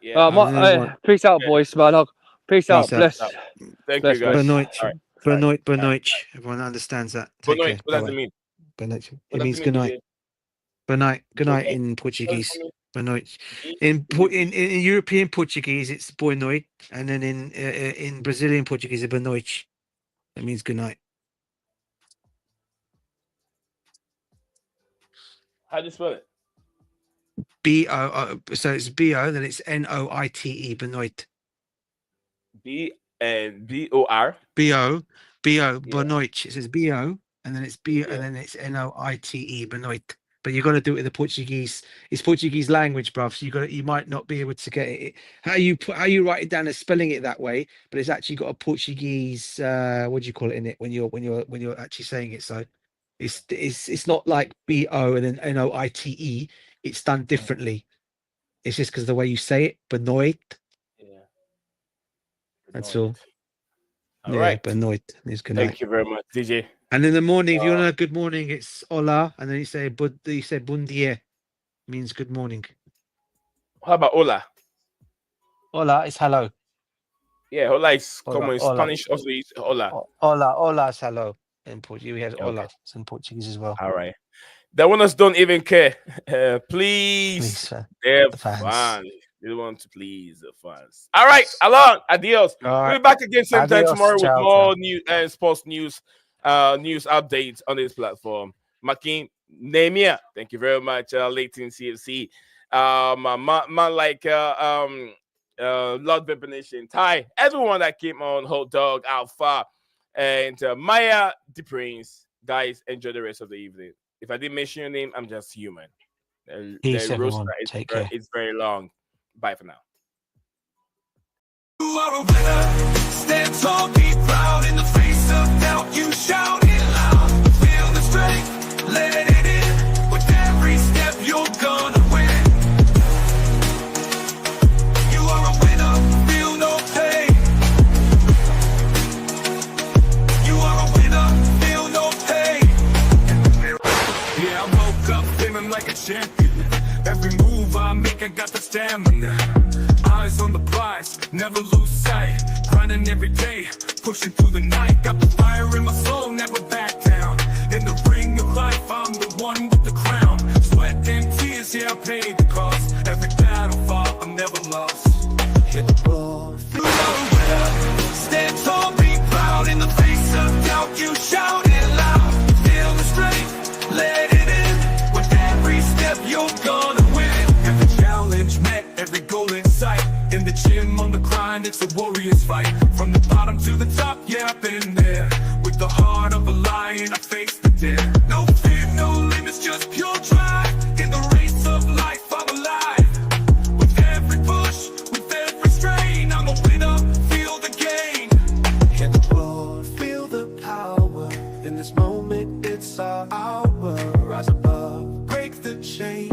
Yeah. Peace out, boys, man. Peace out. Bless. Thank you, guys. Benoit. Everyone understands that. Benoit. What does it mean? Benoit. It means good night. Good night in Portuguese. Benoit. In European Portuguese, it's boa noite, and then in Brazilian Portuguese, it's benoit. That means good night. How do you spell it? B-O. So it's B-O, then it's N-O-I-T-E. Benoit. B-O-R. B-O. B-O. Benoit. It says B-O, and then it's B, and then it's N-O-I-T-E. Benoit. But you got to do it in the Portuguese. It's Portuguese language, bruv. So you might not be able to get it. How you write it down is spelling it that way, but it's actually got a Portuguese. What do you call it in it when you're actually saying it? So it's not like B-O and then N-O-I-T-E. It's done differently. It's just because of the way you say it. Benoit. Yeah. That's all. All right. Benoit is good night. Thank you very much, DJ. And in the morning, if you want a good morning, it's hola, and then you say buen dia, means good morning. How about hola? Hola is hello. Yeah, hola is common in Spanish. Also, is hola. Hola is hello. in Portuguese. We had Okay. Ola in Portuguese as well. All right. The ones don't even care. Please, Please, they're the fans. fans. They want to please the fans. All right, Alon, adios. All We'll be right. back again same time Adios. tomorrow with Ciao, more ciao. new sports news, news updates on this platform. Makin, Nemia, thank you very much. Leighton CFC, man like Lord Nation, Ty, everyone that came on, Hot Dog, Alpha, and Maya the Prince. Guys, enjoy the rest of the evening. If I didn't mention your name, I'm just human. Peace, The everyone. roster Take care. it's very long. Bye for now. You are a winner. Stand tall, be proud. In the face of doubt, you shout it loud. Feel the strength, let it in. With every step, you're gonna win. You are a winner, feel no pain. You are a winner, feel no pain. Yeah, I woke up feeling like a champion. Every move I make, I got the stamina. Eyes on the prize, never lose sight. Grinding every day, pushing through the night. Got the fire in my soul, never back down. In the ring of life, I'm the one with the crown. Sweat and tears, yeah, I paid the cost. Every battle fought, I'm never lost. Hit the floor, feel the winner. Stand tall, be proud. In the face of doubt, you shout it loud. Feel the strength, let it in. With every step, you're gonna win. Every challenge met, every goal in sight. In the gym, on the grind, it's a warrior's fight. From the bottom to the top, yeah, I've been there. With the heart of a lion, I face the dare. No fear, no limits, just pure drive. In the race of life, I'm alive. With every push, with every strain, I'm a winner, feel the gain. Hit the floor, feel the power. In this moment, it's our hour. Rise above, break the chain.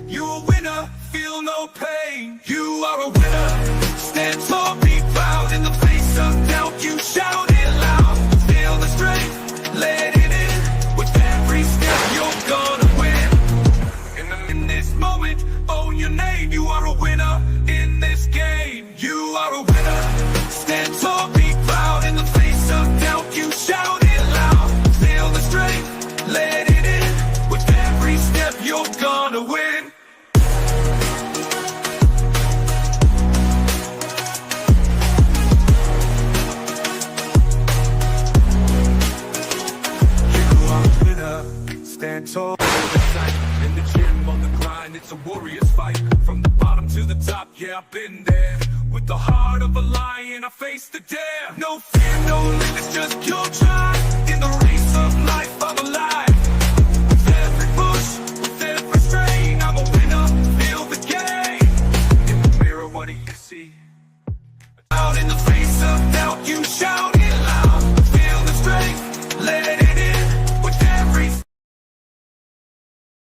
You're a winner, feel no pain. You are a winner. Stand tall, be proud. In the face of doubt, you shout it loud. Feel the strength, let it in. With every step, you're gonna win. In this moment, own your name. You are a winner in this game. You are a winner. Stand tall, be proud. In the face of doubt, you shout it loud. Feel the strength, let it in. With every step, you're gonna win. Stand tall, in the gym, on the grind, it's a warrior's fight. From the bottom to the top, yeah, I've been there. With the heart of a lion, I face the dare. No fear, no limits, just pure drive. In the race of life, I'm alive.